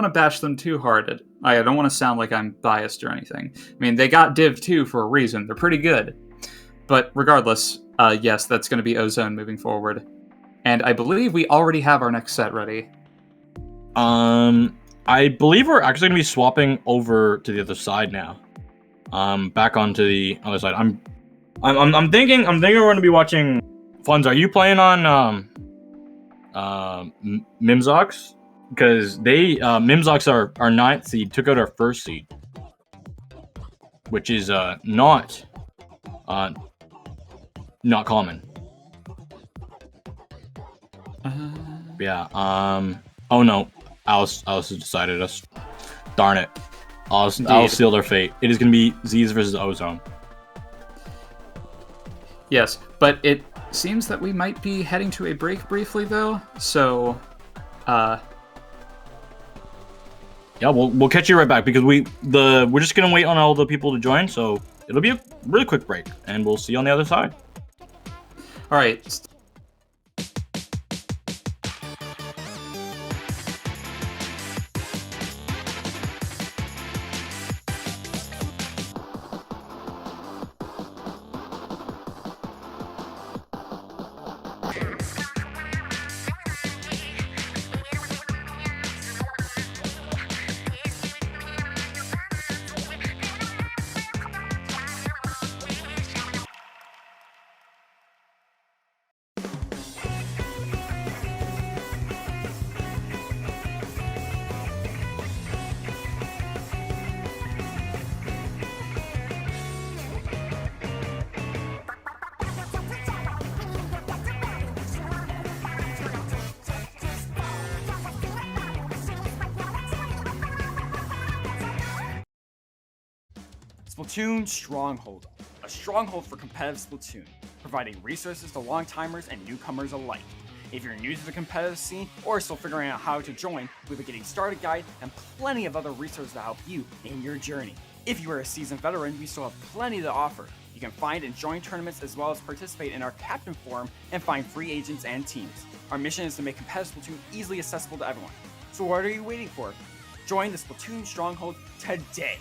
bash them too hard. I don't want to sound like I'm biased or anything. I mean, they got Div 2 for a reason. They're pretty good. But regardless, yes, that's going to be Ozone moving forward. And I believe we already have our next set ready. I believe we're actually going to be swapping over to the other side now. Back onto the other side. I'm thinking we're going to be watching Funds. Are you playing on Mimzox? Because they Mimzox our 9th seed took out our 1st seed, which is not common. Yeah. Oh no, Alice has decided us. Darn it. I'll seal their fate. It is going to be Zzz versus Ozone. Yes, but it seems that we might be heading to a break briefly, though. So, yeah, we'll catch you right back because we're just gonna wait on all the people to join. So it'll be a really quick break, and we'll see you on the other side. all right. Splatoon Stronghold, a stronghold for competitive Splatoon, providing resources to long-timers and newcomers alike. If you're new to the competitive scene or still figuring out how to join, we have a getting started guide and plenty of other resources to help you in your journey. If you are a seasoned veteran, we still have plenty to offer. You can find and join tournaments as well as participate in our Captain Forum and find free agents and teams. Our mission is to make competitive Splatoon easily accessible to everyone. So what are you waiting for? Join the Splatoon Stronghold today!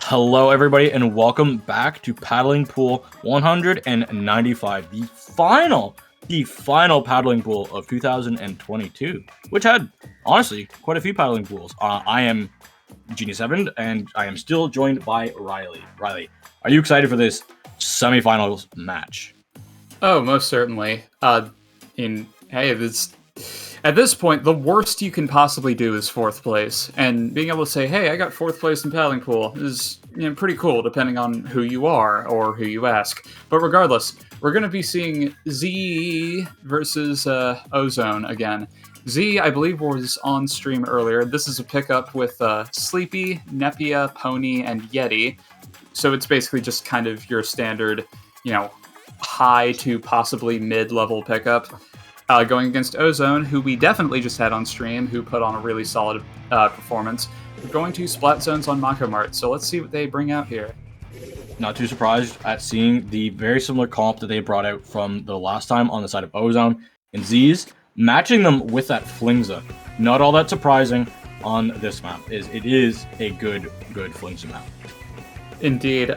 Hello, everybody, and welcome back to Paddling Pool 195, the final paddling pool of 2022, which had, honestly, quite a few paddling pools. I am Genius7, and I am still joined by Riley. Riley, are you excited for this semifinals match? Oh, most certainly. At this point, the worst you can possibly do is 4th place, and being able to say, hey, I got 4th place in paddling pool is pretty cool, depending on who you are or who you ask. But regardless, we're going to be seeing Z versus Ozone again. Z, I believe, was on stream earlier. This is a pickup with Sleepy, Nepia, Pony, and Yeti. So it's basically just kind of your standard, high to possibly mid-level pickup. Going against Ozone, who we definitely just had on stream, who put on a really solid performance. We're going to Splat Zones on Mako Mart, so let's see what they bring out here. Not too surprised at seeing the very similar comp that they brought out from the last time on the side of Ozone and Z's, matching them with that Flingza. Not all that surprising on this map. It is a good Flingza map. Indeed.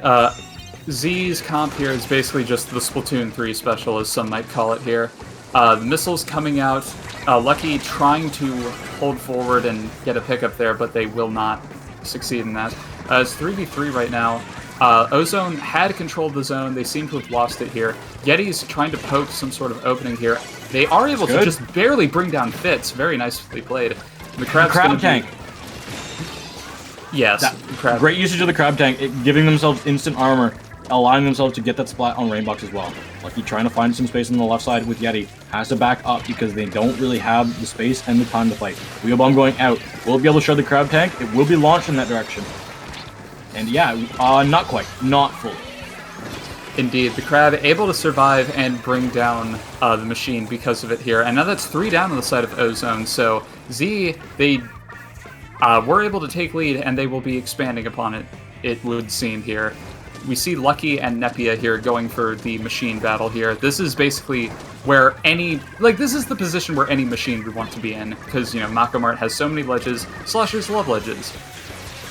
Z's comp here is basically just the Splatoon 3 special, as some might call it here. The missiles coming out, Lucky trying to hold forward and get a pickup there, but they will not succeed in that. It's 3v3 right now. Ozone had control of the zone. They seem to have lost it here. Yeti's trying to poke some sort of opening here. They are able to just barely bring down Fitz. Very nicely played. The crab tank. Yes. Great usage of the crab tank, giving themselves instant armor, allowing themselves to get that splat on Rainbox as well. Lucky trying to find some space on the left side with Yeti. Has to back up because they don't really have the space and the time to fight. Wheel bomb going out. Will be able to shred the crab tank. It will be launched in that direction. And yeah, not quite. Not fully. Indeed, the crab able to survive and bring down the machine because of it here. And now that's 3 down on the side of Ozone. So Z, they were able to take lead, and they will be expanding upon it, it would seem here. We see Lucky and Nepia here going for the machine battle here. This is basically where this is the position where any machine would want to be in, because, Mako Mart has so many ledges. Slushers love ledges.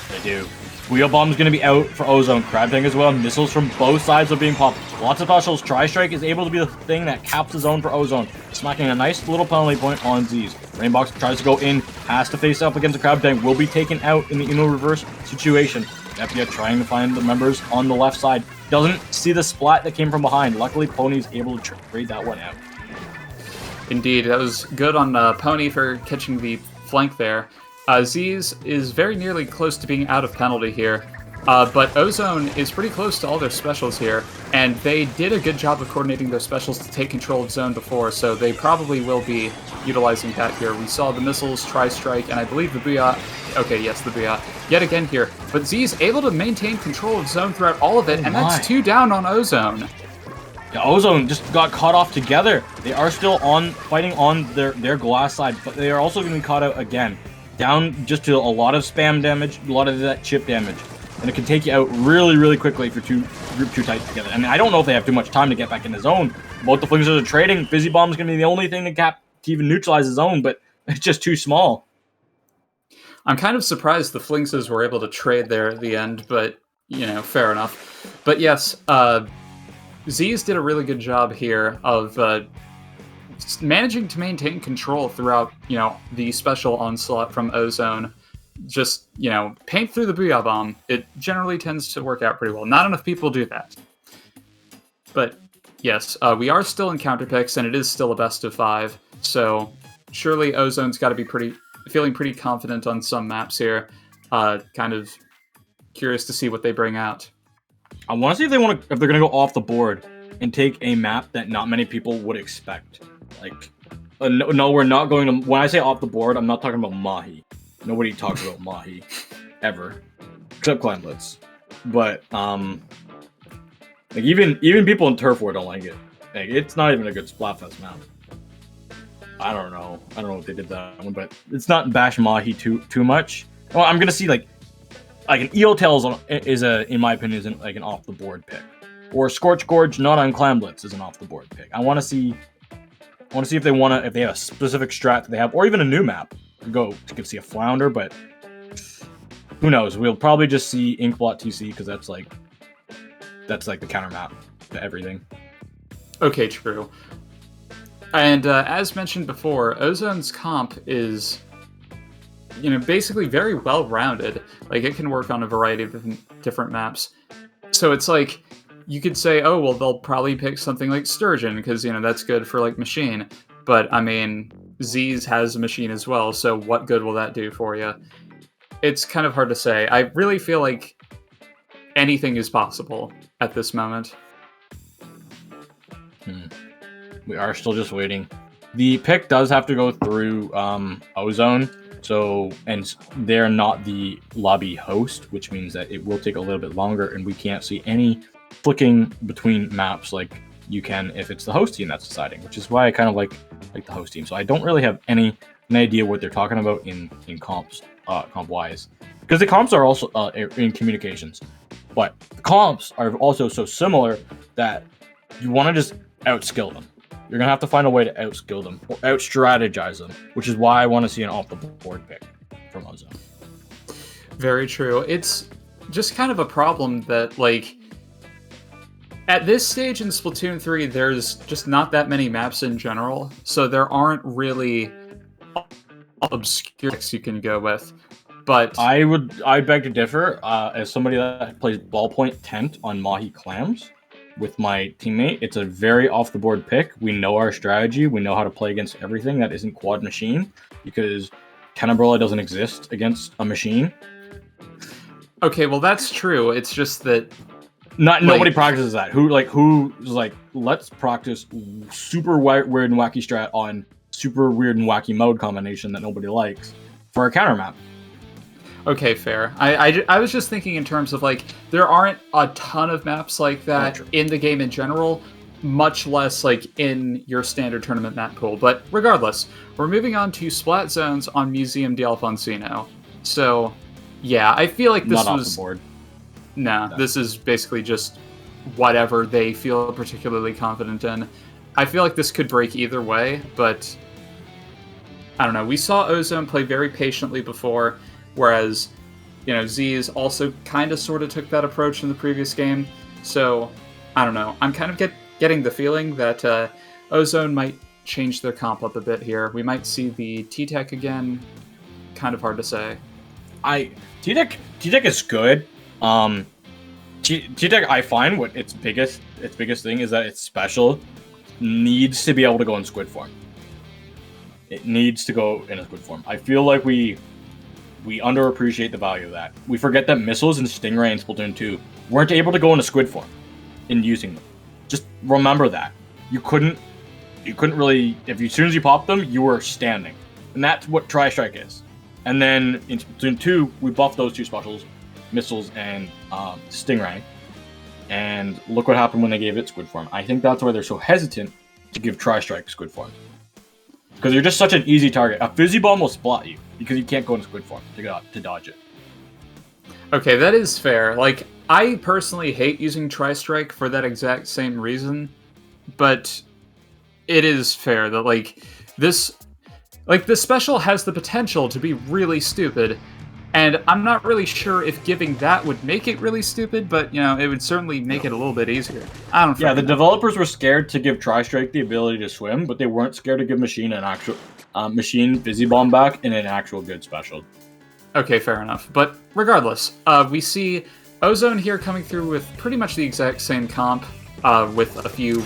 They do. Wheel bomb's going to be out for Ozone. Crab tank as well. Missiles from both sides are being popped. Lots of specials. Tri-Strike is able to be the thing that caps the zone for Ozone, smacking a nice little penalty point on Z's. Rainbox tries to go in, has to face up against the crab tank, will be taken out in the Uno reverse situation. Nepia trying to find the members on the left side. Doesn't see the splat that came from behind. Luckily, Pony's able to trade that one out. Indeed, that was good on Pony for catching the flank there. Z's is very nearly close to being out of penalty here, but Ozone is pretty close to all their specials here, and they did a good job of coordinating their specials to take control of zone before, so they probably will be utilizing that here. We saw the missiles, Tri-Strike, and I believe the Booyah. Okay, yes, the Booyah. Yet again here, but Z is able to maintain control of zone throughout all of it, and that's 2 down on Ozone. Yeah, Ozone just got caught off together. They are still fighting on their glass side, but they are also going to be caught out again. Down just to a lot of spam damage, a lot of that chip damage. And it can take you out really, really quickly if you're group too tight together. And I don't know if they have too much time to get back in the zone. Both the Flingers are trading. Busy Bomb's going to be the only thing to even neutralize the zone, but it's just too small. I'm kind of surprised the Flingses were able to trade there at the end, but, fair enough. But yes, Z's did a really good job here of managing to maintain control throughout, the special onslaught from Ozone. Just, paint through the Booyah Bomb. It generally tends to work out pretty well. Not enough people do that. But, yes, we are still in counter picks, and it is still a best of 5. So, surely Ozone's got to be feeling pretty confident on some maps here. Kind of curious to see what they bring out. I want to see if they're going to go off the board and take a map that not many people would expect. No, we're not going to. When I say off the board, I'm not talking about Mahi. Nobody talks about Mahi ever, except Clan Blitz. But even people in Turf War don't like it. It's not even a good Splatfest map. I don't know if they did that one, but it's not bash Mahi too much. Well, I'm gonna see like an Eel Tails is in my opinion, isn't like an off the board pick, or Scorch Gorge not on Clan Blitz is an off the board pick. I want to see if they have a specific strat that they have, or even a new map to go to see a Flounder. But who knows? We'll probably just see Inkblot TC because that's like the counter map to everything. Okay, true. And as mentioned before, Ozone's comp is, basically very well-rounded. Like, it can work on a variety of different maps. So it's like, you could say, oh, well, they'll probably pick something like Sturgeon, because, that's good for, like, Machine. But, I mean, Zzz has a Machine as well, so what good will that do for you? It's kind of hard to say. I really feel like anything is possible at this moment. We are still just waiting. The pick does have to go through Ozone, and they're not the lobby host, which means that it will take a little bit longer, and we can't see any flicking between maps like you can if it's the host team that's deciding, which is why I kind of like the host team. So I don't really have an idea what they're talking about in comps, comp wise, because the comps are also in communications, but the comps are also so similar that you want to just outskill them. You're going to have to find a way to outskill them or out-strategize them, which is why I want to see an off-the-board pick from Ozone. Very true. It's just kind of a problem that, like, at this stage in Splatoon 3, there's just not that many maps in general, so there aren't really obscure picks you can go with. But I beg to differ, as somebody that plays Ballpoint Tent on Mahi Clams with my teammate. It's a very off-the-board pick. We know our strategy. We know how to play against everything that isn't quad machine, because Tenebrola doesn't exist against a machine. Okay, well, that's true. It's just that nobody practices that. Who's like, let's practice super weird and wacky strat on super weird and wacky mode combination that nobody likes for a counter map. Okay, fair. I was just thinking in terms of, like, there aren't a ton of maps like that in the game in general, much less, like, in your standard tournament map pool. But regardless, we're moving on to Splat Zones on Museum de Alfonsino. So, yeah, I feel like this Not was... off the board. No, this is basically just whatever they feel particularly confident in. I feel like this could break either way, but I don't know. We saw Ozone play very patiently before, whereas, Zzz also kind of sort of took that approach in the previous game. So, I don't know. I'm kind of getting the feeling that Ozone might change their comp up a bit here. We might see the T-Tech again. Kind of hard to say. T-Tech is good. T-Tech, I find what its biggest thing is that its special needs to be able to go in squid form. It needs to go in a squid form. I feel like we underappreciate the value of that. We forget that missiles and Stingray in Splatoon 2 weren't able to go in a squid form in using them. Just remember that. You couldn't really, as soon as you popped them, you were standing. And that's what Tri-Strike is. And then in Splatoon 2, we buffed those two specials, missiles and Stingray. And look what happened when they gave it squid form. I think that's why they're so hesitant to give Tri-Strike squid form. Because you're just such an easy target. A Fizzy Bomb will splat you because you can't go in squid form to dodge it. Okay, that is fair. Like, I personally hate using Tri-Strike for that exact same reason, but it is fair that, like, this special has the potential to be really stupid, and I'm not really sure if giving that would make it really stupid, but, it would certainly make it a little bit easier. I don't know. Yeah, the developers were scared to give Tri-Strike the ability to swim, but they weren't scared to give Machine an actual Machine Fizzy Bomb back in an actual good special. Okay, fair enough. But regardless, we see Ozone here coming through with pretty much the exact same comp, with a few,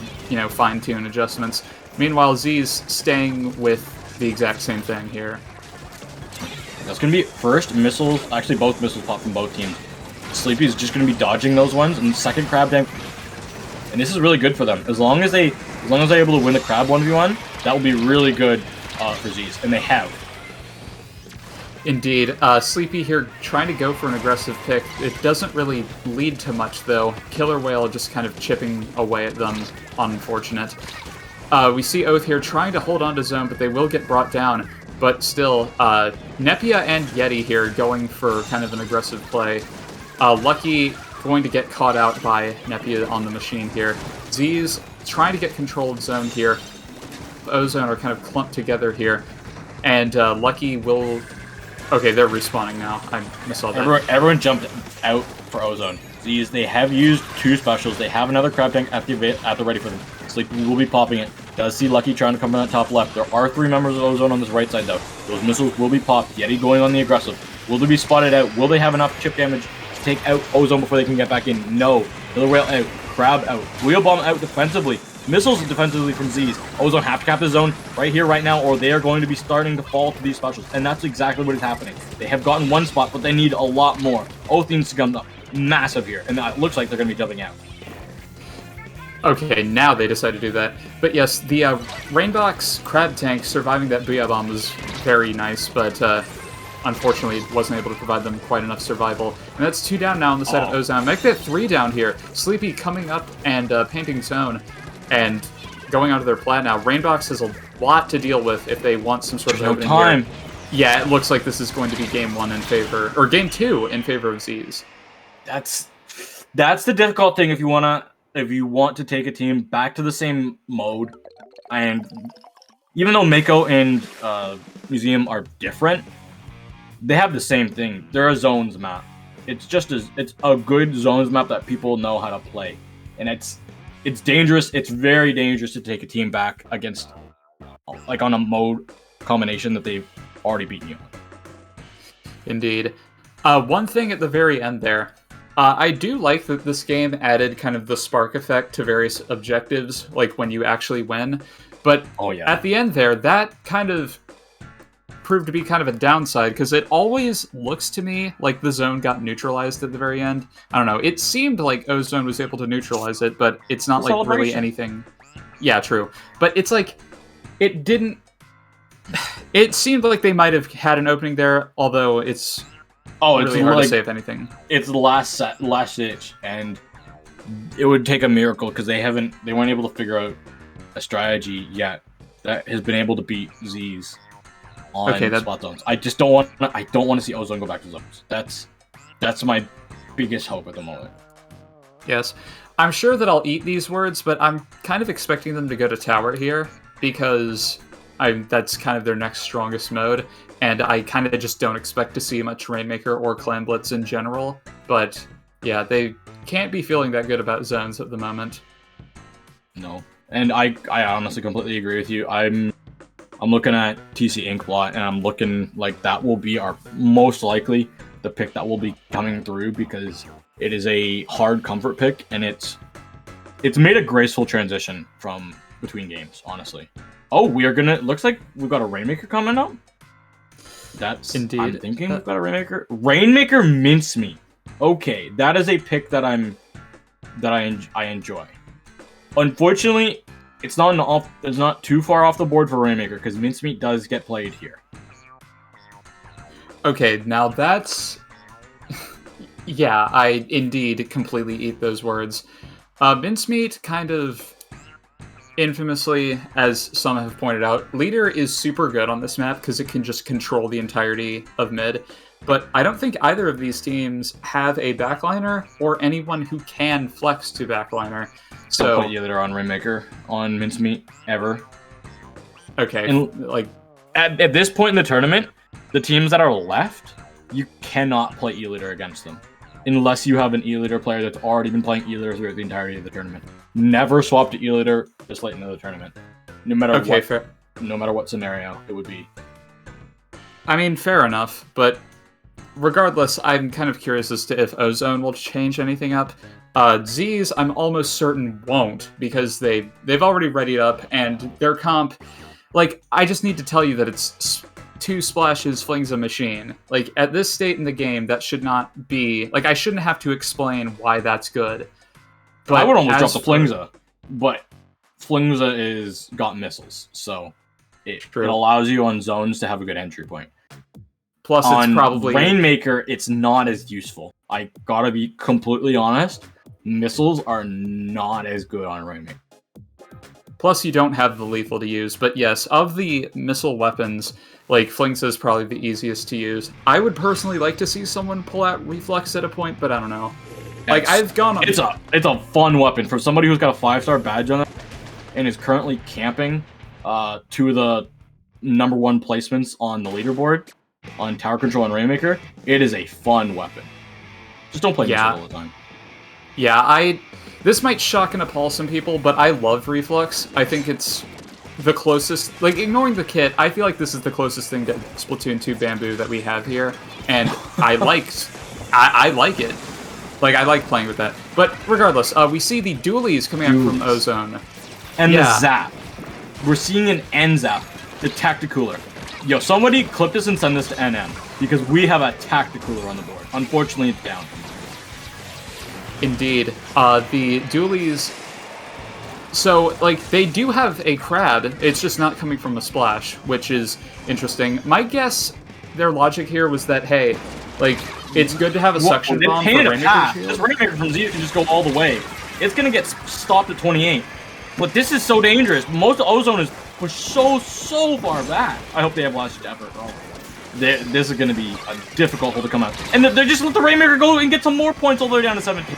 fine-tune adjustments. Meanwhile, Z's staying with the exact same thing here. That's going to be first missiles. Actually, both missiles pop from both teams. Sleepy's just going to be dodging those ones, and second crab tank. And this is really good for them. As long as they're able to win the crab 1v1, that will be really good for Z's, and they have. Indeed. Sleepy here trying to go for an aggressive pick. It doesn't really lead to much, though. Killer Whale just kind of chipping away at them. Unfortunate. We see Oath here trying to hold on to zone, but they will get brought down. But still, Nepia and Yeti here going for kind of an aggressive play. Lucky going to get caught out by Nepia on the machine here. Z's trying to get control of zone here. Ozone are kind of clumped together here. And Lucky will Okay, they're respawning now. I missaw that. Everyone jumped out for Ozone. They have used 2 specials. They have another crab tank at the ready for them. Sleepy will be popping it. Does see Lucky trying to come in that top left. There are 3 members of Ozone on this right side though. Those missiles will be popped. Yeti going on the aggressive. Will they be spotted out? Will they have enough chip damage to take out Ozone before they can get back in? No. Killer Whale out. Crab out. Wheel Bomb out defensively. Missiles defensively from Z's. Ozone have to cap the zone right here, right now, or they are going to be starting to fall to these specials. And that's exactly what is happening. They have gotten 1 spot, but they need a lot more. Oath needs to come up massive here, and it looks like they're going to be jumping out. Okay, now they decide to do that. But yes, the Rainbox Crab Tank surviving that Booyah Bomb was very nice, but unfortunately wasn't able to provide them quite enough survival. And that's 2 down now on the side of Ozone. Make that 3 down here. Sleepy coming up and painting zone. And going onto their plat now. Rainbox has a lot to deal with if they want some sort of opening time. Here. Yeah, it looks like this is going to be game 1 in favor, or game 2 in favor of Z's. That's the difficult thing if you want to take a team back to the same mode. And even though Mako and Museum are different, they have the same thing. They're a zones map. It's a good zones map that people know how to play, and it's dangerous. It's very dangerous to take a team back against, like, on a mode combination that they've already beaten you on. Indeed. One thing at the very end there, I do like that this game added kind of the spark effect to various objectives, like when you actually win. But at the end there, that kind of proved to be kind of a downside, because it always looks to me like the zone got neutralized at the very end. I don't know. It seemed like Ozone was able to neutralize it, but it's not like really anything. Yeah, true. But it's like it didn't. It seemed like they might have had an opening there, although it's really hard to say if anything. It's the last ditch, and it would take a miracle because they weren't able to figure out a strategy yet that has been able to beat Z's on spot zones. I just don't want to see Ozone go back to zones. That's my biggest hope at the moment. Yes. I'm sure that I'll eat these words, but I'm kind of expecting them to go to tower here, because that's kind of their next strongest mode, and I kind of just don't expect to see much Rainmaker or Clan Blitz in general. But yeah, they can't be feeling that good about zones at the moment. No. And I honestly completely agree with you. I'm looking at TC Inkblot, and I'm looking like that will be our most likely the pick that will be coming through, because it is a hard comfort pick, and it's made a graceful transition from between games, honestly. Oh, looks like we've got a Rainmaker coming up. That's indeed. I'm thinking we've got a Rainmaker. Rainmaker Mincemeat. Okay, that is a pick that I enjoy. Unfortunately, it's not too far off the board for Rainmaker, because Mincemeat does get played here. Okay, now that's... yeah, I indeed completely eat those words. Mincemeat kind of infamously, as some have pointed out, Leader is super good on this map because it can just control the entirety of mid. But I don't think either of these teams have a backliner or anyone who can flex to backliner. So don't put Leader on Rainmaker on Mincemeat ever. Okay, and like at this point in the tournament, the teams that are left, you cannot play E-Leader against them unless you have an E-Leader player that's already been playing E-Leader throughout the entirety of the tournament. Never swap to E-Leader this late into the tournament, no matter no matter what scenario it would be. I mean, fair enough, but regardless, I'm kind of curious as to if Ozone will change anything up. Z's, I'm almost certain won't, because they've already readied up, and their comp, like, I just need to tell you that it's 2 splashes flings a machine. Like, at this state in the game, that should not be, like, I shouldn't have to explain why that's good. But I would almost drop the Flingza, but Flingza is got missiles, so it allows you on zones to have a good entry point. Plus, it's probably... Rainmaker, it's not as useful. I gotta be completely honest. Missiles are not as good on Rainmaker. Plus, you don't have the lethal to use. But yes, of the missile weapons, like, Flingza is probably the easiest to use. I would personally like to see someone pull out Reflex at a point, but I don't know. Like, I've gone on... It's a fun weapon. For somebody who's got a 5-star badge on it and is currently camping 2 of the #1 placements on the leaderboard, on tower control and Rainmaker, it is a fun weapon. Just don't play Yeah. this all the time. Yeah, this might shock and appall some people, but I love Reflux. I think it's the closest, like, ignoring the kit, I feel like this is the closest thing to Splatoon 2 Bamboo that we have here, and I like it. Like, I like playing with that. But regardless, we see the dualies coming out from Ozone. And Yeah. the Zap. We're seeing an N Zap, the Tacticooler. Yo, somebody clip this and send this to NM, because we have a Tacticooler on the board. Unfortunately, it's down. Indeed. The dualies... So, like, they do have a crab, it's just not coming from a splash, which is interesting. My guess, their logic here was that, hey, like, it's good to have a suction they bomb for painted a Rainmaker path. shield. This Rainmaker from Z can just go all the way. It's gonna get stopped at 28. But this is so dangerous. Most of Ozone is pushed so far back. I hope they have last effort. Oh. This is gonna be a difficult hole to come out. And they're just let the Rainmaker go and get some more points all the way down to 17.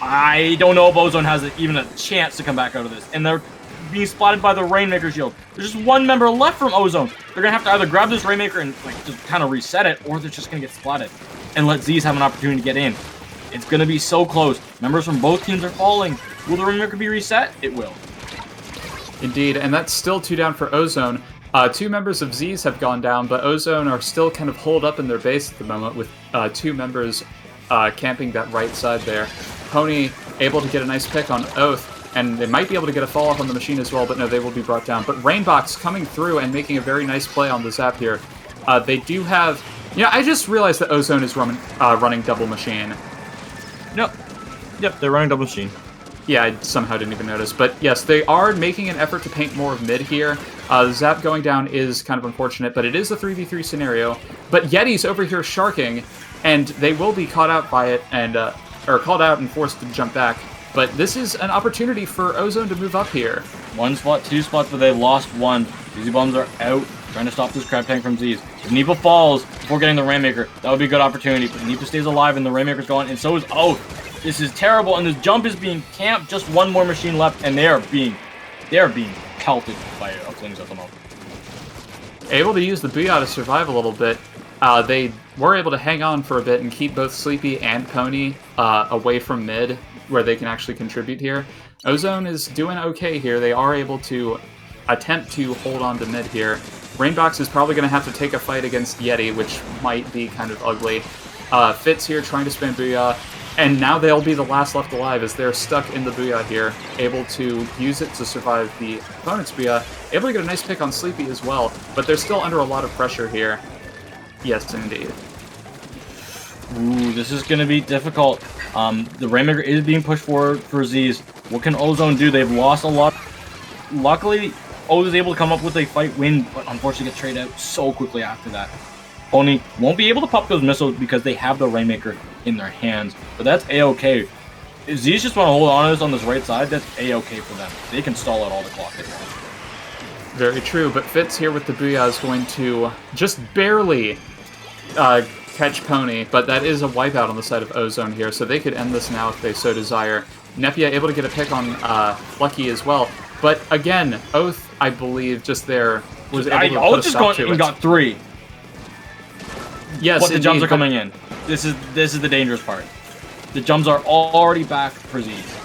I don't know if Ozone has even a chance to come back out of this. And they're being spotted by the Rainmaker shield. There's just one member left from Ozone. They're gonna have to either grab this Rainmaker and like just kind of reset it, or they're just gonna get spotted and let Z's have an opportunity to get in. It's gonna be so close. Members from both teams are falling. Will the Rainmaker be reset? It will. Indeed, and that's still 2 down for Ozone. 2 members of Z's have gone down, but Ozone are still kind of holed up in their base at the moment with 2 members camping that right side there. Pony able to get a nice pick on Oath, and they might be able to get a fall off on the machine as well, but no, they will be brought down. But Rainbox coming through and making a very nice play on the Zap here. They do have... Yeah, I just realized that Ozone is running double machine. Yep, they're running double machine. Yeah, I somehow didn't even notice. But yes, they are making an effort to paint more of mid here. The Zap going down is kind of unfortunate, but it is a 3v3 scenario. But Yeti's over here sharking, and they will be caught out by it, and or called out and forced to jump back. But this is an opportunity for Ozone to move up here. 1 spot, 2 spots, but they lost 1. Easy bombs are out, trying to stop this crab tank from Z's. If Nipa falls before getting the Rainmaker, that would be a good opportunity. But Nipa stays alive and the Rainmaker's gone, and so is Oath. This is terrible, and this jump is being camped. Just 1 more machine left, and they are being pelted by flings at the moment. Able to use the Booyah to survive a little bit. They were able to hang on for a bit and keep both Sleepy and Pony away from mid, where they can actually contribute here. Ozone is doing okay here. They are able to attempt to hold on to mid here. Rainbox is probably going to have to take a fight against Yeti, which might be kind of ugly. Fitz here trying to spam Booyah, and now they'll be the last left alive as they're stuck in the Booyah here, able to use it to survive the opponent's Booyah, able to get a nice pick on Sleepy as well, but they're still under a lot of pressure here. Yes, indeed. Ooh, this is going to be difficult. The Rainmaker is being pushed forward for Z's. What can Ozone do? They've lost a lot. Luckily, Oz is able to come up with a fight win, but unfortunately get traded out so quickly after that. Pony won't be able to pop those missiles because they have the Rainmaker in their hands, but that's A-okay. If Z's just want to hold on to this on this right side, that's A-okay for them. They can stall out all the clock they want. Very true, but Fitz here with the Booyah is going to just barely catch Pony, but that is a wipeout on the side of Ozone here, so they could end this now if they so desire. Nepia able to get a pick on Lucky as well, but again, Oath, I believe, just there was able to put a stop to it. And got 3. Yes, But the indeed, jumps are coming in. This is the dangerous part. The jumps are already back for Z's.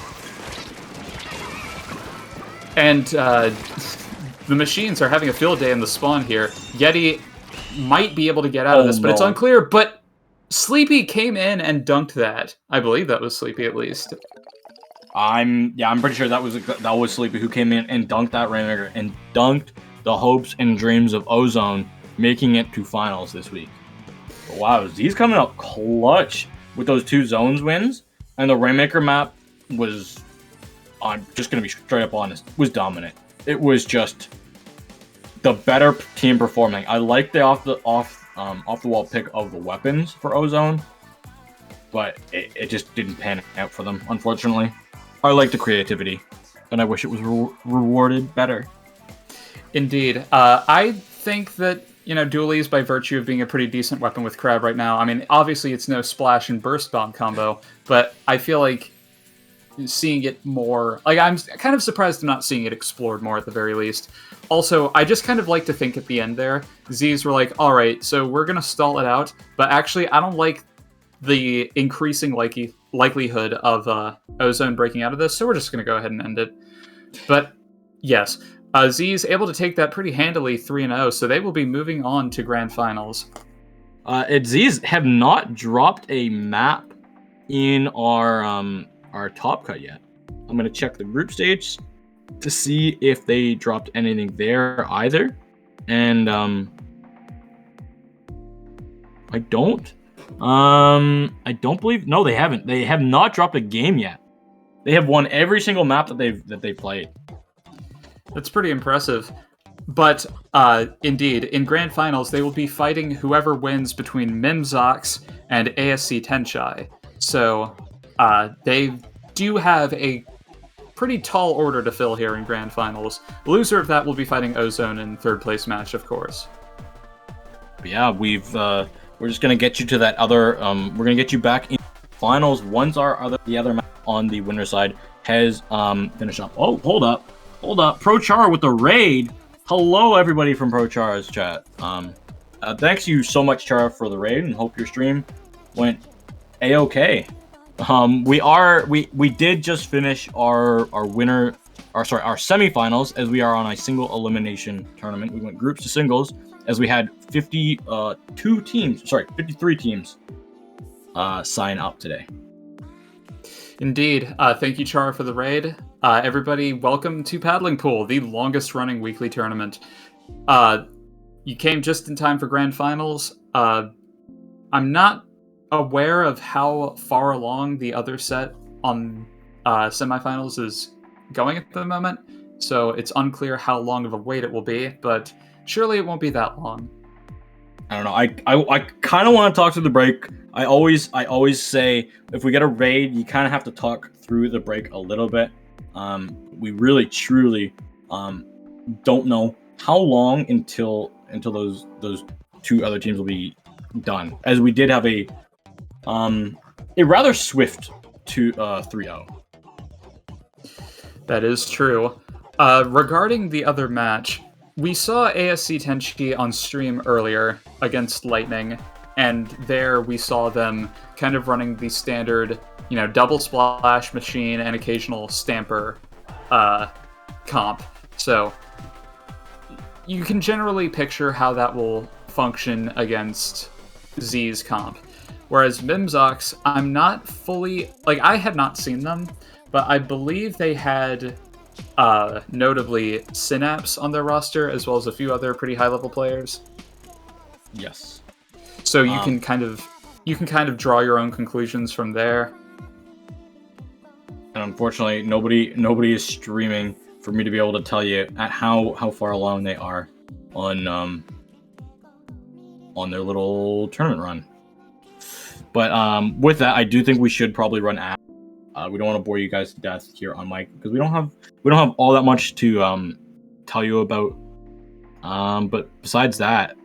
And the machines are having a field day in the spawn here. Yeti might be able to get out of this, but it's unclear. But Sleepy came in and dunked that. I believe that was Sleepy at least. I'm pretty sure that was Sleepy who came in and dunked that Rainmaker and dunked the hopes and dreams of Ozone making it to finals this week. But wow, Z's coming up clutch with those 2 zones wins, and the Rainmaker map was, I'm just gonna be straight up honest, was dominant. It was just the better team performing. I like the off the wall pick of the weapons for Ozone, but it just didn't pan out for them, unfortunately. I like the creativity, and I wish it was rewarded better. Indeed. I think that, you know, dualies, by virtue of being a pretty decent weapon with Crab right now, I mean, obviously it's no splash and burst bomb combo, but I feel like seeing it more. Like, I'm kind of surprised I'm not seeing it explored more at the very least. Also, I just kind of like to think at the end there, Z's were like, all right, so we're going to stall it out, but actually I don't like the increasing likelihood of Ozone breaking out of this, so we're just going to go ahead and end it. But yes, Z's able to take that pretty handily 3-0, so they will be moving on to Grand Finals. Z's have not dropped a map in our top cut yet. I'm going to check the group stage to see if they dropped anything there either. And I don't believe. No, they haven't. They have not dropped a game yet. They have won every single map that they've played. That's pretty impressive. But indeed, in Grand Finals, they will be fighting whoever wins between Mimzox and ASC Tenshi. So they do have a pretty tall order to fill here in Grand Finals. The loser of that will be fighting Ozone in third place match, of course. But yeah, we're just gonna get you to that other. We're gonna get you back in finals once the other match on the winner side has finished up. Oh, hold up, Pro Char with the raid. Hello, everybody from Pro Char's chat. Thanks you so much, Char, for the raid, and hope your stream went a-okay. We did just finish our semifinals, as we are on a single elimination tournament. We went groups to singles, as we had 53 teams sign up today. Indeed. Thank you, Char, for the raid. Everybody, welcome to Paddling Pool, the longest running weekly tournament. You came just in time for Grand Finals. I'm not aware of how far along the other set on semifinals is going at the moment, so it's unclear how long of a wait it will be, but surely it won't be that long. I don't know. I kind of want to talk through the break. I always say if we get a raid, you kind of have to talk through the break a little bit. We really truly don't know how long until those two other teams will be done, as we did have a rather swift 3-0. That is true. Regarding the other match, we saw ASC Tenshi on stream earlier against Lightning, and there we saw them kind of running the standard, double splash machine and occasional stamper comp. So you can generally picture how that will function against Z's comp. Whereas Mimzox, I'm not fully... I had not seen them, but I believe they had notably Synapse on their roster, as well as a few other pretty high-level players. Yes. So you can kind of draw your own conclusions from there. And unfortunately, nobody is streaming for me to be able to tell you at how far along they are on their little tournament run. But with that, I do think we should probably run ad. We don't want to bore you guys to death here on mic because we don't have all that much to tell you about. But besides that,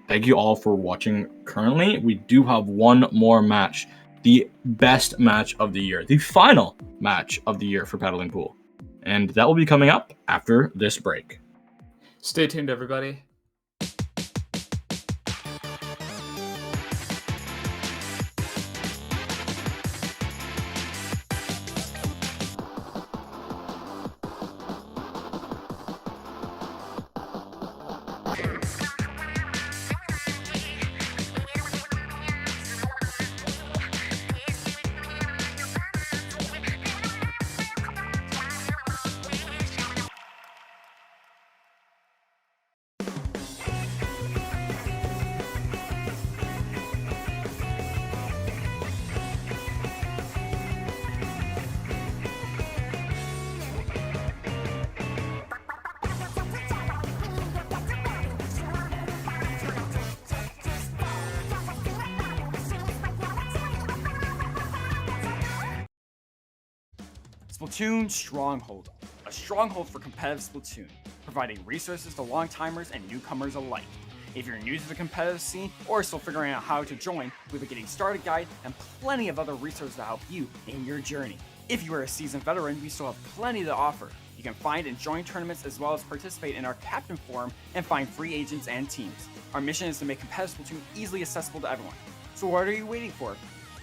thank you all for watching. Currently, we do have one more match, the best match of the year, the final match of the year for Paddling Pool, and that will be coming up after this break. Stay tuned, everybody. Splatoon Stronghold, a stronghold for competitive Splatoon, providing resources to long-timers and newcomers alike. If you're new to the competitive scene or still figuring out how to join, we have a getting started guide and plenty of other resources to help you in your journey. If you are a seasoned veteran, we still have plenty to offer. You can find and join tournaments as well as participate in our Captain Forum and find free agents and teams. Our mission is to make competitive Splatoon easily accessible to everyone. So what are you waiting for?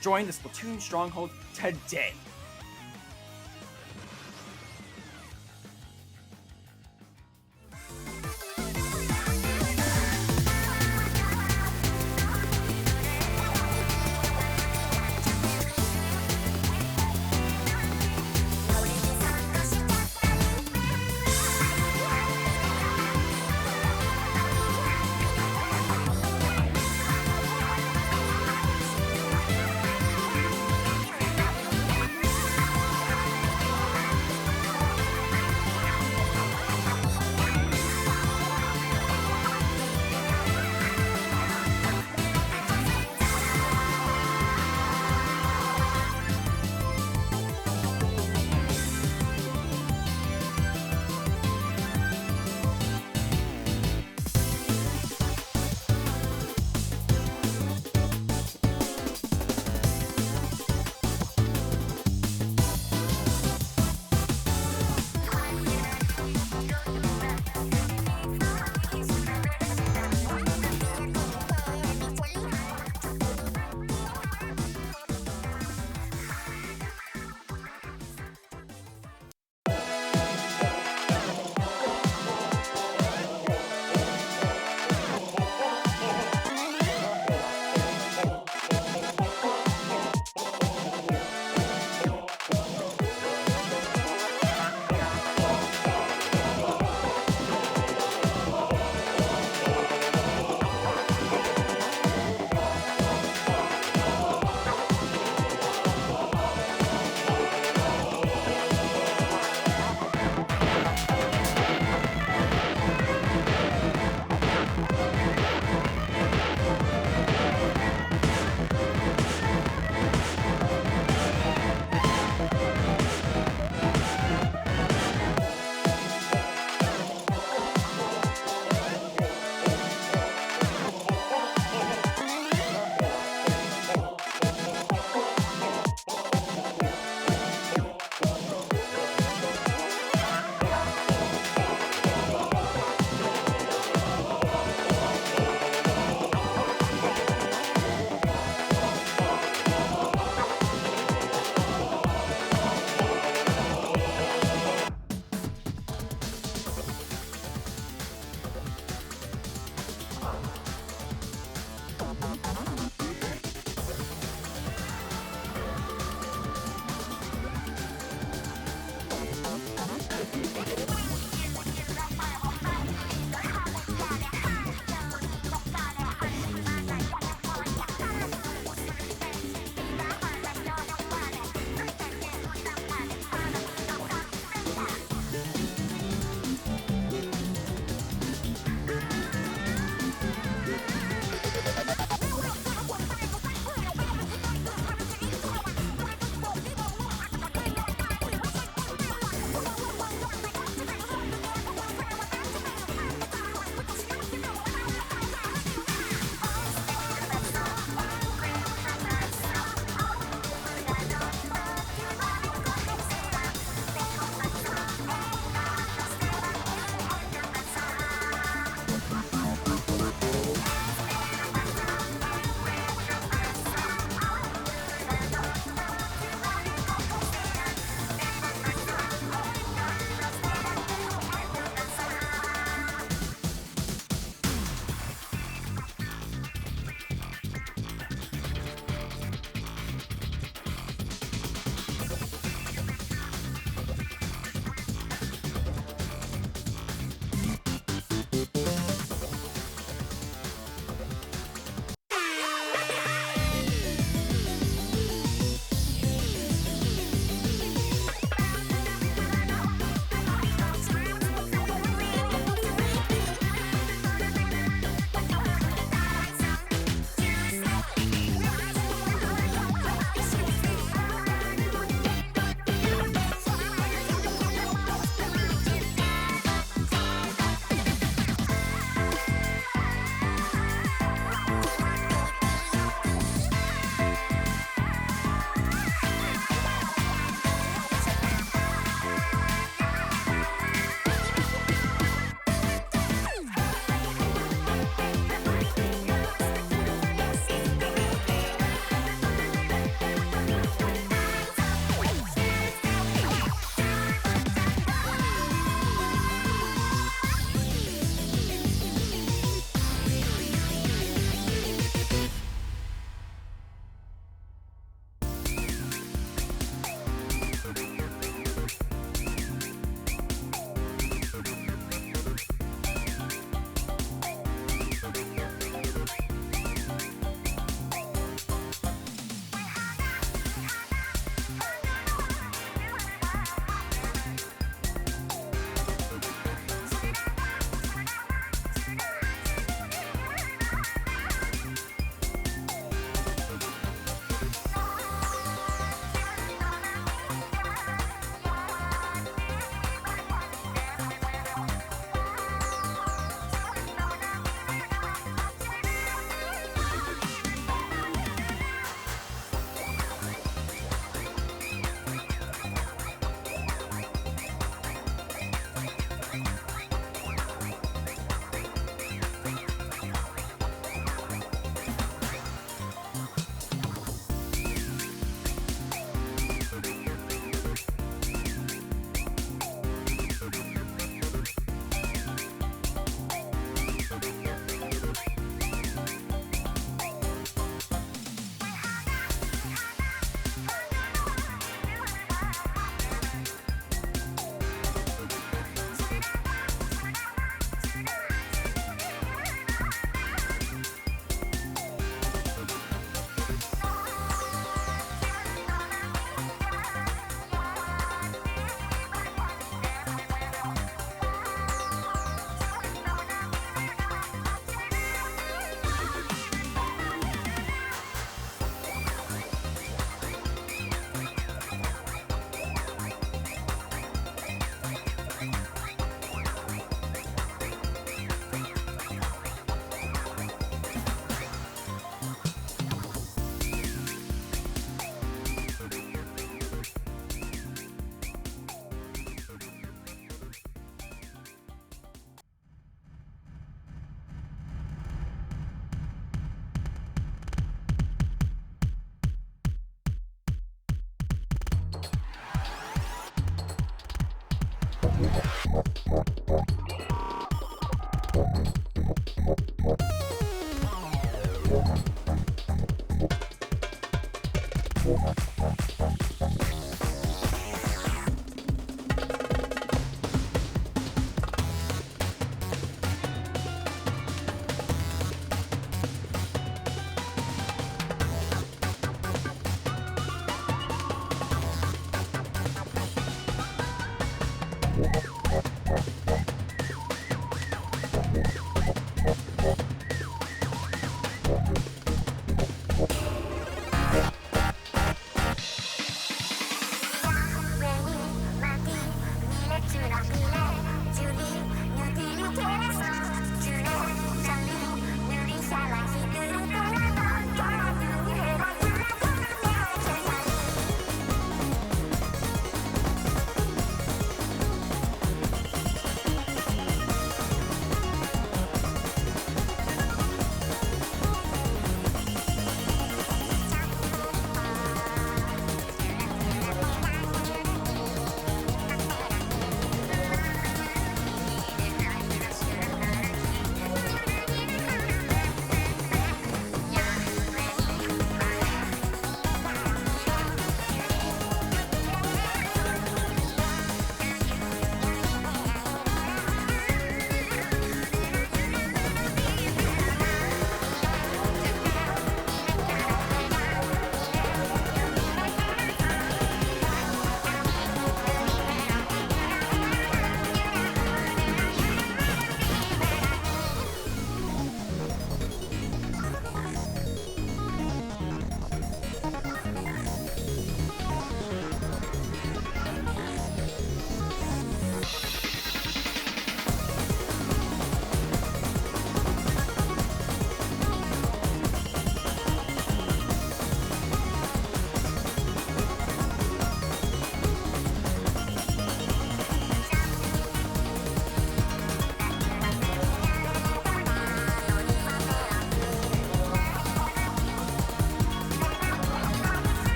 Join the Splatoon Stronghold today!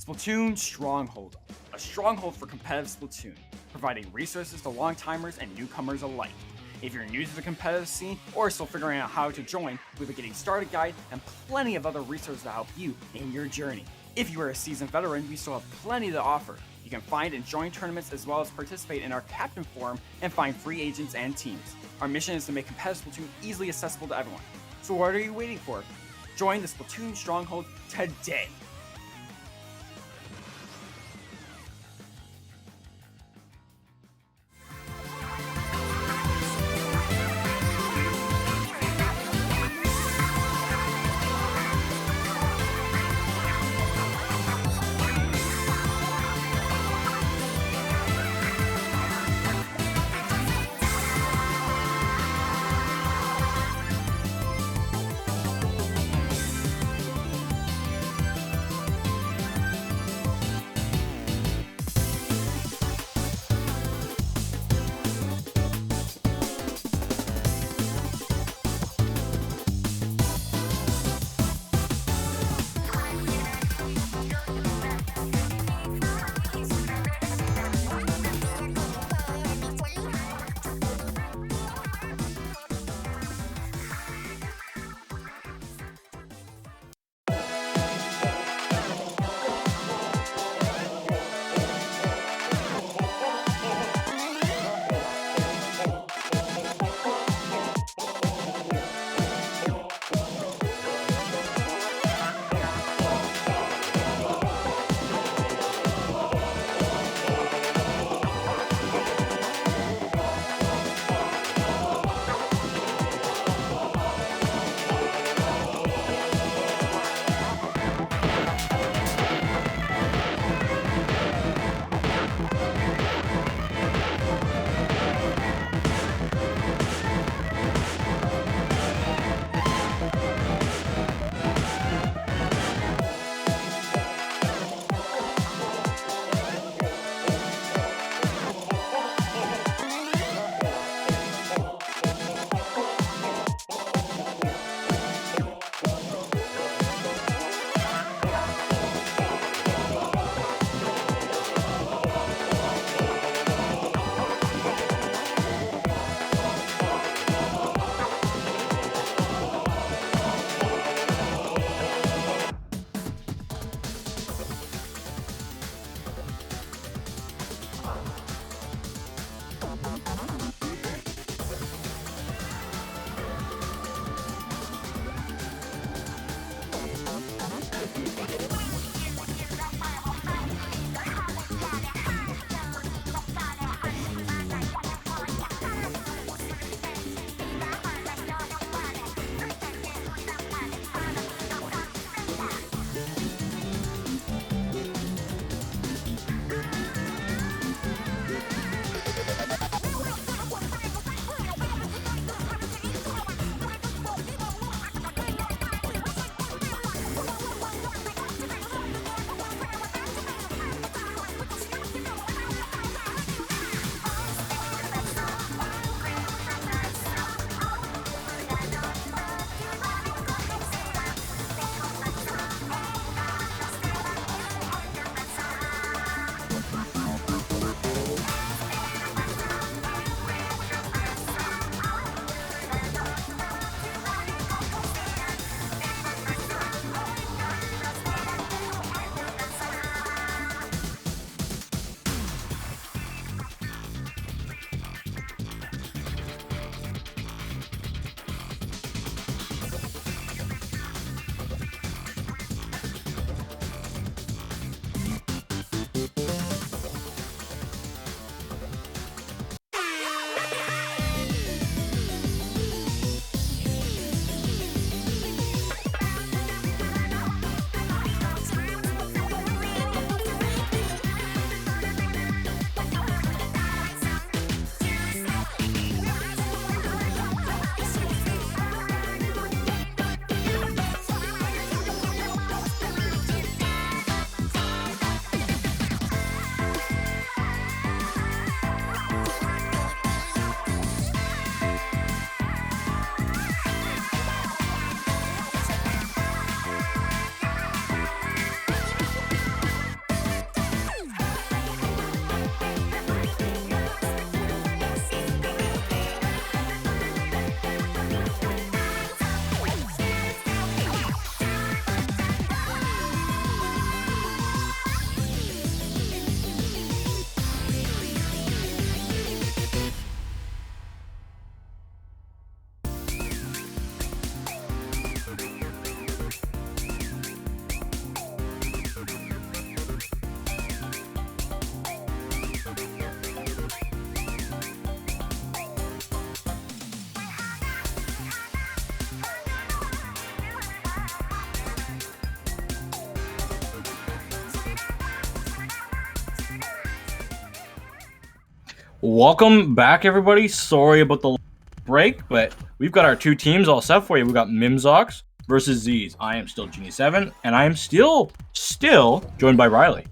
Splatoon Stronghold, a stronghold for competitive Splatoon, providing resources to long-timers and newcomers alike. If you're new to the competitive scene or still figuring out how to join, we have a getting started guide and plenty of other resources to help you in your journey. If you are a seasoned veteran, we still have plenty to offer. You can find and join tournaments as well as participate in our Captain Forum and find free agents and teams. Our mission is to make competitive Splatoon easily accessible to everyone. So what are you waiting for? Join the Splatoon Stronghold today! Welcome back, everybody. Sorry about the break, but we've got our two teams all set for you. We've got Mimzox versus Zzz. I am still Genie7, and I am still joined by Riley.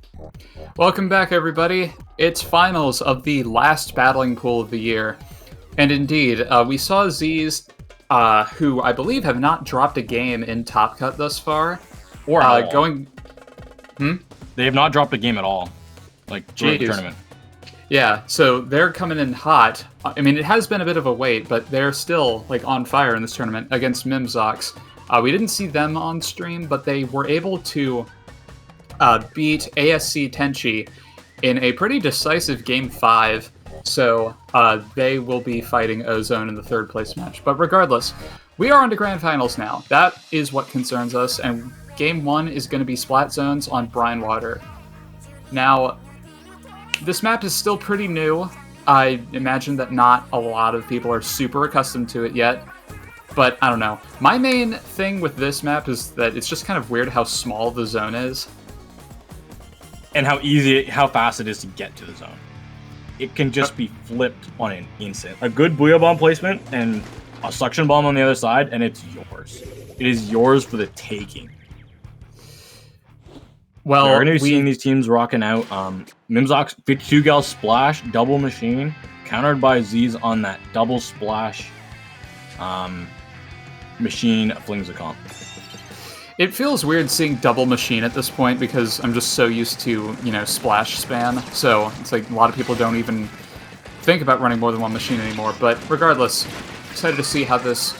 Welcome back, everybody. It's finals of the last battling pool of the year. And indeed, we saw Zzz, who I believe have not dropped a game in Top Cut thus far. Or at all. Going... They have not dropped a game at all, like during the Jeez. tournament. Yeah, so they're coming in hot. I mean, it has been a bit of a wait, but they're still like on fire in this tournament against Mimzox. We didn't see them on stream, but they were able to beat ASC Tenshi in a pretty decisive Game 5. So they will be fighting Ozone in the third place match. But regardless, we are on to Grand Finals now. That is what concerns us, and Game 1 is going to be Splat Zones on Brine Water. Now, this map is still pretty new. I imagine that not a lot of people are super accustomed to it yet, but I don't know. My main thing with this map is that it's just kind of weird how small the zone is. And how fast it is to get to the zone. It can just be flipped on an instant. A good Booyah Bomb placement and a Suction Bomb on the other side, and it's yours. It is yours for the taking. Well, we're going to be seeing these teams rocking out. Mimzox 52 gal splash, double machine, countered by Zzz on that double splash. Machine flings a comp. It feels weird seeing double machine at this point because I'm just so used to, splash span. So it's like a lot of people don't even think about running more than one machine anymore. But regardless, excited to see how this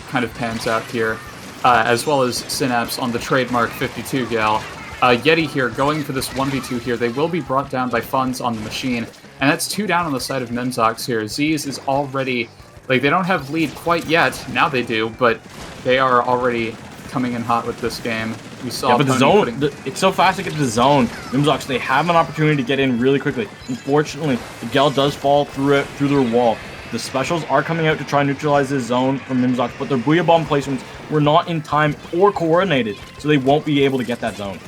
kind of pans out here, as well as Synapse on the trademark 52 gal. Yeti here going for this 1v2 here. They will be brought down by funds on the machine, and that's 2 down on the side of Mimzox here. Zzz is already, they don't have lead quite yet. Now they do, but they are already coming in hot with this game. We saw but the zone, it's so fast to get to the zone. Mimzox, they have an opportunity to get in really quickly. Unfortunately, the gal does fall through their wall. The specials are coming out to try and neutralize this zone from Mimzox, but their Booyah Bomb placements were not in time or coordinated, so they won't be able to get that zone.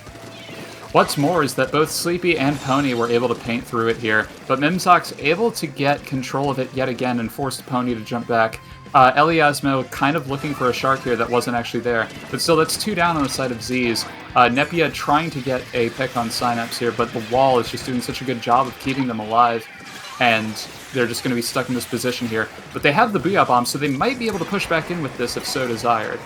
What's more is that both Sleepy and Pony were able to paint through it here, but Mimzox able to get control of it yet again and forced Pony to jump back. Eliasmo kind of looking for a shark here that wasn't actually there, but still that's 2 down on the side of Zzz. Nepia trying to get a pick on Synapse here, but the wall is just doing such a good job of keeping them alive, and they're just going to be stuck in this position here. But they have the Booyah Bomb, so they might be able to push back in with this if so desired.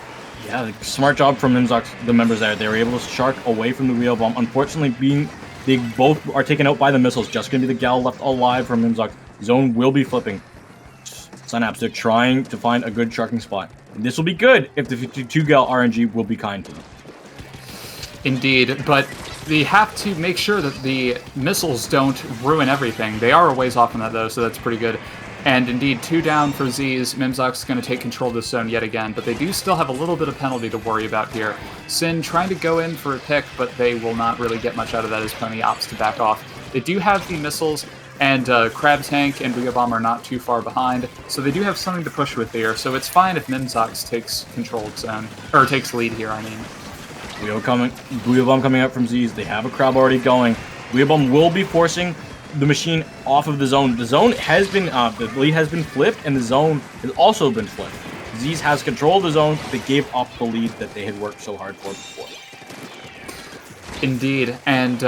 Yeah, smart job from Mimzox, the members there. They were able to shark away from the Booyah Bomb. Unfortunately, they both are taken out by the missiles. Just going to be the gal left alive from Mimzox. Zone will be flipping. Synapse, they're trying to find a good sharking spot. And this will be good if the 52 gal RNG will be kind to them. Indeed, but they have to make sure that the missiles don't ruin everything. They are a ways off on that, though, so that's pretty good. And indeed, 2 down for Zzz. Mimzox is going to take control of this zone yet again, but they do still have a little bit of penalty to worry about here. Sin trying to go in for a pick, but they will not really get much out of that as Pony opts to back off. They do have the missiles, and Crab Tank and Booyah Bomb are not too far behind, so they do have something to push with here, so it's fine if Mimzox takes control of zone, or takes lead here, I mean. Booyah Bomb coming out from Zzz. They have a crab already going. Booyah Bomb will be forcing the machine off of the zone. The zone has been, the lead has been flipped, and the zone has also been flipped. Zzz has control of the zone. They gave up the lead that they had worked so hard for before. Indeed, and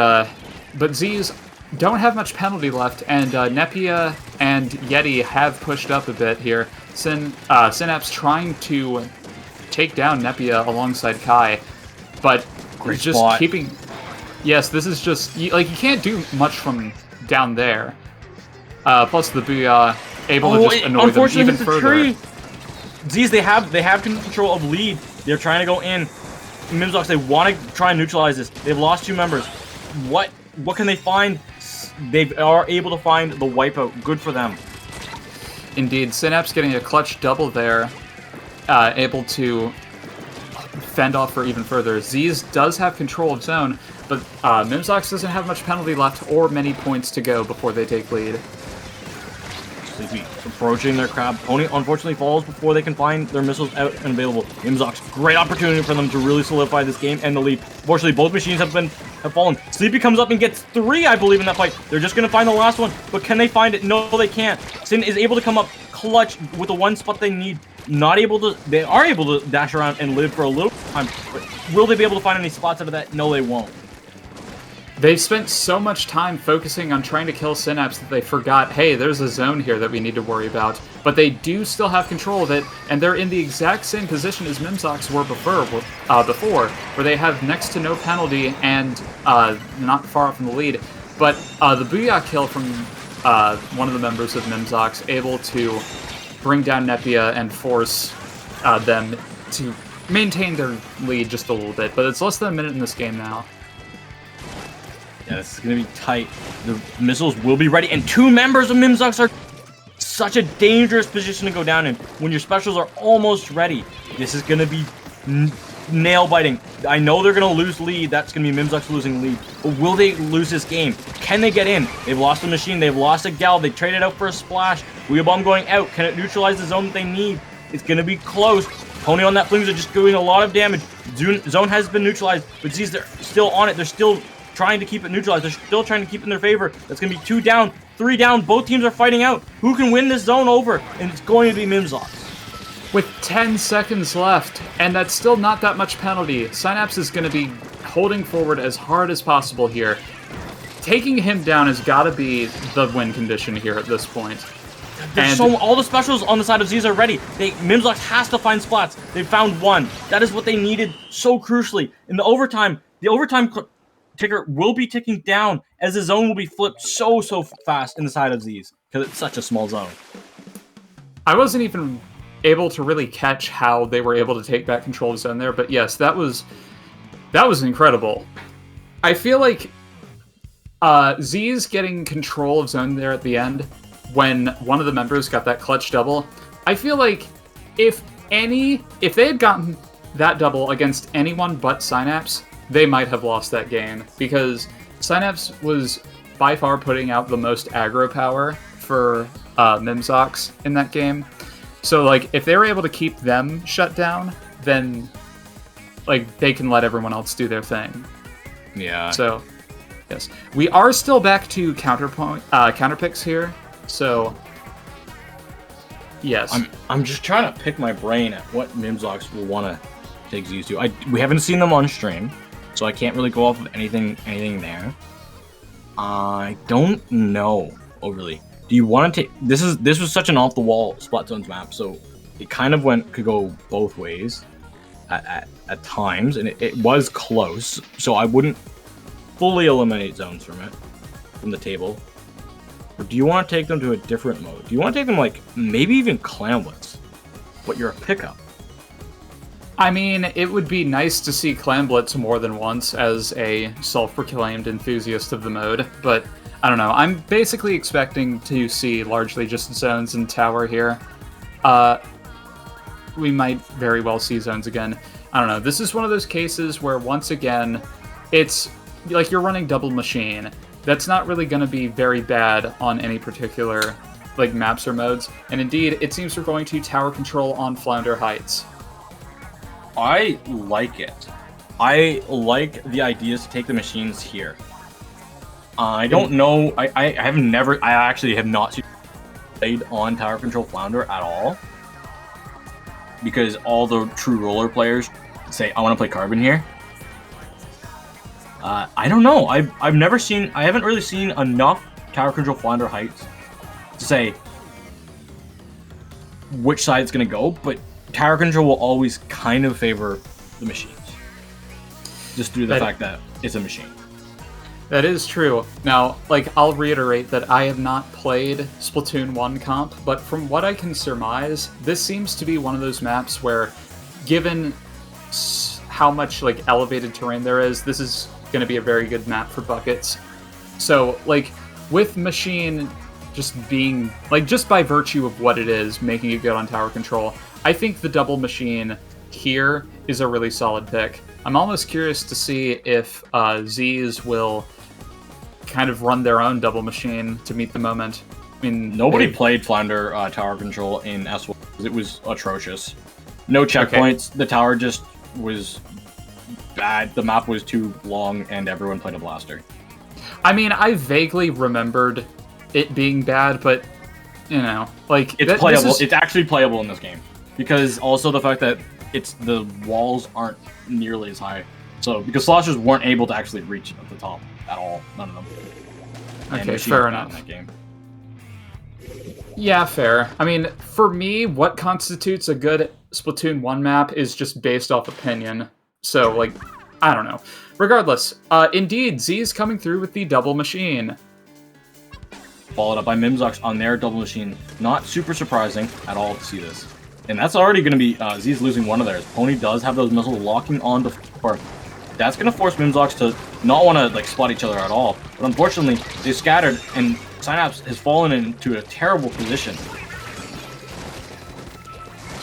but Zzz don't have much penalty left, and Nepia and Yeti have pushed up a bit here. Synapse trying to take down Nepia alongside Kai, but Great just spot. keeping. Yes, this is just you can't do much from down there. Plus the Booyah able to just annoy them even further. Zzz, they have control of lead. They're trying to go in. Mimzox, they want to try and neutralize this. They've lost 2 members. What can they find? They are able to find the wipeout. Good for them. Indeed, Synapse getting a clutch double there, able to fend off for even further. Zzz does have control of zone, but Mimzox doesn't have much penalty left or many points to go before they take lead. Sleepy approaching their crab. Pony unfortunately falls before they can find their missiles out and available. Mimzox, great opportunity for them to really solidify this game and the lead. Unfortunately, both machines have fallen. Sleepy comes up and gets 3, I believe, in that fight. They're just gonna find the last one, but can they find it? No, they can't. Sin is able to come up clutch with the one spot they need. They are able to dash around and live for a little time, but will they be able to find any spots out of that? No, they won't. They've spent so much time focusing on trying to kill Synapse that they forgot, hey, there's a zone here that we need to worry about. But they do still have control of it, and they're in the exact same position as Mimzox were before, where they have next to no penalty and not far off from the lead. But the Booyah kill from one of the members of Mimzox, able to bring down Nepia and force them to maintain their lead just a little bit. But it's less than a minute in this game now. Yeah, this is going to be tight. The missiles will be ready, and 2 members of Mimzox are such a dangerous position to go down in. When your specials are almost ready, this is going to be nail-biting. I know they're going to lose lead. That's going to be Mimzox losing lead. But will they lose this game? Can they get in? They've lost a machine. They've lost a gal. They traded out for a splash. Booyah Bomb going out. Can it neutralize the zone that they need? It's going to be close. Pony on that Flames are just doing a lot of damage. Zone has been neutralized, but Z's, they're still on it. They're still trying to keep it neutralized. They're still trying to keep it in their favor. That's going to be 2 down, 3 down. Both teams are fighting out. Who can win this zone over? And it's going to be Mimzox. With 10 seconds left, and that's still not that much penalty, Synapse is going to be holding forward as hard as possible here. Taking him down has got to be the win condition here at this point. All the specials on the side of Z's are ready. Mimzox has to find splats. They found 1. That is what they needed so crucially. In the overtime ticker will be ticking down as the zone will be flipped so fast in the side of Z's because it's such a small zone. I wasn't even able to really catch how they were able to take back control of zone there, but yes, that was incredible. I feel like Z's getting control of zone there at the end when one of the members got that clutch double. I feel like if they had gotten that double against anyone but Synapse, they might have lost that game, because Synapse was by far putting out the most aggro power for Mimzox in that game. So, like, if they were able to keep them shut down, then, like, they can let everyone else do their thing. Yeah. So, yes. We are still back to counterpicks here, so, yes. I'm just trying to pick my brain at what Mimzox will want to take Z's to. We haven't seen them on stream, so I can't really go off of anything there. I don't know overly. Do you want to take this was such an off the wall Splatoon's map, so it kind of could go both ways at times, and it was close, so I wouldn't fully eliminate zones from the table. Or do you want to take them to a different mode? Do you want to take them like maybe even Clamblets, but you're a pickup? I mean, it would be nice to see Clamblets more than once as a self-proclaimed enthusiast of the mode, but I don't know. I'm basically expecting to see largely just zones and tower here. We might very well see zones again. I don't know. This is one of those cases where, once again, it's like you're running double machine. That's not really going to be very bad on any particular like maps or modes. And indeed, it seems we're going to tower control on Flounder Heights. I like it. I like the ideas to take the machines here. I don't know. I actually have not seen played on Tower Control Flounder at all, because all the true roller players say, "I want to play Carbon here." I don't know. I haven't really seen enough Tower Control Flounder Heights to say which side it's going to go, but Tower Control will always kind of favor the machines, just through the fact that it's a machine. That is true. Now, like, I'll reiterate that I have not played Splatoon 1 comp, but from what I can surmise, this seems to be one of those maps where, given how much, like, elevated terrain there is, this is going to be a very good map for buckets. So, like, with Machine just being, like, just by virtue of what it is, making it good on tower control, I think the double Machine here is a really solid pick. I'm almost curious to see if Z's will kind of run their own double machine to meet the moment. mean, Nobody played Flounder tower control in S1 because it was atrocious. No checkpoints. The tower just was bad. The map was too long, and everyone played a blaster. I mean, I vaguely remembered it being bad, but you know, like it's playable. It's actually playable in this game because also the fact that the walls aren't nearly as high. So because sloshers weren't able to actually reach at the top at all, none of them. Okay, fair enough. In that game. Yeah, fair. I mean, for me, what constitutes a good Splatoon 1 map is just based off opinion. So, like, I don't know. Regardless, indeed, Z's coming through with the double machine. Followed up by Mimzox on their double machine. Not super surprising at all to see this. And that's already going to be Z's losing one of theirs. Pony does have those missiles locking on the floor. That's going to force Mimzox to not want to like spot each other at all. But unfortunately, they scattered, and Synapse has fallen into a terrible position.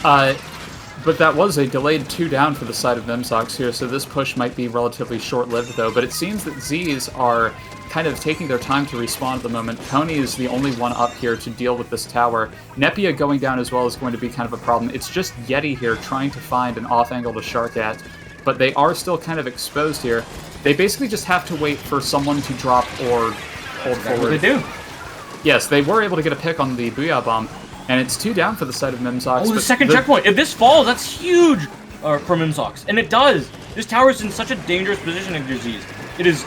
But that was a delayed 2 down for the side of Mimzox here, so this push might be relatively short-lived though. But it seems that Z's are kind of taking their time to respawn at the moment. Pony is the only one up here to deal with this tower. Nepia going down as well is going to be kind of a problem. It's just Yeti here trying to find an off-angle to shark at, but they are still kind of exposed here. They basically just have to wait for someone to drop or hold forward. What they do? Yes, they were able to get a pick on the Booyah Bomb, and it's 2 down for the side of Mimzox. Oh, the second checkpoint! If this falls, that's huge for Mimzox, and it does! This tower is in such a dangerous position against Z's. It is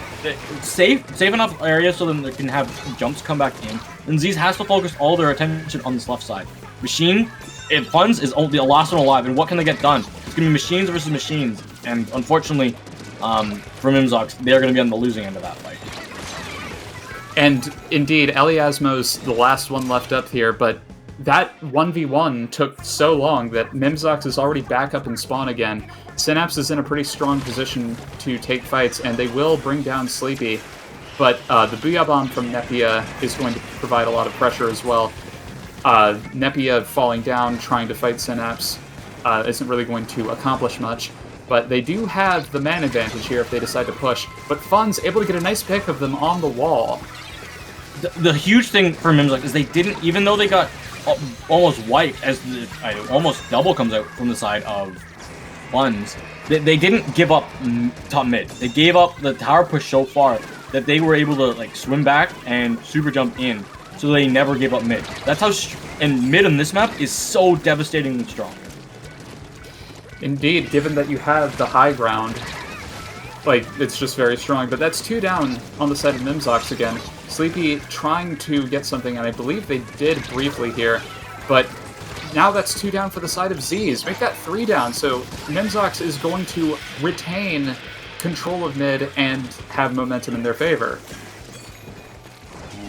safe enough area so then they can have jumps come back in, and Z's has to focus all their attention on this left side. Machine, it funds is only the last one alive, and what can they get done? It's gonna be machines versus machines, and unfortunately, for Mimzox, they're gonna be on the losing end of that fight. And indeed, Eliasmo's the last one left up here, but that 1v1 took so long that Mimzox is already back up in spawn again. Synapse is in a pretty strong position to take fights, and they will bring down Sleepy, but the Booyah Bomb from Nepia is going to provide a lot of pressure as well. Nepia falling down, trying to fight Synapse, isn't really going to accomplish much, but they do have the man advantage here if they decide to push, but Fun's able to get a nice pick of them on the wall. The huge thing for Mimzox is they didn't, even though they got almost wiped as the almost double comes out from the side of Fun's, they didn't give up top mid. They gave up the tower push so far that they were able to like swim back and super jump in, so they never gave up mid. That's how, and mid on this map is so devastatingly strong. Indeed, given that you have the high ground, like, it's just very strong. But that's 2 down on the side of Mimzox again. Sleepy trying to get something, and I believe they did briefly here, but now that's 2 down for the side of Z's. Make that 3 down, so Mimzox is going to retain control of mid and have momentum in their favor.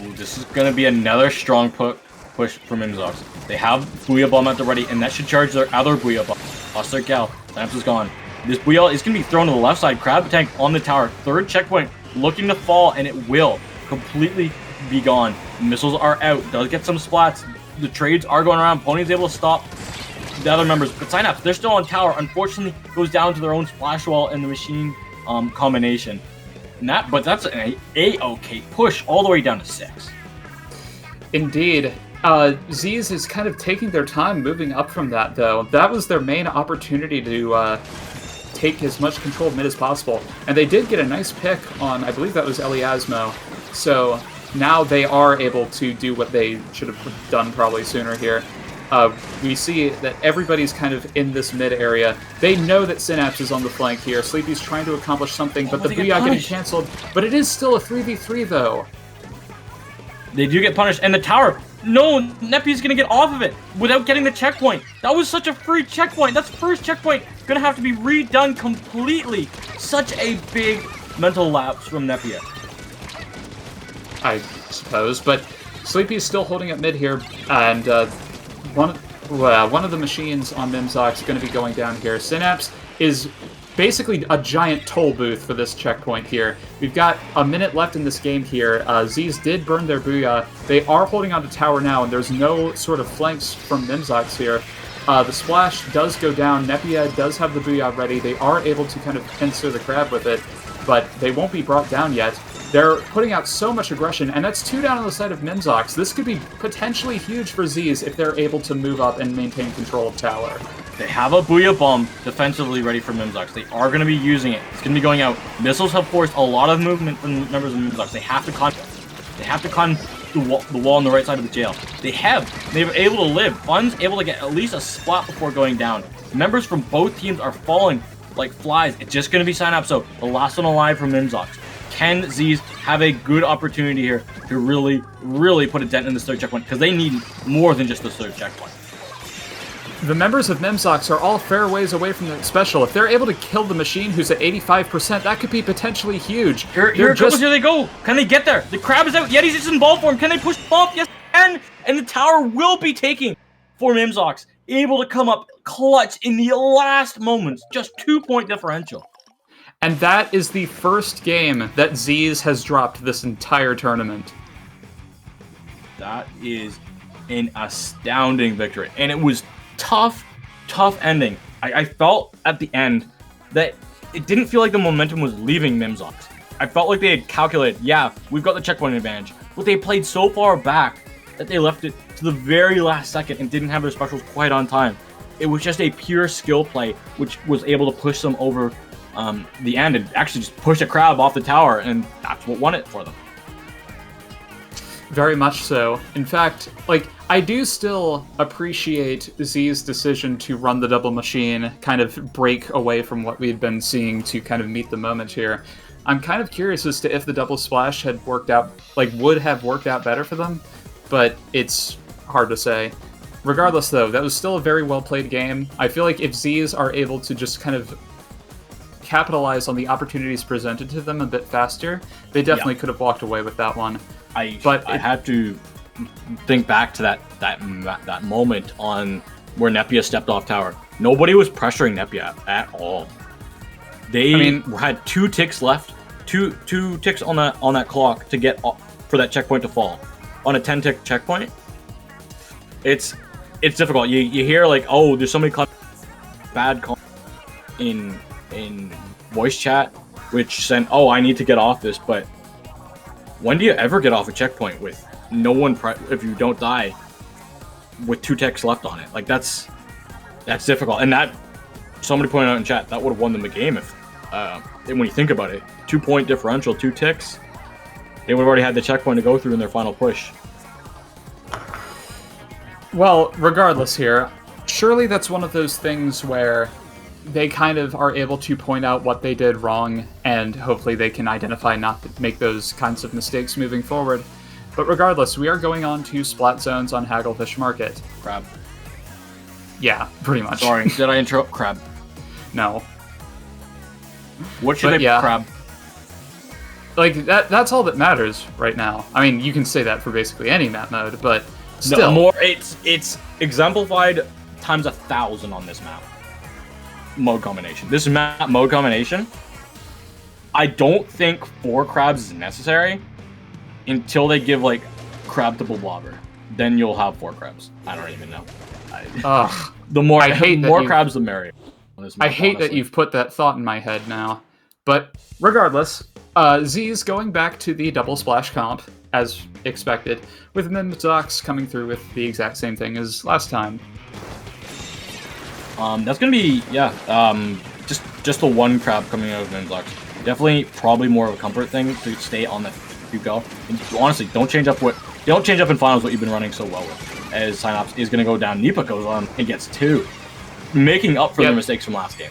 Ooh, this is going to be another strong push for Mimzox. They have Booyah Bomb at the ready, and that should charge their other Booyah Bomb. Lost their gal. Lamps is gone. This Booyah is going to be thrown to the left side. Crab tank on the tower. 3rd checkpoint looking to fall, and it will completely be gone. Missiles are out. Does get some splats. The trades are going around. Pony's able to stop the other members. But Synapse, they're still on tower. Unfortunately, goes down to their own splash wall and the machine combination. But that's an A-OK push all the way down to 6. Indeed. Z's is kind of taking their time moving up from that, though. That was their main opportunity to take as much control of mid as possible. And they did get a nice pick on, I believe that was Eliasmo. So now they are able to do what they should have done probably sooner here. We see that everybody's kind of in this mid area. They know that Synapse is on the flank here. Sleepy's trying to accomplish something, but the Booyah getting cancelled. But it is still a 3v3, though. They do get punished, and the tower... No, Nepi's gonna get off of it without getting the checkpoint. That was such a free checkpoint. That's first checkpoint. Gonna have to be redone completely. Such a big mental lapse from Nepia. I suppose, but Sleepy's still holding up mid here, and one of the machines on Mimzox is going to be going down here. Synapse is basically a giant toll booth for this checkpoint here. We've got a minute left in this game here. Z's did burn their Booyah. They are holding on to tower now, and there's no sort of flanks from Mimzox here. The splash does go down. Nepia does have the Booyah ready. They are able to kind of pincer the crab with it, but they won't be brought down yet. They're putting out so much aggression, and that's 2 down on the side of Mimzox. This could be potentially huge for Zzz if they're able to move up and maintain control of tower. They have a Booyah Bomb defensively ready for Mimzox. They are going to be using it. It's going to be going out. Missiles have forced a lot of movement from members of Mimzox. They have to con the wall on the right side of the jail. They were able to live. Fun's able to get at least a spot before going down. Members from both teams are falling like flies. It's just going to be Synapse, so the last one alive from Mimzox. Can Zzz have a good opportunity here to really, really put a dent in this third checkpoint? Because they need more than just this third checkpoint. The members of Mimzox are all fair ways away from the special. If they're able to kill the machine, who's at 85%, that could be potentially huge. Here they go. Can they get there? The crab is out. Yeti's just in ball form. Can they push them off? Yes, they can. And the tower will be taking for Mimzox. Able to come up clutch in the last moments. Just 2-point differential. And that is the first game that Zzz has dropped this entire tournament. That is an astounding victory. And it was tough ending. I felt at the end that it didn't feel like the momentum was leaving Mimzox. I felt like they had calculated, yeah, we've got the checkpoint advantage, but they played so far back that they left it to the very last second and didn't have their specials quite on time. It was just a pure skill play, which was able to push them over the end and actually just push a crab off the tower, and that's what won it for them. Very much so. In fact, I do still appreciate Z's decision to run the double machine, kind of break away from what we had been seeing to kind of meet the moment here. I'm kind of curious as to if the double splash had worked out, would have worked out better for them, but it's hard to say. Regardless, though, that was still a very well-played game. I feel like if Z's are able to just kind of capitalize on the opportunities presented to them a bit faster, they definitely could have walked away with that one. I had to think back to that moment on where Nepia stepped off tower. Nobody was pressuring Nepia at all. They had 2 ticks left, two ticks on that clock to get for that checkpoint to fall. On a 10-tick checkpoint, it's difficult. You hear oh, there's somebody bad call in voice chat, which said, oh, I need to get off this, but when do you ever get off a checkpoint with no one if you don't die with 2 ticks left on it? That's difficult. And that, somebody pointed out in chat, that would have won them the game if when you think about it, 2-point differential, 2 ticks, they would have already had the checkpoint to go through in their final push. Well, regardless here, surely that's one of those things where they kind of are able to point out what they did wrong, and hopefully they can identify not to make those kinds of mistakes moving forward. But regardless, we are going on to Splat Zones on Hagglefish Market. Crab. Yeah, pretty much. Sorry, did I interrupt? Crab. No. What should crab? That's all that matters right now. I mean, you can say that for basically any map mode, but still. No, it's exemplified times 1,000 on this map. Mode combination. This map mode combination, I don't think 4 crabs is necessary until they give crab to blobber. Then you'll have 4 crabs. I don't even know. The more crabs, the merrier. I hate that you've put that thought in my head now. But regardless, Z's going back to the double splash comp as expected, with Mimzox coming through with the exact same thing as last time. That's gonna be just the 1 crab coming out of Mimzox. Definitely, probably more of a comfort thing to stay on the go. And honestly, don't change up in finals what you've been running so well with. As Synapse is gonna go down, Nipa goes on and gets 2, making up for their mistakes from last game.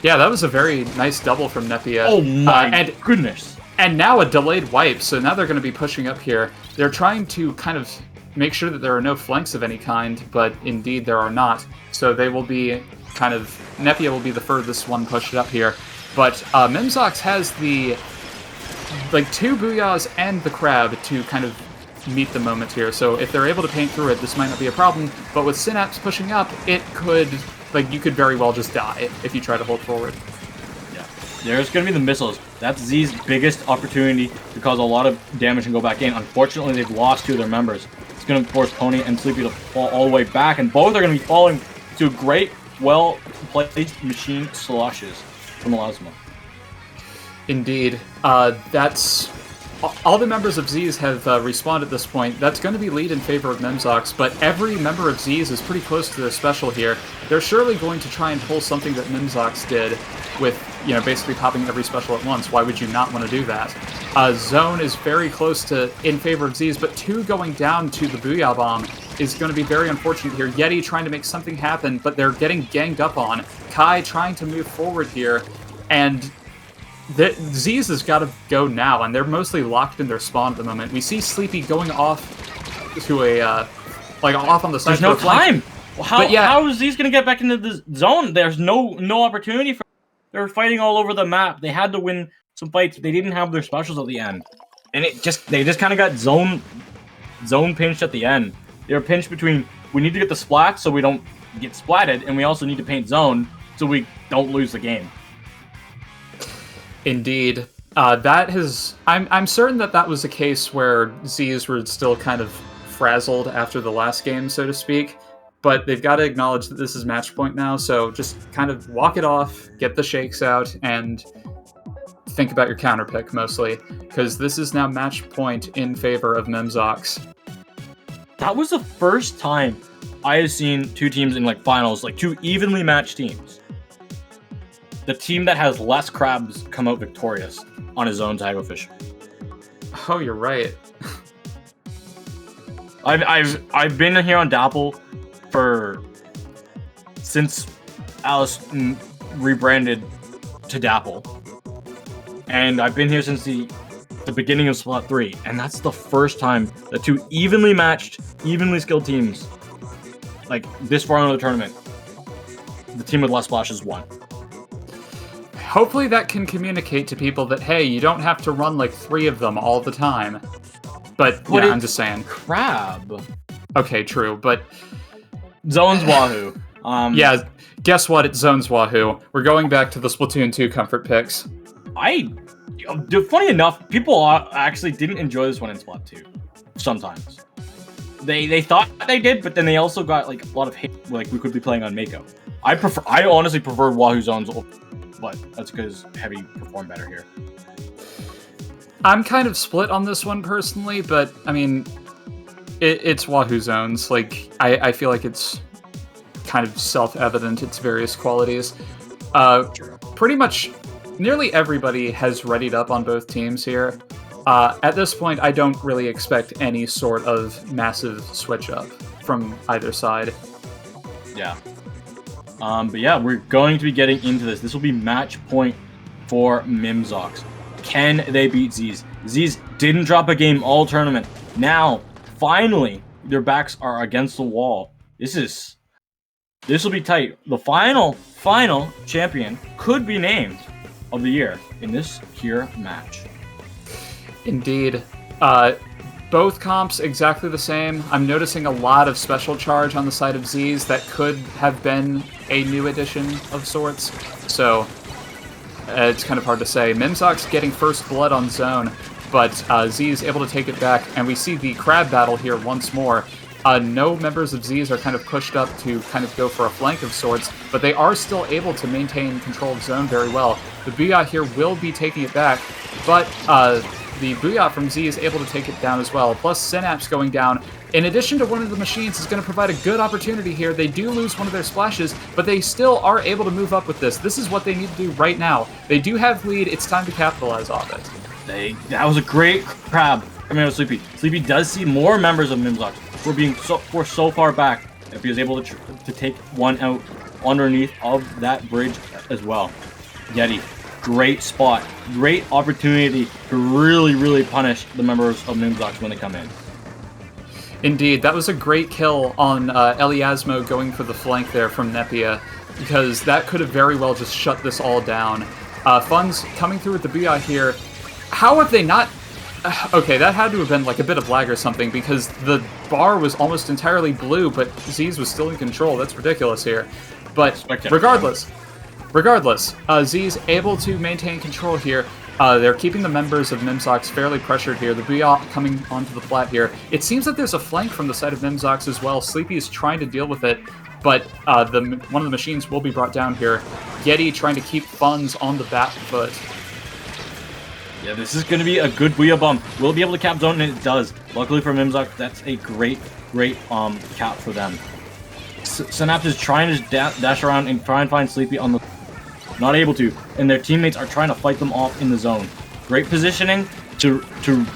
Yeah, that was a very nice double from Nepia. Oh my goodness! And now a delayed wipe, so now they're going to be pushing up here. They're trying to kind of make sure that there are no flanks of any kind, but indeed there are not. So they will be Nepia will be the furthest one pushed up here. But Mimzox has the 2 booyahs and the crab to kind of meet the moment here. So if they're able to paint through it, this might not be a problem. But with Synapse pushing up, it could, you could very well just die if you try to hold forward. Yeah, there's going to be the missiles. That's Z's biggest opportunity to cause a lot of damage and go back in. Unfortunately, they've lost 2 of their members. It's going to force Pony and Sleepy to fall all the way back, and both are going to be falling to great, well-placed machine slushes from Elasma. Indeed. That's... All the members of Zzz have respawned at this point. That's going to be lead in favor of Mimzox, but every member of Zzz is pretty close to their special here. They're surely going to try and pull something that Mimzox did with, basically popping every special at once. Why would you not want to do that? Zone is very close to in favor of Zzz, but 2 going down to the Booyah Bomb is going to be very unfortunate here. Yeti trying to make something happen, but they're getting ganged up on. Kai trying to move forward here, and Zzz has got to go now, and they're mostly locked in their spawn at the moment. We see Sleepy going off to a, off on the side. There's no time! How is Zzz going to get back into the zone? There's no opportunity for... They're fighting all over the map. They had to win some fights. They didn't have their specials at the end. And they just kind of got zone pinched at the end. They were pinched between, we need to get the splat so we don't get splatted, and we also need to paint zone so we don't lose the game. Indeed. I'm certain that was a case where Zzz were still kind of frazzled after the last game, so to speak. But they've got to acknowledge that this is match point now, so just kind of walk it off, get the shakes out, and think about your counter pick mostly, because this is now match point in favor of Mimzox. That was the first time I have seen 2 teams in finals, 2 evenly matched teams. The team that has less crabs come out victorious on his own tag official. Oh, you're right. I've been here on Dapple since Alice rebranded to Dapple, and I've been here since the beginning of Splat 3, and that's the first time that 2 evenly matched, evenly skilled teams, this far into the tournament, the team with less splashes won. Hopefully that can communicate to people that, hey, you don't have to run 3 of them all the time. But yeah, I'm just saying. Crab. Okay, true, but... Zone's Wahoo. Yeah, guess what? It's Zone's Wahoo. We're going back to the Splatoon 2 comfort picks. Funny enough, people actually didn't enjoy this one in Splat 2. Sometimes. They thought they did, but then they also got a lot of hate, we could be playing on Mako. I honestly preferred Wahoo Zones, but that's because Heavy performed better here. I'm kind of split on this one personally, but I mean, it's Wahoo Zones. I feel like it's kind of self-evident its various qualities. Pretty much nearly everybody has readied up on both teams here. At this point, I don't really expect any sort of massive switch up from either side. Yeah. But yeah, we're going to be getting into this. This will be match point for Mimzox. Can they beat Zzz? Zzz didn't drop a game all tournament. Now, finally, their backs are against the wall. This will be tight. The final champion could be named of the year in this here match. Indeed. Both comps exactly the same. I'm noticing a lot of special charge on the side of Zzz that could have been a new addition of sorts. So it's kind of hard to say. Mimzox getting first blood on zone, but Zzz able to take it back, and we see the crab battle here once more. No members of Zzz are kind of pushed up to kind of go for a flank of sorts, but they are still able to maintain control of zone very well. The Booyah here will be taking it back, but the Booyah from Zzz is able to take it down as well. Plus Synapse going down. In addition to one of the machines is going to provide a good opportunity here. They do lose one of their splashes, but they still are able to move up with this. This is what they need to do right now. They do have lead. It's time to capitalize off it. That was a great crab coming out of Sleepy. Sleepy does see more members of Mimzox. We're so far back that he was able to take one out underneath of that bridge as well. Yeti, great spot, great opportunity to really punish the members of Mimzox when they come in. Indeed, that was a great kill on Eliasmo going for the flank there from Nepia, because that could have very well just shut this all down. Funds coming through with the Booyah here. How have they not... Okay, that had to have been a bit of lag or something, because the bar was almost entirely blue, but Zzz was still in control. That's ridiculous here. But regardless, Zzz able to maintain control here. They're keeping the members of Mimzox fairly pressured here. The Booyah coming onto the flat here. It seems that there's a flank from the side of Mimzox as well. Sleepy is trying to deal with it, but one of the machines will be brought down here. Yeti trying to keep Funds on the back foot. Yeah, this is going to be a good Booyah Bomb. Will it be able to cap zone? And it does. Luckily for Mimzox, that's a great cap for them. Synapse is trying to dash around and try and find Sleepy on the... Not able to. And their teammates are trying to fight them off in the zone. Great positioning to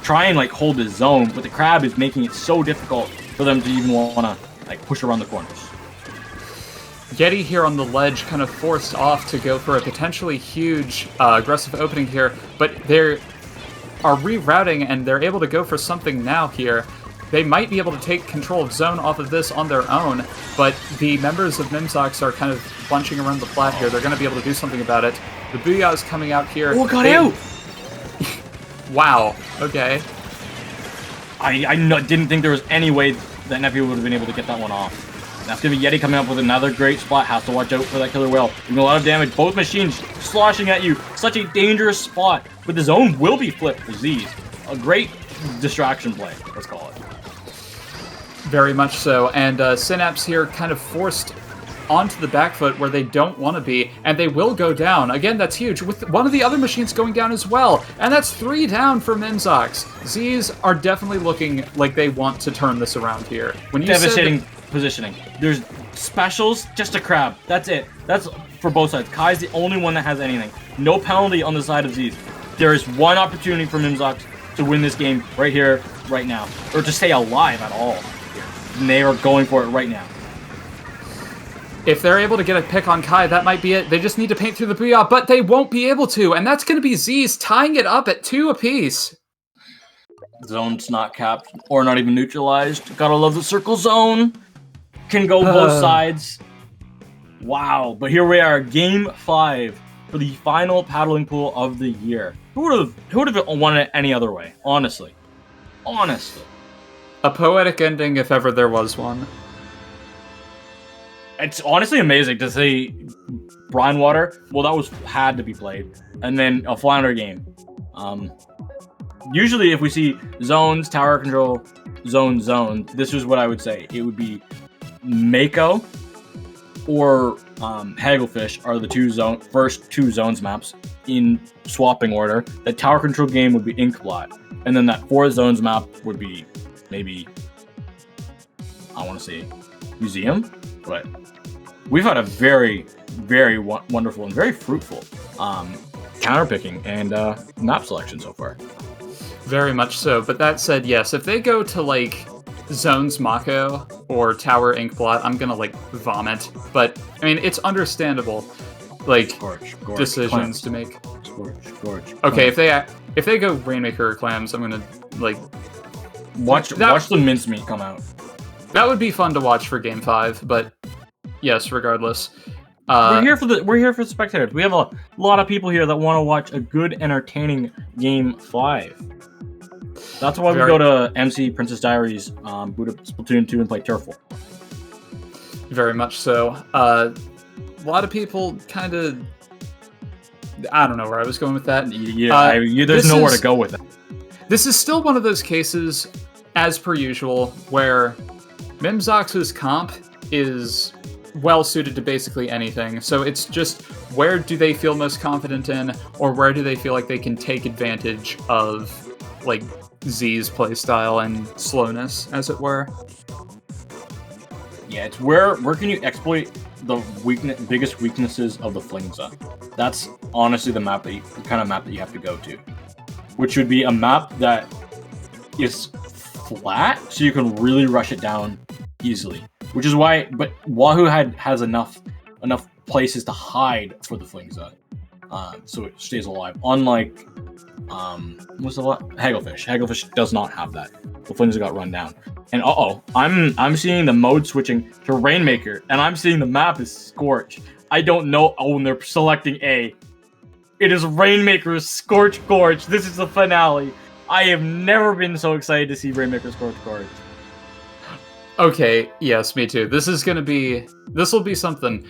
try and like hold the zone, but the crab is making it so difficult for them to even want to like push around the corners. Yeti here on the ledge, kind of forced off to go for a potentially huge aggressive opening here, but they are rerouting and they're able to go for something now here. They might be able to take control of zone off of this on their own, but the members of Mimzox are kind of bunching around the plat here. They're going to be able to do something about it. The Booyah is coming out here. Oh, got out! Wow, okay. I didn't think there was any way that Nephew would have been able to get that one off. That's going to be Yeti coming up with another great spot. Has to watch out for that killer whale. Doing a lot of damage. Both machines sloshing at you. Such a dangerous spot. But the zone will be flipped for Z's. A great distraction play, let's call it. Very much so. And Synapse here kind of forced onto the back foot where they don't want to be, and they will go down. Again, that's huge, with one of the other machines going down as well, and that's 3 down for Mimzox. Z's are definitely looking like they want to turn this around here. When you devastating positioning. There's specials, just a crab. That's it. That's for both sides. Kai's the only one that has anything. No penalty on the side of Z's. There is one opportunity for Mimzox to win this game right here, right now, or to stay alive at all. And they are going for it right now. If they're able to get a pick on Kai, that might be it. They just need to paint through the Booyah, but they won't be able to, and that's going to be Z's tying it up at 2 apiece. Zone's not capped, or not even neutralized. Gotta love the circle zone. Can go both sides. Wow, but here we are, Game 5 for the final paddling pool of the year. Who would have won it any other way? Honestly. A poetic ending, if ever there was one. It's honestly amazing to see Brine Water. Well, that had to be played, and then a Flounder game. Usually, if we see zones, tower control, zone, this is what I would say. It would be Mako or Hagglefish are the first two zones maps in swapping order. The tower control game would be Inkblot, and then that 4th zones map would be maybe, I want to say Museum, but we've had a very, very wonderful and very fruitful counterpicking and map selection so far. Very much so, but that said, yes, if they go to, like, Zones Mako or Tower Inkblot, I'm gonna, like, vomit. But, I mean, it's understandable, like, decisions to make. Okay, if they go Rainmaker or Clams, I'm gonna, like... Watch the mincemeat come out. That would be fun to watch for Game 5, but yes, regardless. We're here for the spectators. We have a lot of people here that want to watch a good, entertaining Game 5. That's why we go to MC Princess Diaries, boot up Splatoon 2, and play Turfwar. Very much so. A lot of people kind of... I don't know where I was going with that. Yeah, there's nowhere to go with it. This is still one of those cases, as per usual, where Mimzox's comp is well-suited to basically anything. So it's just, where do they feel most confident in, or where do they feel like they can take advantage of, like, Z's playstyle and slowness, as it were. Yeah, it's where can you exploit the biggest weaknesses of the Flingza. That's honestly the kind of map that you have to go to, which would be a map that is flat, so you can really rush it down easily. Which is why, but Wahoo has enough places to hide for the Flingza, so it stays alive. Unlike what's the one? Hagglefish. Hagglefish does not have that. The Flingza got run down. And I'm seeing the mode switching to Rainmaker, and I'm seeing the map is Scorch. I don't know. Oh, and they're selecting A. It is Rainmaker's Scorch Gorge. This is the finale. I have never been so excited to see Rainmaker's Scorch Gorge. Okay, yes, me too. This will be something.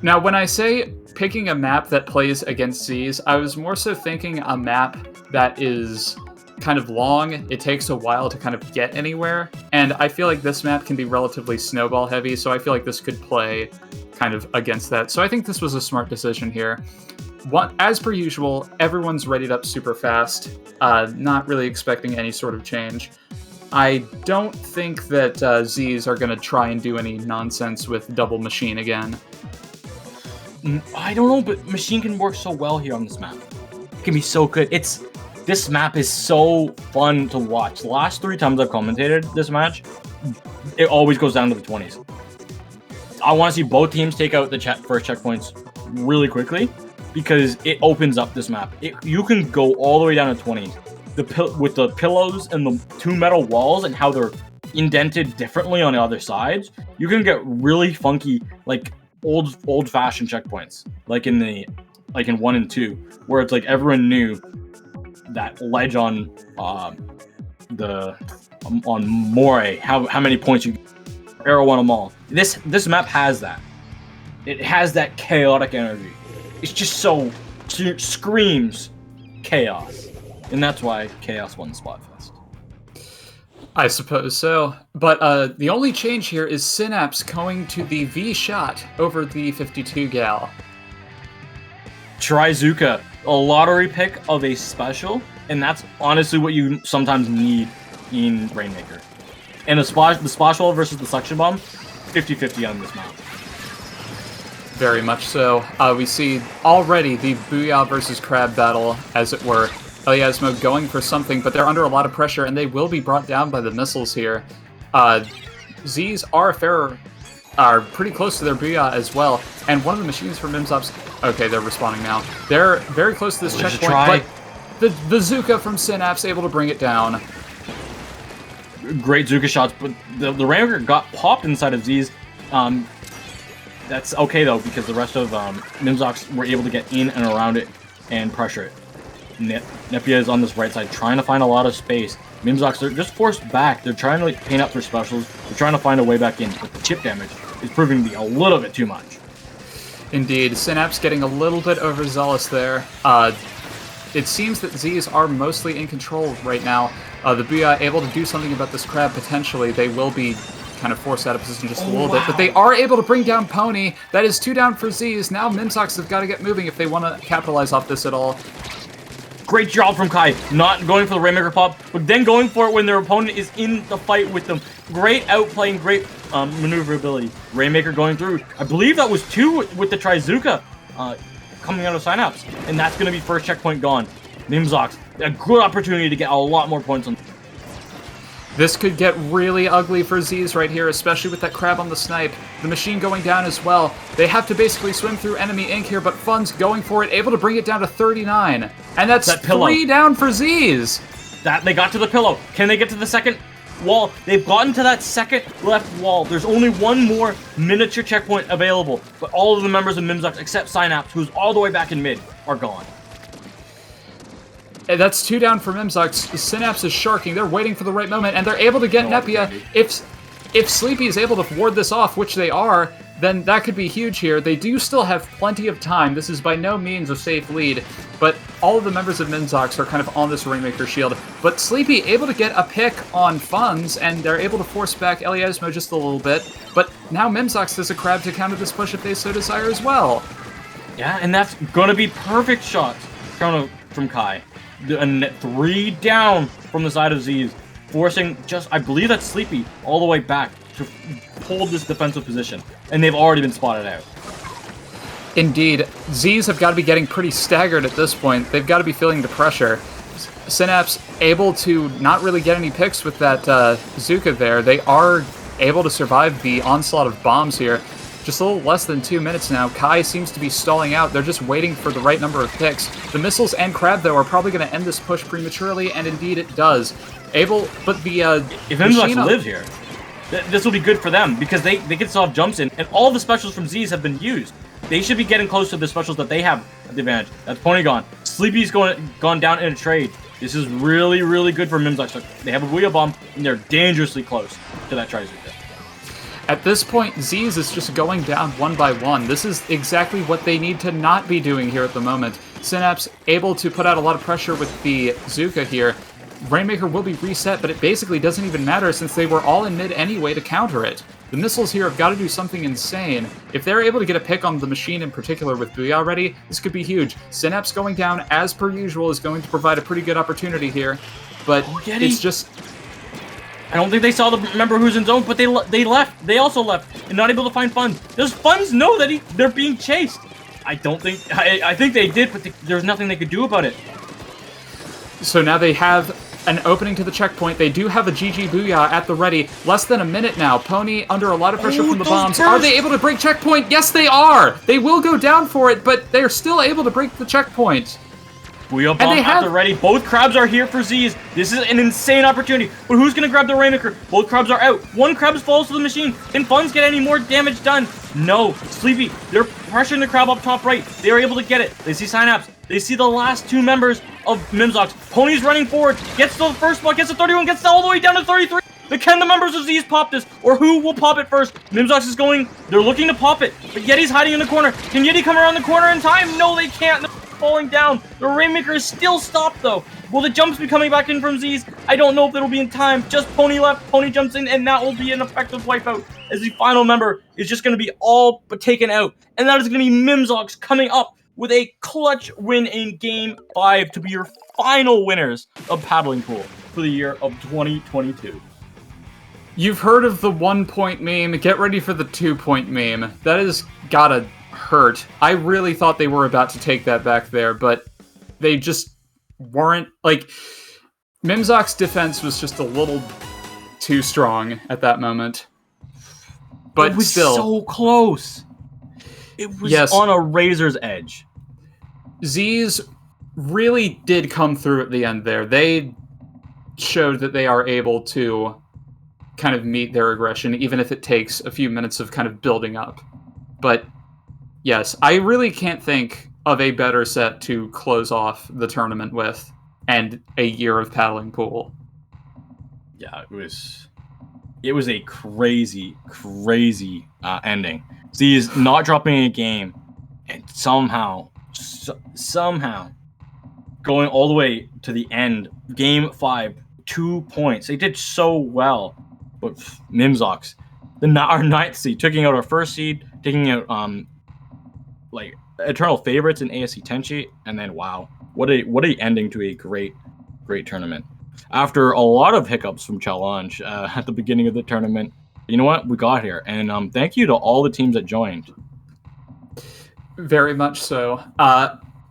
Now, when I say picking a map that plays against Z's, I was more so thinking a map that is kind of long. It takes a while to kind of get anywhere, and I feel like this map can be relatively snowball heavy, so I feel like this could play kind of against that. So I think this was a smart decision here. as per usual, everyone's readied up super fast, not really expecting any sort of change. I don't think that Z's are going to try and do any nonsense with double machine again. I don't know, but machine can work so well here on this map. It can be so good. This map is so fun to watch. The last 3 times I've commentated this match, it always goes down to the 20s. I want to see both teams take out the first checkpoints really quickly because it opens up this map. You can go all the way down to 20s. With the pillows and the 2 metal walls and how they're indented differently on the other sides, you can get really funky, like old-fashioned checkpoints, like in 1 and 2, where it's like everyone knew that ledge on Moray, how many points you arrow on them all. This map has that. It has that chaotic energy. It's just so screams chaos. And that's why Chaos won the Spotfest. I suppose so. But the only change here is Synapse going to the V shot over the 52 gal. Trizooka, a lottery pick of a special, and that's honestly what you sometimes need in Rainmaker. And the splash wall versus the suction bomb, 50-50 on this map. Very much so. We see already the Booyah versus Crab battle, as it were. Eliasmo going for something, but they're under a lot of pressure, and they will be brought down by the missiles here. Z's are pretty close to their Booyah as well, and one of the machines from Mimzox... Okay, they're respawning now. They're very close to this checkpoint, but the Zuka from Synapse able to bring it down. Great Zuka shots, but the Rainmaker got popped inside of Z's. That's okay, though, because the rest of Mimzox were able to get in and around it and pressure it. Nepia is on this right side, trying to find a lot of space. Mimzox, they're just forced back. They're trying to paint up their specials. They're trying to find a way back in, but the chip damage is proving to be a little bit too much. Indeed, Synapse getting a little bit overzealous there. It seems that Z's are mostly in control right now. The Booyah able to do something about this crab potentially. They will be kind of forced out of position just a little bit, but they are able to bring down Pony. That is 2 down for Z's. Now Mimzox have got to get moving if they want to capitalize off this at all. Great job from Kai, not going for the Rainmaker pop, but then going for it when their opponent is in the fight with them. Great outplaying, great maneuverability. Rainmaker going through. I believe that was 2 with the Trizooka coming out of Synapse, and that's going to be first checkpoint gone. Mimzox, a good opportunity to get a lot more points on. This could get really ugly for Z's right here, especially with that crab on the snipe. The machine going down as well. They have to basically swim through enemy ink here, but Fun's going for it, able to bring it down to 39. And that's 3 down for Z's. They got to the pillow. Can they get to the second wall? They've gotten to that second left wall. There's only one more miniature checkpoint available, but all of the members of Mimzox, except Synapse, who's all the way back in mid, are gone. That's 2 down for Mimzox. Synapse is sharking. They're waiting for the right moment, and they're able to get Nepia. If Sleepy is able to ward this off, which they are, then that could be huge here. They do still have plenty of time. This is by no means a safe lead, but all of the members of Mimzox are kind of on this Rainmaker shield. But Sleepy able to get a pick on Funds, and they're able to force back Eliasmo just a little bit. But now Mimzox has a crab to counter this push if they so desire as well. Yeah, and that's going to be perfect shots from Kai. And 3 down from the side of Z's, forcing I believe that's Sleepy, all the way back to hold this defensive position. And they've already been spotted out. Indeed. Z's have got to be getting pretty staggered at this point. They've got to be feeling the pressure. Synapse able to not really get any picks with that Zuka there. They are able to survive the onslaught of bombs here. Just a little less than 2 minutes now. Kai seems to be stalling out. They're just waiting for the right number of picks. The missiles and Crab, though, are probably going to end this push prematurely, and indeed it does. If Mimzox lives here, this will be good for them, because they can still have jumps in, and all the specials from Z's have been used. They should be getting close to the specials that they have at the advantage. That's Pony gone. Sleepy's gone down in a trade. This is really, really good for Mimzox. They have a Booyah bomb, and they're dangerously close to that Trizooka. At this point, Z's is just going down 1 by 1. This is exactly what they need to not be doing here at the moment. Synapse able to put out a lot of pressure with the Zuka here. Rainmaker will be reset, but it basically doesn't even matter since they were all in mid anyway to counter it. The missiles here have got to do something insane. If they're able to get a pick on the machine in particular with Booyah ready, this could be huge. Synapse going down, as per usual, is going to provide a pretty good opportunity here. But it's just... I don't think they saw the member who's in zone, but they left. They also left and not able to find Funds. Does Funds know that they're being chased? I don't think... I think they did, but there's nothing they could do about it. So now they have an opening to the checkpoint. They do have a GG Booyah at the ready. Less than a minute now. Pony under a lot of pressure from the bombs. Are they able to break checkpoint? Yes, they are! They will go down for it, but they're still able to break the checkpoint. Booyah bomb at the ready. Both crabs are here for Zzz. This is an insane opportunity. But who's going to grab the Rainmaker? Both crabs are out. One crab falls to the machine. Can Funds get any more damage done? No. Sleepy, they're pressuring the crab up top right. They are able to get it. They see Synapse. They see the last two members of Mimzox. Pony's running forward. Gets to the first spot. Gets to 31. Gets all the way down to 33. But can the members of Zzz pop this? Or who will pop it first? Mimzox is going. They're looking to pop it. But Yeti's hiding in the corner. Can Yeti come around the corner in time? No, they can't. They're falling down. The Rainmaker is still stopped, though. Will the jumps be coming back in from Zzz? I don't know if it'll be in time. Just Pony left. Pony jumps in, and that will be an effective wipeout, as the final member is just going to be all but taken out. And that is going to be Mimzox coming up with a clutch win in Game 5 to be your final winners of Paddling Pool for the year of 2022. You've heard of the 1-point meme. Get ready for the 2-point meme. That has gotta hurt. I really thought they were about to take that back there, but they just weren't. Like, Mimzox's defense was just a little too strong at that moment. But it was still, so close. It was on a razor's edge. Zzz really did come through at the end there. They showed that they are able to kind of meet their aggression, even if it takes a few minutes of kind of building up. But yes, I really can't think of a better set to close off the tournament with and a year of Paddling Pool. Yeah, it was a crazy ending. Zzz not dropping a game and somehow going all the way to the end. Game 5, 2 points. They did so well. But Mimzox, our 9th seed, taking out our 1st seed, taking out like eternal favorites in ASC Tenshi, and then wow, what a ending to a great tournament. After a lot of hiccups from Challenge at the beginning of the tournament, you know what? We got here, and thank you to all the teams that joined. Very much so.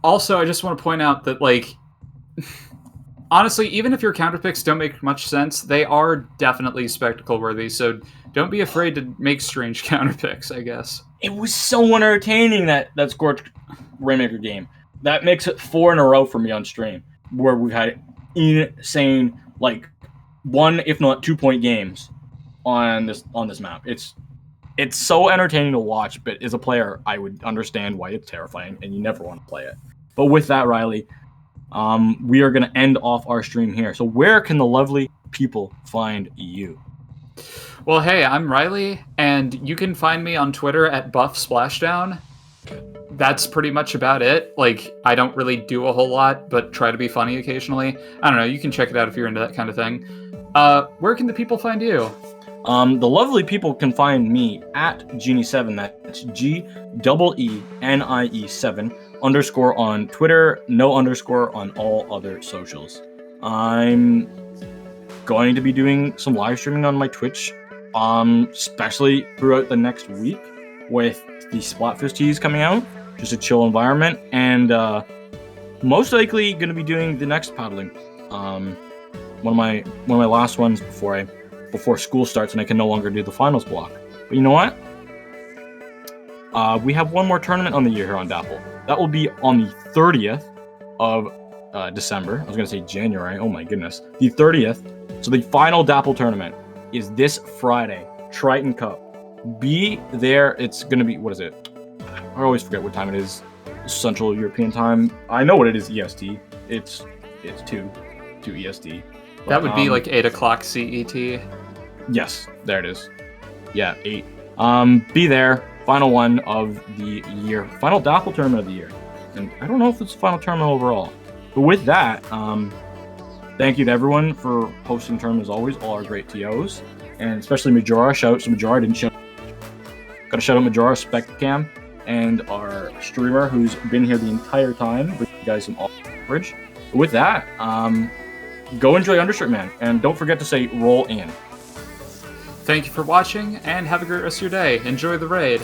Also, I just want to point out that, like, honestly, even if your counterpicks don't make much sense, they are definitely spectacle worthy, so don't be afraid to make strange counterpicks, I guess. It was so entertaining, that Scorch Rainmaker game. That makes it 4 in a row for me on stream, where we've had insane, like, 1 if not 2 point games on this map. It's so entertaining to watch, but as a player, I would understand why it's terrifying and you never want to play it. But with that, Riley, we are going to end off our stream here. So where can the lovely people find you? Well, hey, I'm Riley, and you can find me on Twitter at BuffSplashdown. That's pretty much about it. Like, I don't really do a whole lot, but try to be funny occasionally. I don't know, you can check it out if you're into that kind of thing. Where can the people find you? The lovely people can find me at Genie7. That's GEENIE7 _, on Twitter, no _ on all other socials. I'm going to be doing some live streaming on my Twitch, especially throughout the next week with the Splatfest teas coming out. Just a chill environment, and most likely going to be doing the next paddling. One of my last ones before school starts and I can no longer do the finals block. But you know what? We have one more tournament on the year here on Dapple. That will be on the 30th of December. I was going to say January. Oh my goodness. The 30th. So the final Dapple tournament is this Friday. Triton Cup. Be there. It's going to be, what is it? I always forget what time it is. Central European time. I know what it is, EST. It's 2 EST. But, that would be like 8 o'clock CET. Yes, there it is. Yeah, 8. Be there. Final one of the year. Final Dapple tournament of the year. And I don't know if it's the final tournament overall. But with that, thank you to everyone for hosting the tournament as always, all our great TOs. and especially Majora. Shout out to Majora. Didn't show. Got to shout out Majora, Spectcam, and our streamer who's been here the entire time. Bringing you guys some coverage. With that, go enjoy Undershirt Man, and don't forget to say roll in. Thank you for watching, and have a great rest of your day. Enjoy the raid.